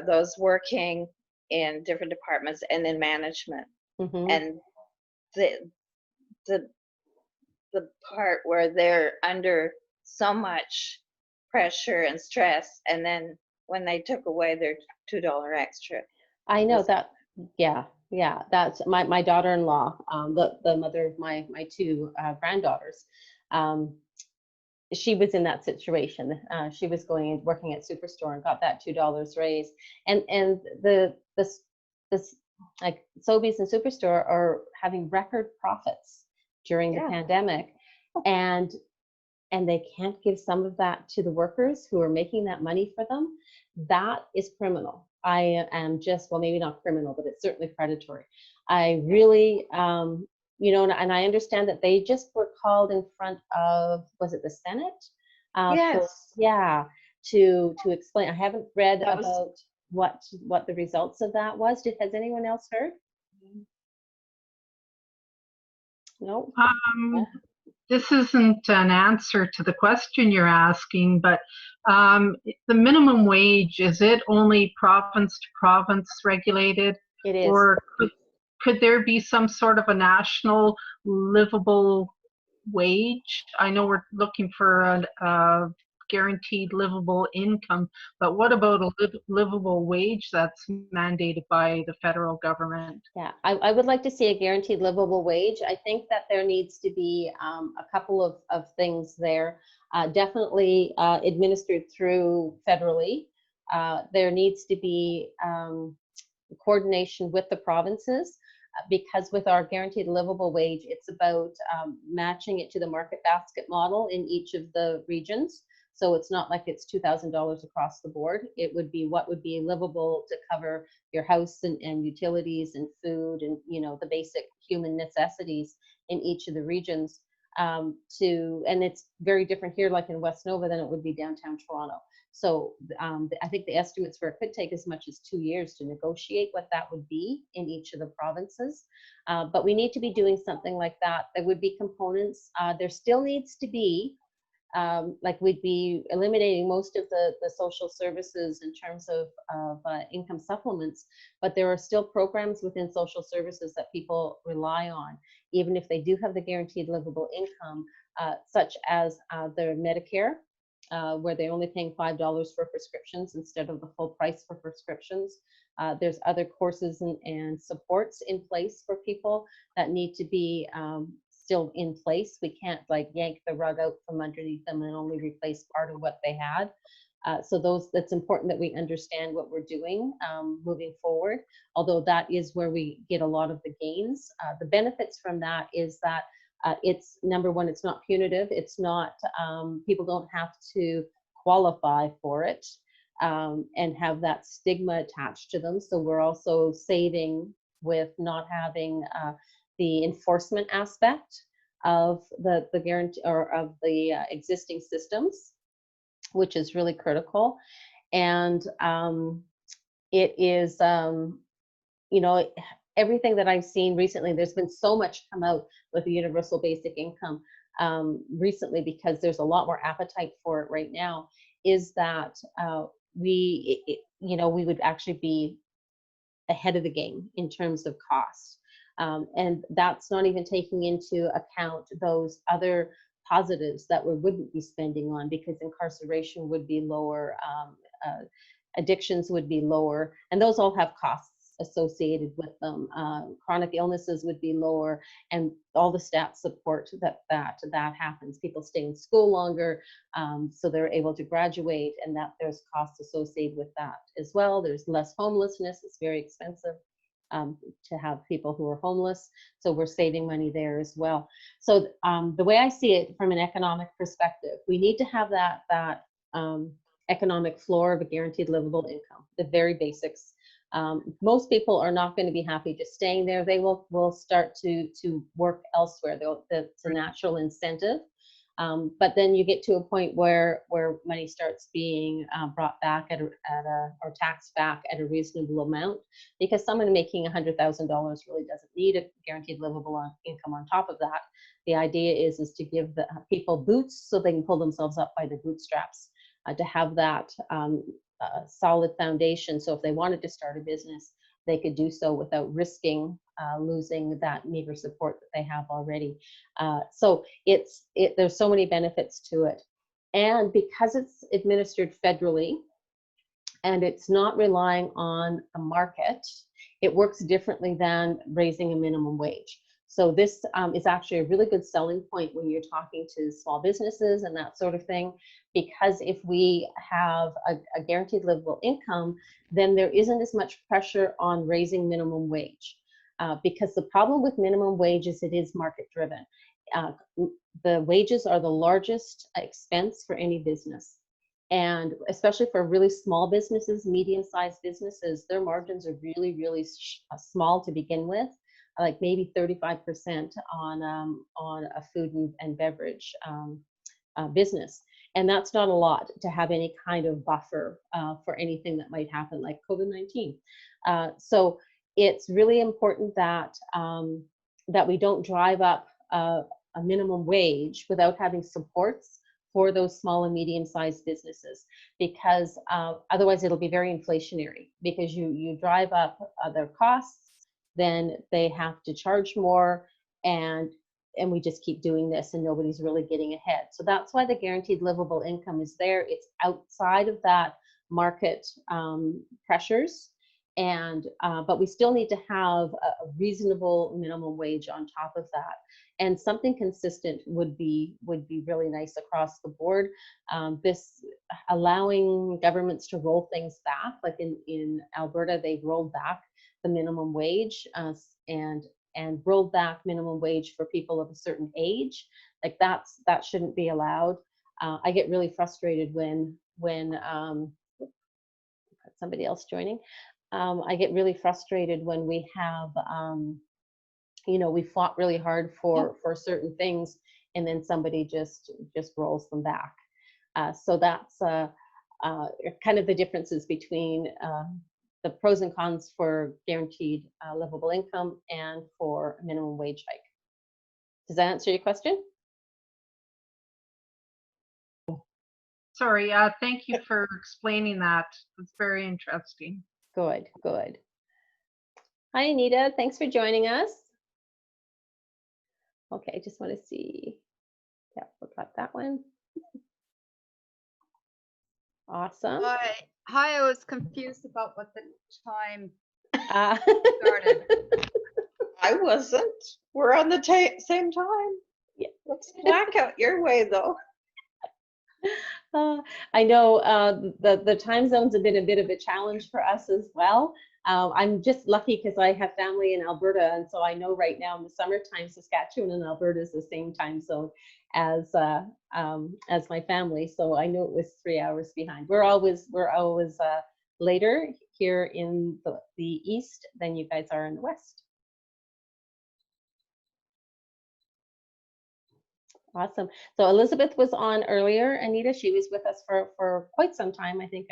those working in different departments and in management. Mhm. And the the the part where they're under so much pressure and stress, and then when they took away their $2 extra. I know was- that. Yeah, yeah. That's my daughter-in-law, the mother of my two granddaughters. Um, she was in that situation. She was going and working at Superstore and got that $2 raise. And this like Sobeys and Superstore are having record profits during the Yeah. pandemic, and they can't give some of that to the workers who are making that money for them. That is criminal. I am just, well, maybe not criminal, but it's certainly predatory. I really, you know, and I understand that they just were called in front of, was it the Senate? Yes. Yeah, to explain. I haven't read That was- about what the results of that was. Has anyone else heard? No. This isn't an answer to the question you're asking, but the minimum wage, is it only province to province regulated? It is. Or could there be some sort of a national livable wage? I know we're looking for a guaranteed livable income, but what about a livable wage that's mandated by the federal government? Yeah, I would like to see a guaranteed livable wage. I think that there needs to be a couple of things there. Definitely administered through federally. There needs to be coordination with the provinces, because with our guaranteed livable wage, it's about matching it to the market basket model in each of the regions. So it's not like it's $2,000 across the board. It would be what would be livable to cover your house and utilities and food and, you know, the basic human necessities in each of the regions. And it's very different here, like in West Nova, than it would be downtown Toronto. So I think the estimates for it could take as much as 2 years to negotiate what that would be in each of the provinces. But we need to be doing something like that. There would be components. There still needs to be, like we'd be eliminating most of the social services in terms of income supplements, but there are still programs within social services that people rely on, even if they do have the guaranteed livable income, such as their Medicare, where they're only paying $5 for prescriptions instead of the full price for prescriptions. There's other courses and supports in place for people that need to be still in place. We can't like yank the rug out from underneath them and only replace part of what they had. So that's important that we understand what we're doing moving forward, although that is where we get a lot of the gains. The benefits from that is that it's, number one, it's not punitive. It's not, people don't have to qualify for it and have that stigma attached to them. So we're also saving with not having the enforcement aspect of the guarantee or of the existing systems, which is really critical. And it is, you know, everything that I've seen recently, there's been so much come out with the universal basic income recently, because there's a lot more appetite for it right now, is that we would actually be ahead of the game in terms of cost. And that's not even taking into account those other positives that we wouldn't be spending on, because incarceration would be lower, addictions would be lower, and those all have costs associated with them. Chronic illnesses would be lower, and all the stats support that happens. People stay in school longer, so they're able to graduate, and that there's costs associated with that as well. There's less homelessness. It's very expensive to have people who are homeless. So we're saving money there as well. So the way I see it from an economic perspective, we need to have that economic floor of a guaranteed livable income, the very basics. Most people are not going to be happy just staying there. They will start to work elsewhere. It's a natural incentive. But then you get to a point where money starts being brought back or taxed back at a reasonable amount, because someone making $100,000 really doesn't need a guaranteed livable income on top of that. The idea is to give the people boots so they can pull themselves up by the bootstraps, to have that solid foundation. So if they wanted to start a business, they could do so without risking losing that meager support that they have already. So there's so many benefits to it. And because it's administered federally and it's not relying on the market, it works differently than raising a minimum wage. So this is actually a really good selling point when you're talking to small businesses and that sort of thing, because if we have a guaranteed livable income, then there isn't as much pressure on raising minimum wage. Because the problem with minimum wage is it is market driven. The wages are the largest expense for any business. And especially for really small businesses, medium-sized businesses, their margins are really, really small to begin with. Like maybe 35% on a food and beverage business. And that's not a lot to have any kind of buffer for anything that might happen, like COVID-19. So it's really important that, that we don't drive up a minimum wage without having supports for those small and medium-sized businesses, because otherwise it'll be very inflationary, because you drive up their costs, then they have to charge more, and we just keep doing this and nobody's really getting ahead. So that's why the guaranteed livable income is there. It's outside of that market pressures, and but we still need to have a reasonable minimum wage on top of that. And something consistent would be really nice across the board. This allowing governments to roll things back, like in Alberta, they rolled back the minimum wage and rolled back minimum wage for people of a certain age. Like that shouldn't be allowed. I get really frustrated when somebody else joining. I get really frustrated when we have we fought really hard for certain things, and then somebody just rolls them back. So that's kind of the differences between the pros and cons for guaranteed livable income and for a minimum wage hike. Does that answer your question? Sorry, thank you for explaining that. It's very interesting. Good, good. Hi, Anita. Thanks for joining us. Okay, I just want to see. Yeah, we got that one. Awesome. Hi, I was confused about what the time started. I wasn't. We're on the same time. Yeah. Let's black out your way, though. I know the time zone's been a bit of a challenge for us as well. I'm just lucky because I have family in Alberta, and so I know right now in the summertime, Saskatchewan and Alberta is the same time zone as my family. So I knew it was 3 hours behind. We're always later here in the east than you guys are in the west. Awesome. So Elizabeth was on earlier. Anita, she was with us for quite some time. I think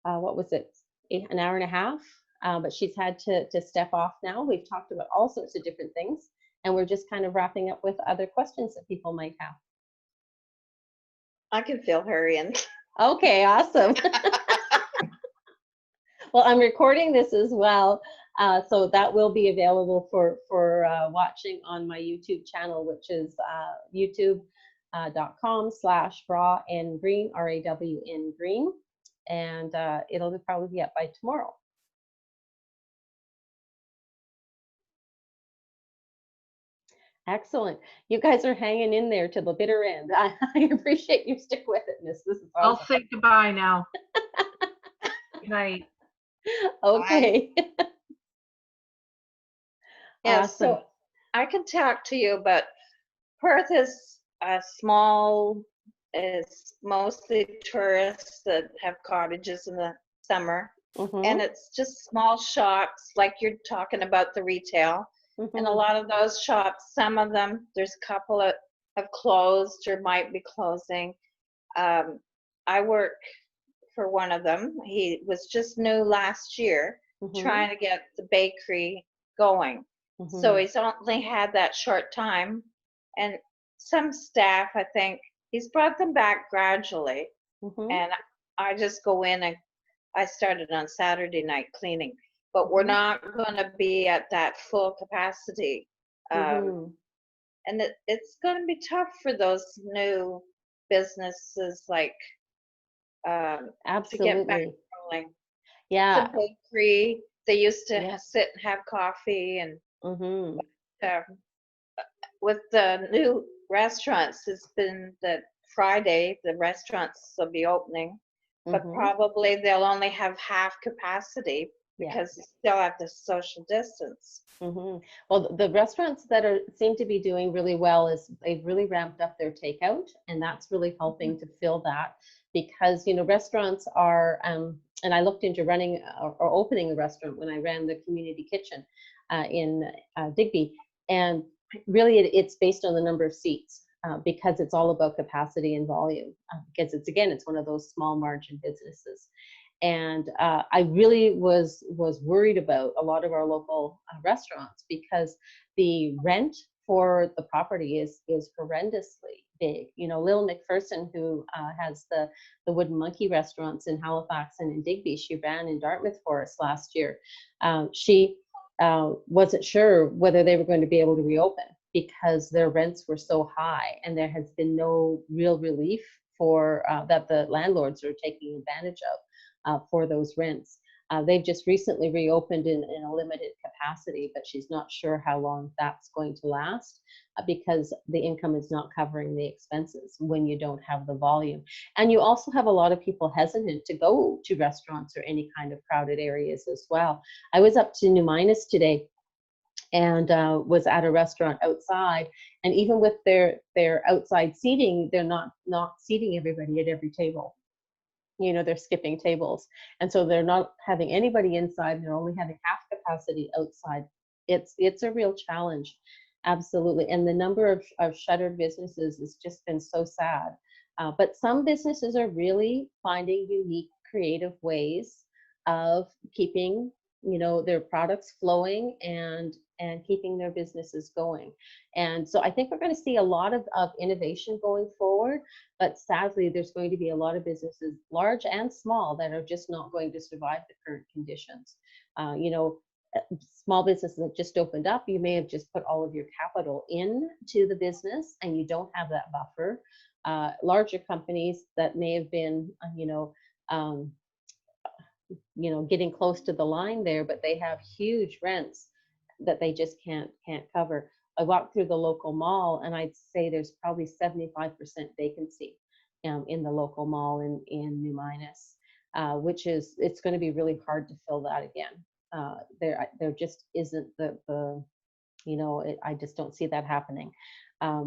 what was it, an hour and a half? But she's had to step off now. We've talked about all sorts of different things, and we're just kind of wrapping up with other questions that people might have. I can feel her in. Okay, awesome. Well, I'm recording this as well, so that will be available for watching on my YouTube channel, which is youtube.com/rawngreen, RAWN green, and it'll probably be up by tomorrow. Excellent. You guys are hanging in there to the bitter end. I appreciate you stick with it, Miss. This is awesome. I'll say goodbye now. Good night. Okay. Yeah, Awesome. so I can talk to you, but Perth is small, is mostly tourists that have cottages in the summer. And it's just small shops, like you're talking about the retail. And a lot of those shops, some of them, there's a couple that have closed or might be closing. I work for one of them. He was just new last year, trying to get the bakery going. So he's only had that short time. And some staff, I think, he's brought them back gradually. And I just go in and I started on Saturday night cleaning, but we're not going to be at that full capacity. And it's going to be tough for those new businesses like to get back Absolutely. rolling. Yeah. The bakery, they used to sit and have coffee, and with the new restaurants, it's been that Friday the restaurants will be opening, but probably they'll only have half capacity because they still have the social distance. Well, the restaurants that seem to be doing really well is they've really ramped up their takeout, and that's really helping to fill that, because restaurants are and I looked into running or opening a restaurant when I ran the community kitchen in Digby, and really it's based on the number of seats. Because it's all about capacity and volume, because it's one of those small margin businesses. And I really was worried about a lot of our local restaurants, because the rent for the property is horrendously big. Lil McPherson, who has the Wooden Monkey restaurants in Halifax and in Digby, she ran in Dartmouth for us last year. She wasn't sure whether they were going to be able to reopen, because their rents were so high, and there has been no real relief for that the landlords are taking advantage of for those rents. They've just recently reopened in a limited capacity, but she's not sure how long that's going to last, because the income is not covering the expenses when you don't have the volume. And you also have a lot of people hesitant to go to restaurants or any kind of crowded areas as well. I was up to New Minas today, and was at a restaurant outside, and even with their outside seating, they're not seating everybody at every table. They're skipping tables, and so they're not having anybody inside. They're only having half capacity outside. It's a real challenge, absolutely. And the number of shuttered businesses has just been so sad. But some businesses are really finding unique, creative ways of keeping their products flowing and keeping their businesses going. And so I think we're going to see a lot of innovation going forward, but sadly there's going to be a lot of businesses, large and small, that are just not going to survive the current conditions. Small businesses that just opened up, you may have just put all of your capital into the business and you don't have that buffer. Larger companies that may have been getting close to the line there, but they have huge rents that they just can't cover. I walked through the local mall, and I'd say there's probably 75% vacancy in the local mall in New Minas, which is, it's going to be really hard to fill that again. There just isn't I just don't see that happening,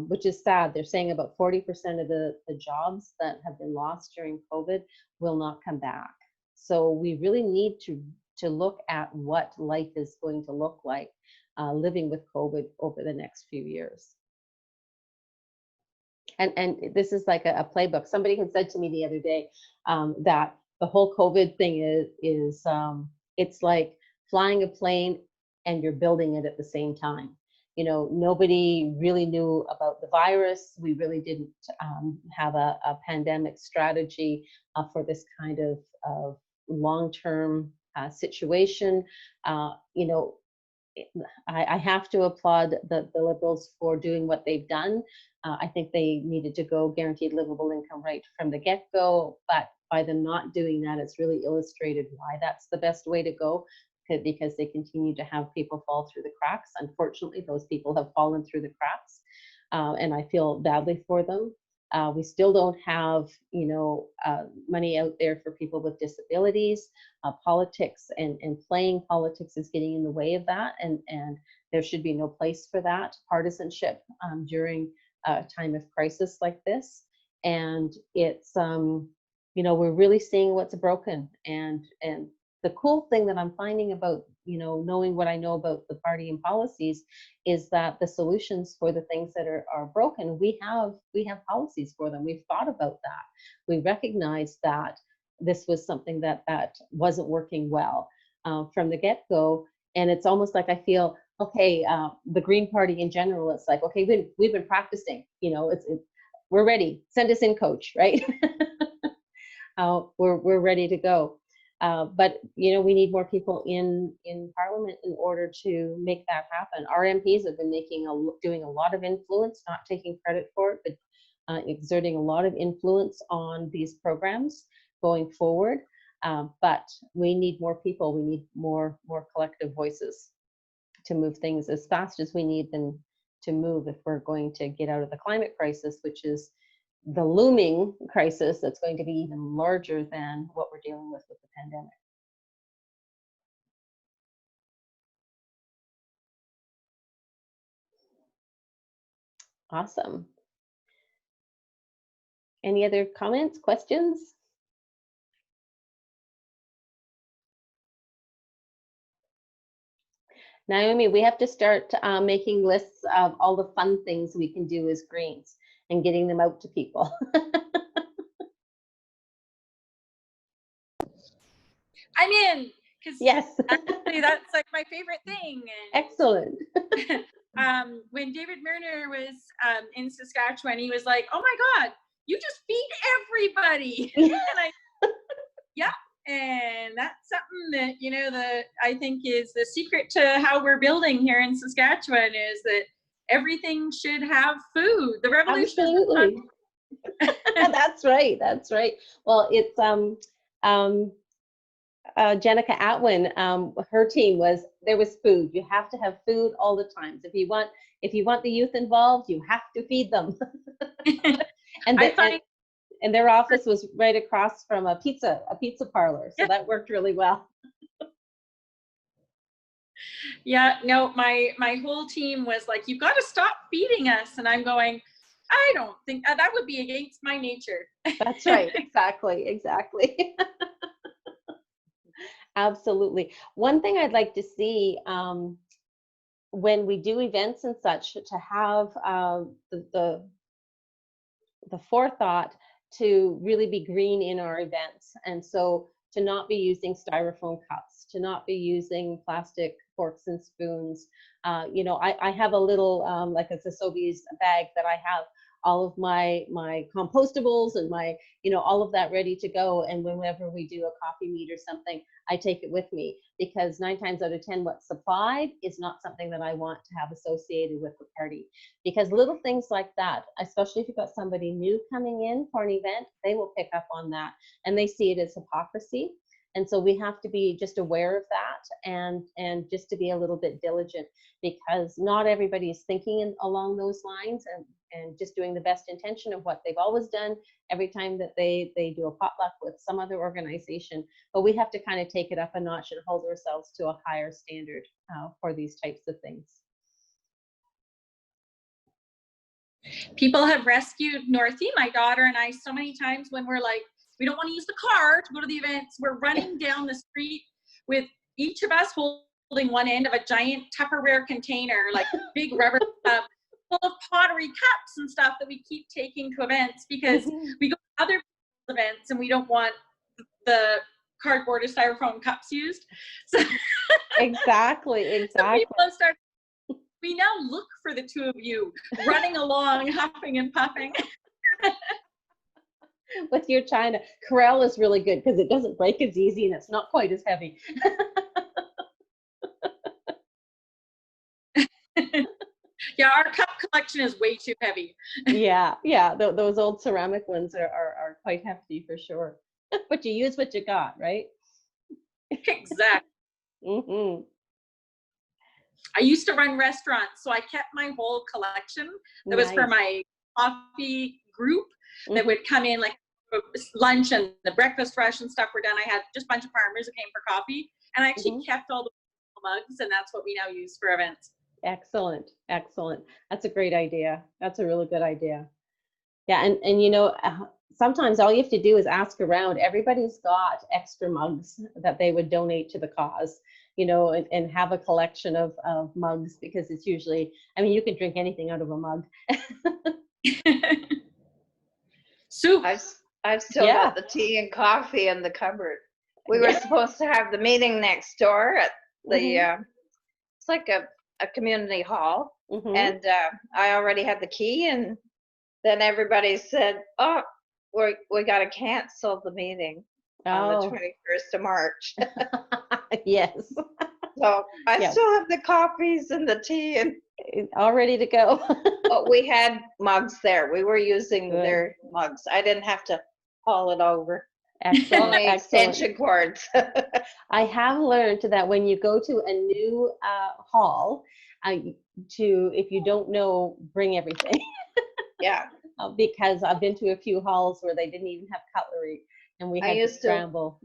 which is sad. They're saying about 40% of the jobs that have been lost during COVID will not come back. So we really need to look at what life is going to look like living with COVID over the next few years. And this is like a playbook. Somebody had said to me the other day that the whole COVID thing is it's like flying a plane and you're building it at the same time. Nobody really knew about the virus. We really didn't have a pandemic strategy for this kind of long-term situation. I have to applaud the Liberals for doing what they've done. I think they needed to go guaranteed livable income right from the get-go, but by them not doing that, it's really illustrated why that's the best way to go, because they continue to have people fall through the cracks. Unfortunately, those people have fallen through the cracks, and I feel badly for them. We still don't have, money out there for people with disabilities. Politics and playing politics is getting in the way of that. And there should be no place for that partisanship during a time of crisis like this. And it's, you know, we're really seeing what's broken. And the cool thing that I'm finding about, you know, knowing what I know about the party and policies is that the solutions for the things that are broken, we have policies for them. We've thought about that. We recognize that this was something that wasn't working well from the get-go. And it's almost like I feel, okay, the Green Party in general, it's like, okay, we've been practicing, you know, we're ready. Send us in, coach, right? We're ready to go. But, you know, we need more people in Parliament in order to make that happen. Our MPs have been doing a lot of influence, not taking credit for it, but exerting a lot of influence on these programs going forward. But we need more people. We need more collective voices to move things as fast as we need them to move if we're going to get out of the climate crisis, which is the looming crisis that's going to be even larger than what we're dealing with the pandemic. Awesome. Any other comments, questions? Naomi, we have to start making lists of all the fun things we can do as Greens and getting them out to people. I'm in, because yes, actually that's like my favorite thing. And excellent. When David Murner was in Saskatchewan, he was like, "Oh my God, you just feed everybody!" And yeah. And that's something that, you know, I think is the secret to how we're building here in Saskatchewan is that everything should have food. The revolution Absolutely. That's right. That's right. Well, it's Jenica Atwin, her team there was food. You have to have food all the time. So if you want the youth involved, you have to feed them. And their office was right across from a pizza parlor. So that worked really well. Yeah, no, my whole team was like, "You've got to stop feeding us." And I'm going, I don't think that would be against my nature. That's right. Exactly. Absolutely. One thing I'd like to see when we do events and such, to have the forethought to really be green in our events. And so to not be using styrofoam cups, to not be using plastic forks and spoons. You know, I have a little, like it's a Sobeys bag that I have all of my compostables and my, you know, all of that ready to go. And whenever we do a coffee meet or something, I take it with me, because 9 times out of 10, what's supplied is not something that I want to have associated with the party. Because little things like that, especially if you've got somebody new coming in for an event, they will pick up on that and they see it as hypocrisy. And so we have to be just aware of that and just to be a little bit diligent, because not everybody is thinking along those lines and just doing the best intention of what they've always done every time that they do a potluck with some other organization. But we have to kind of take it up a notch and hold ourselves to a higher standard for these types of things. People have rescued Northie, my daughter, and I so many times when we're like, we don't want to use the car to go to the events. We're running down the street with each of us holding one end of a giant Tupperware container, like big rubber stuff, full of pottery cups and stuff that we keep taking to events, because we go to other events and we don't want the cardboard or styrofoam cups used. So Exactly. So people have started, we now look for the two of you running along, huffing and puffing. With your china. Corelle is really good because it doesn't break as easy and it's not quite as heavy. Yeah, our cup collection is way too heavy. Yeah, those old ceramic ones are quite hefty for sure. But you use what you got, right? Exactly. Mm-hmm. I used to run restaurants, so I kept my whole collection that was for my coffee group that would come in, like lunch and the breakfast rush and stuff were done. I had just a bunch of farmers that came for coffee, and I actually kept all the mugs, and that's what we now use for events. Excellent, excellent. That's a great idea. That's a really good idea. Yeah, and sometimes all you have to do is ask around. Everybody's got extra mugs that they would donate to the cause, and have a collection of mugs, because it's usually, I mean, you can drink anything out of a mug. Soup. I've still Yeah. got the tea and coffee in the cupboard. We were supposed to have the meeting next door at the, it's like a community hall. And I already had the key, and then everybody said, oh, we got to cancel the meeting on the 21st of March. Yes. So I Yeah. still have the coffees and the tea, and all ready to go. but we had mugs there. We were using Good. their mugs. I didn't have to haul it over. Excellent. Only Excellent. extension cords. I have learned that when you go to a new hall, if you don't know, bring everything. Yeah. Because I've been to a few halls where they didn't even have cutlery, and we had to scramble.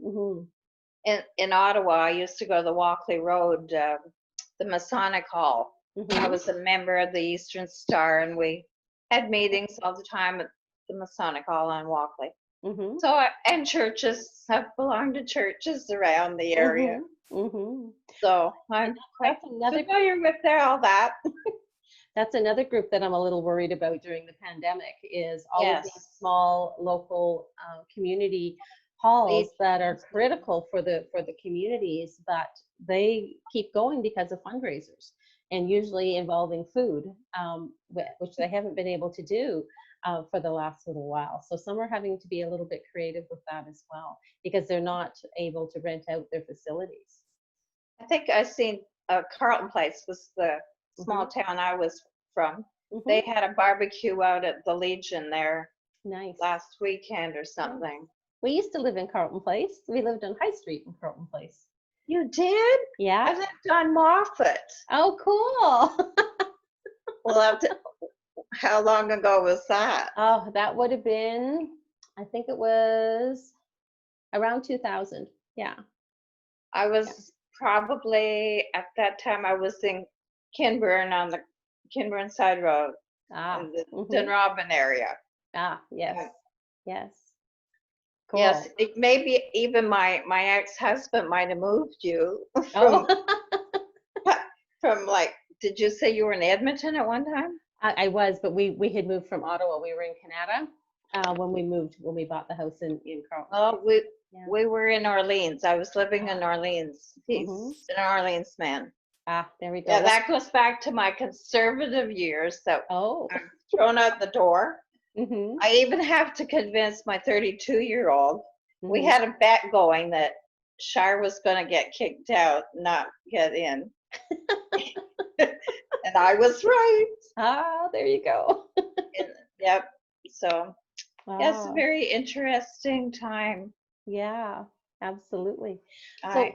In Ottawa, I used to go to the Walkley Road, the Masonic Hall. I was a member of the Eastern Star, and we had meetings all the time at the Masonic Hall on Walkley. So, and churches, I've belonged to churches around the area. So I'm quite familiar with all that. That's another group that I'm a little worried about during the pandemic, is all of these small local community halls that are critical for the communities, but they keep going because of fundraisers, and usually involving food, which they haven't been able to do for the last little while. So some are having to be a little bit creative with that as well, because they're not able to rent out their facilities. I think I seen Carlton Place was the small town I was from. They had a barbecue out at the Legion there. Nice. Last weekend or something. We used to live in Carlton Place. We lived on High Street in Carlton Place. You did? Yeah. I lived on Moffat. Oh, cool. Well, how long ago was that? Oh, that would have been, I think it was around 2000. Yeah. I was probably, at that time, I was in Kinburn on the Kinburn Side Road in the Dunrobin area. Ah, yes. Yes. Cool. Yes, maybe even my ex-husband might have moved you from, from like, did you say you were in Edmonton at one time? I was, but we had moved from Ottawa. We were in Canada when we bought the house in Carlton. Oh, we were in Orleans. I was living in Orleans. He's an Orleans man. Ah, there we go. Yeah, that goes back to my conservative years that I'm thrown out the door. I even have to convince my 32-year-old. We had a bet going that Shire was going to get kicked out, not get in. And I was right. Ah, there you go. Yep. So, yes, a very interesting time. Yeah, absolutely. So,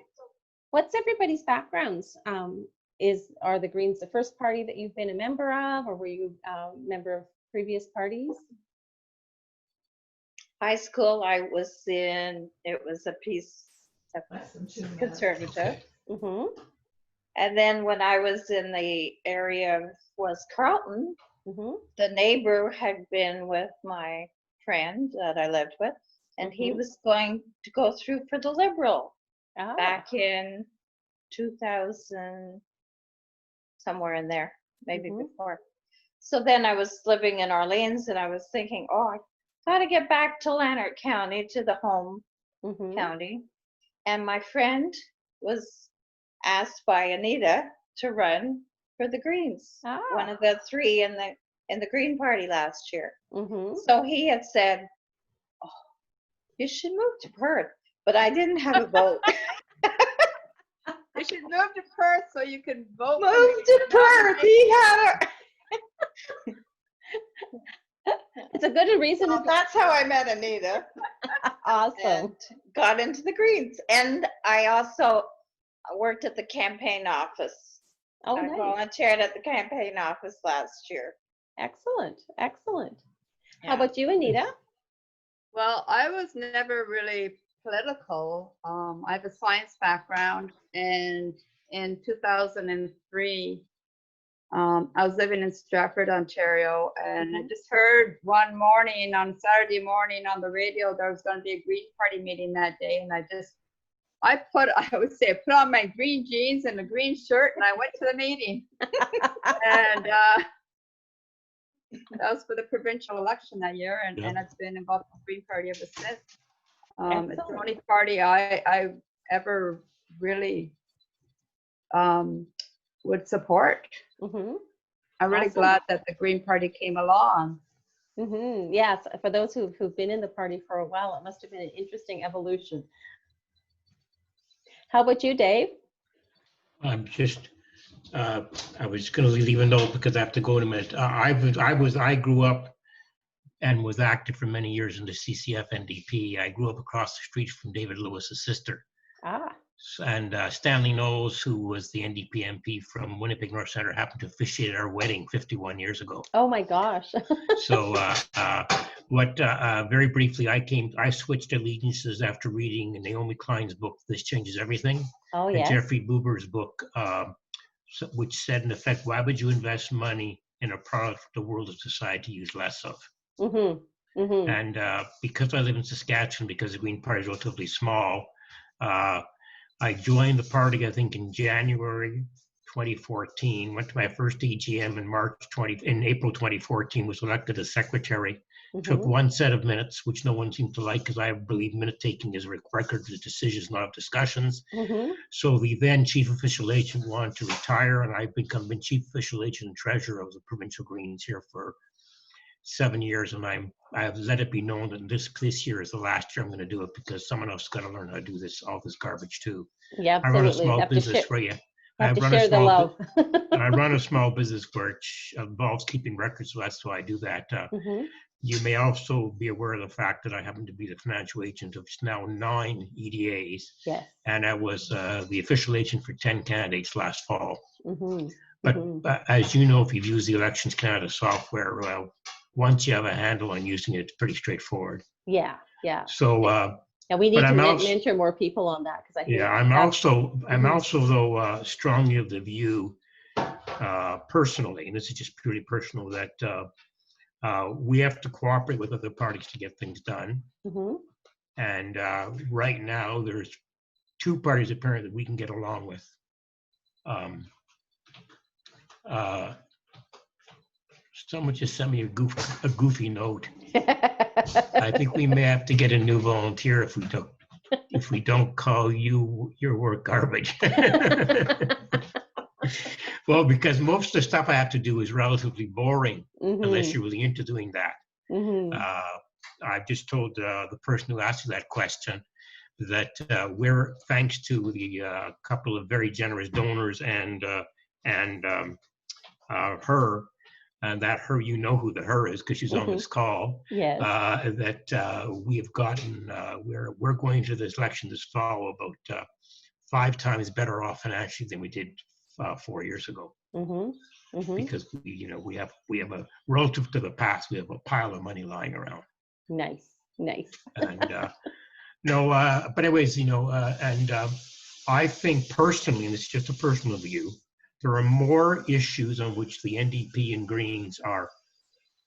what's everybody's backgrounds? Are the Greens the first party that you've been a member of, or were you a member of previous parties? High school, I was in, it was a peace conservative. And then when I was in the area of West Carlton, the neighbor had been with my friend that I lived with, and he was going to go through for the Liberal back in 2000, somewhere in there, maybe before. So then I was living in Orleans, and I was thinking, oh, I got to get back to Lanark County, to the home county. And my friend was asked by Anita to run for the Greens, one of the three in the Green Party last year. So he had said, oh, you should move to Perth, but I didn't have a vote. You should move to Perth so you can vote. Move to Perth. He had a... It's a good reason. Well, that's how I met Anita. Awesome. And got into the Greens. And I also worked at the campaign office. Oh, I nice. volunteered at the campaign office last year. Excellent. Excellent. Yeah. How about you, Anita? Well, I was never really political. I have a science background, and in 2003, I was living in Stratford, Ontario, and I just heard one morning on Saturday morning on the radio there was going to be a Green Party meeting that day, and I would say I put on my green jeans and a green shirt, and I went to the meeting. And that was for the provincial election that year, and I've been involved with the Green Party ever since. It's the only party I ever really would support. I'm really glad that the Green Party came along. Yes, for those who've been in the party for a while, it must have been an interesting evolution. How about you, Dave? I'm just, I was going to leave a note because I have to go in a minute. I grew up and was active for many years in the CCF NDP. I grew up across the street from David Lewis's sister. And Stanley Knowles, who was the NDP MP from Winnipeg North Centre, happened to officiate our wedding 51 years ago. Oh my gosh. So very briefly, I switched allegiances after reading Naomi Klein's book, This Changes Everything. Oh, and yes. Jeffrey Buber's book, which said, in effect, why would you invest money in a product the world has decided to use less of? And because I live in Saskatchewan, because the Green Party is relatively small, I joined the party, I think, in January 2014, went to my first EGM in April 2014, was elected as secretary, took one set of minutes, which no one seemed to like because I believe minute taking is a record of decisions, not of discussions. So the then chief official agent wanted to retire, and I've been chief official agent and treasurer of the provincial Greens here for 7 years, and I've let it be known that this year is the last year I'm going to do it because someone else is going to learn how to do all this garbage too. Yeah, absolutely. I run a small business for you. I run a small business which involves keeping records, so that's why I do that. You may also be aware of the fact that I happen to be the financial agent of now 9 EDAs. Yes. And I was the official agent for 10 candidates last fall. But as you know, if you've used the Elections Canada software, once you have a handle on using it, it's pretty straightforward. Yeah. So we need to mentor more people on that because I think. Yeah, I'm also though strongly of the view, personally, and this is just purely personal, that we have to cooperate with other parties to get things done. And right now, there's 2 parties apparently that we can get along with. Someone just sent me a goofy note. I think we may have to get a new volunteer if we don't call your work garbage. Well, because most of the stuff I have to do is relatively boring unless you're really into doing that. I've just told the person who asked you that question that we're, thanks to the couple of very generous donors and her, and that her, you know who the her is because she's on this call. Yes. That we have gotten, we're going to this election this fall about 5 times better off financially than we did 4 years ago. Because we have a, relative to the past, we have a pile of money lying around. Nice. And but anyways, I think personally, and it's just a personal view, there are more issues on which the NDP and Greens are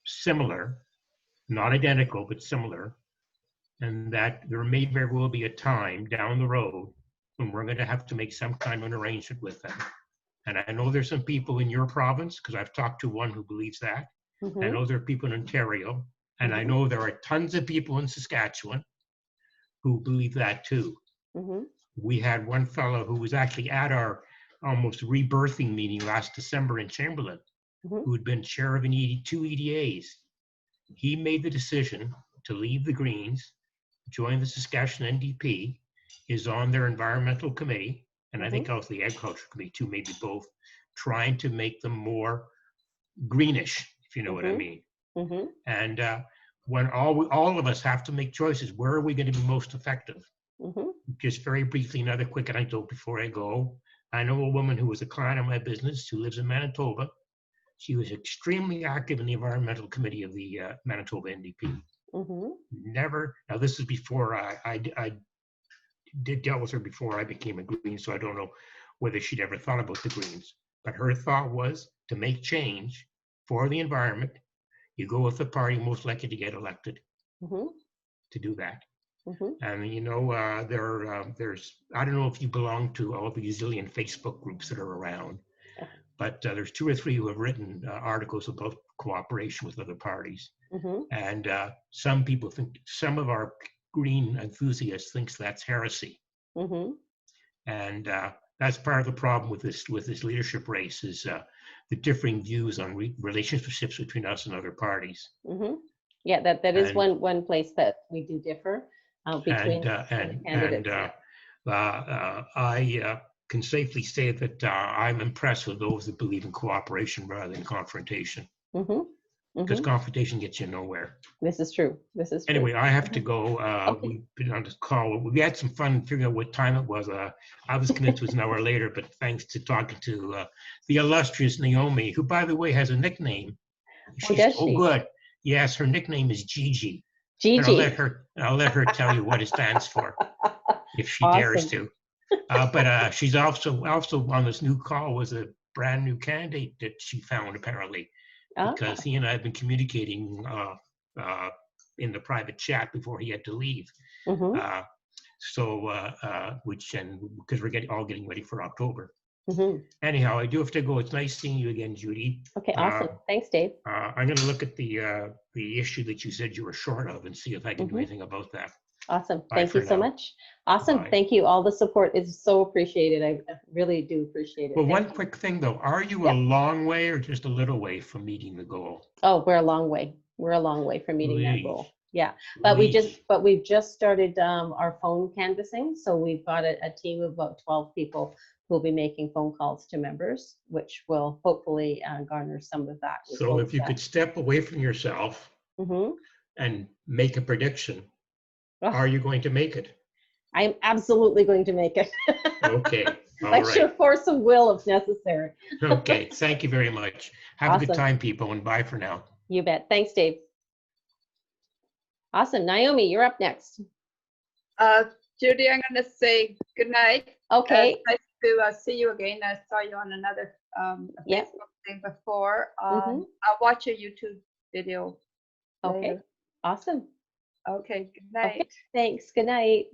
similar, not identical, but similar, and that there may very well be a time down the road when we're going to have to make some kind of an arrangement with them. And I know there's some people in your province, because I've talked to one who believes that. I know there are people in Ontario, and I know there are tons of people in Saskatchewan who believe that too. We had one fellow who was actually at our almost rebirthing meeting last December in Chamberlain, who had been chair of 2 EDAs. He made the decision to leave the Greens, join the Saskatchewan NDP, is on their environmental committee, and I think also the agriculture committee too, maybe both, trying to make them more greenish, if you know what I mean. And when all of us have to make choices, where are we going to be most effective? Just very briefly, another quick anecdote before I go. I know a woman who was a client of my business who lives in Manitoba. She was extremely active in the environmental committee of the Manitoba NDP. Never, now this is before I dealt with her before I became a Green, so I don't know whether she'd ever thought about the Greens. But her thought was, to make change for the environment, you go with the party most likely to get elected to do that. And you know, there's, I don't know if you belong to all the zillion Facebook groups that are around, but there's 2 or 3 who have written articles about cooperation with other parties. And some people think, some of our green enthusiasts thinks that's heresy. And that's part of the problem with this leadership race is the differing views on relationships between us and other parties. Yeah, that is And- one place that we do differ between candidates. I can safely say that I'm impressed with those that believe in cooperation rather than confrontation, because confrontation gets you nowhere. This is true. This is true. Anyway, I have to go. We've been on this call. We had some fun figuring out what time it was. I was convinced it was an hour later, but thanks to talking to the illustrious Naomi, who, by the way, has a nickname. She's so good. Yes, her nickname is Gigi. Gigi. And I'll let her tell you what it stands for, if she dares to. But she's also on this new call was a brand new candidate that she found apparently, because he and I have been communicating in the private chat before he had to leave. Because we're all getting ready for October. Anyhow, I do have to go. It's nice seeing you again, Judy. Okay, awesome. Thanks, Dave. I'm going to look at the issue that you said you were short of and see if I can do anything about that. Awesome. Bye Thank you so much. Awesome. Bye. Thank you. All the support is so appreciated. I really do appreciate it. Well, Thank one you. quick thing though, are you a long way or just a little way from meeting the goal? Oh, we're a long way. We're a long way from meeting that Lee. goal. Yeah, but we've just started our phone canvassing. So we've got a team of about 12 people who will be making phone calls to members, which will hopefully garner some of that. So if you could step away from yourself and make a prediction, are you going to make it? I'm absolutely going to make it. Okay. All Like right. sheer force of will if necessary. Okay. Thank you very much. Have a good Awesome. time, people, and bye for now. You bet. Thanks, Dave. Awesome. Naomi, you're up next. Judy, I'm going to say good night. Okay. Nice to see you again. I saw you on another Facebook thing before. I'll watch your YouTube video Okay. later. Awesome. Okay. Good night. Okay. Thanks. Good night.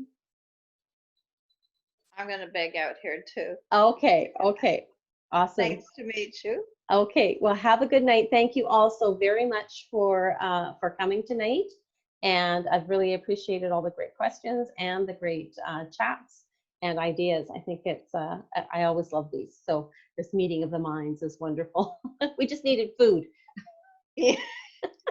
I'm going to beg out here too. Okay. Okay. Awesome. Thanks to meet you. Okay. Well, have a good night. Thank you all so very much for coming tonight. And I've really appreciated all the great questions and the great chats and ideas. I think it's, I always love these. So this meeting of the minds is wonderful. We just needed food. Yeah.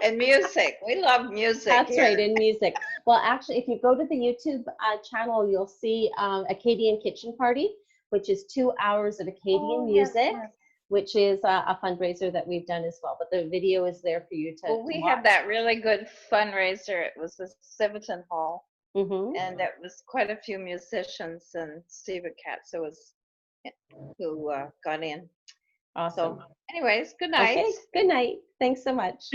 And music. We love music. That's here. right, in music. Well, actually, if you go to the YouTube channel, you'll see Acadian Kitchen Party, which is 2 hours of Acadian music, which is a fundraiser that we've done as well. But the video is there for you to Well, we to had watch. that really good fundraiser. It was the Civitan Hall, and it was quite a few musicians and Steve Katz who got in. Awesome. So, anyways, good night. Okay, good night. Thanks so much.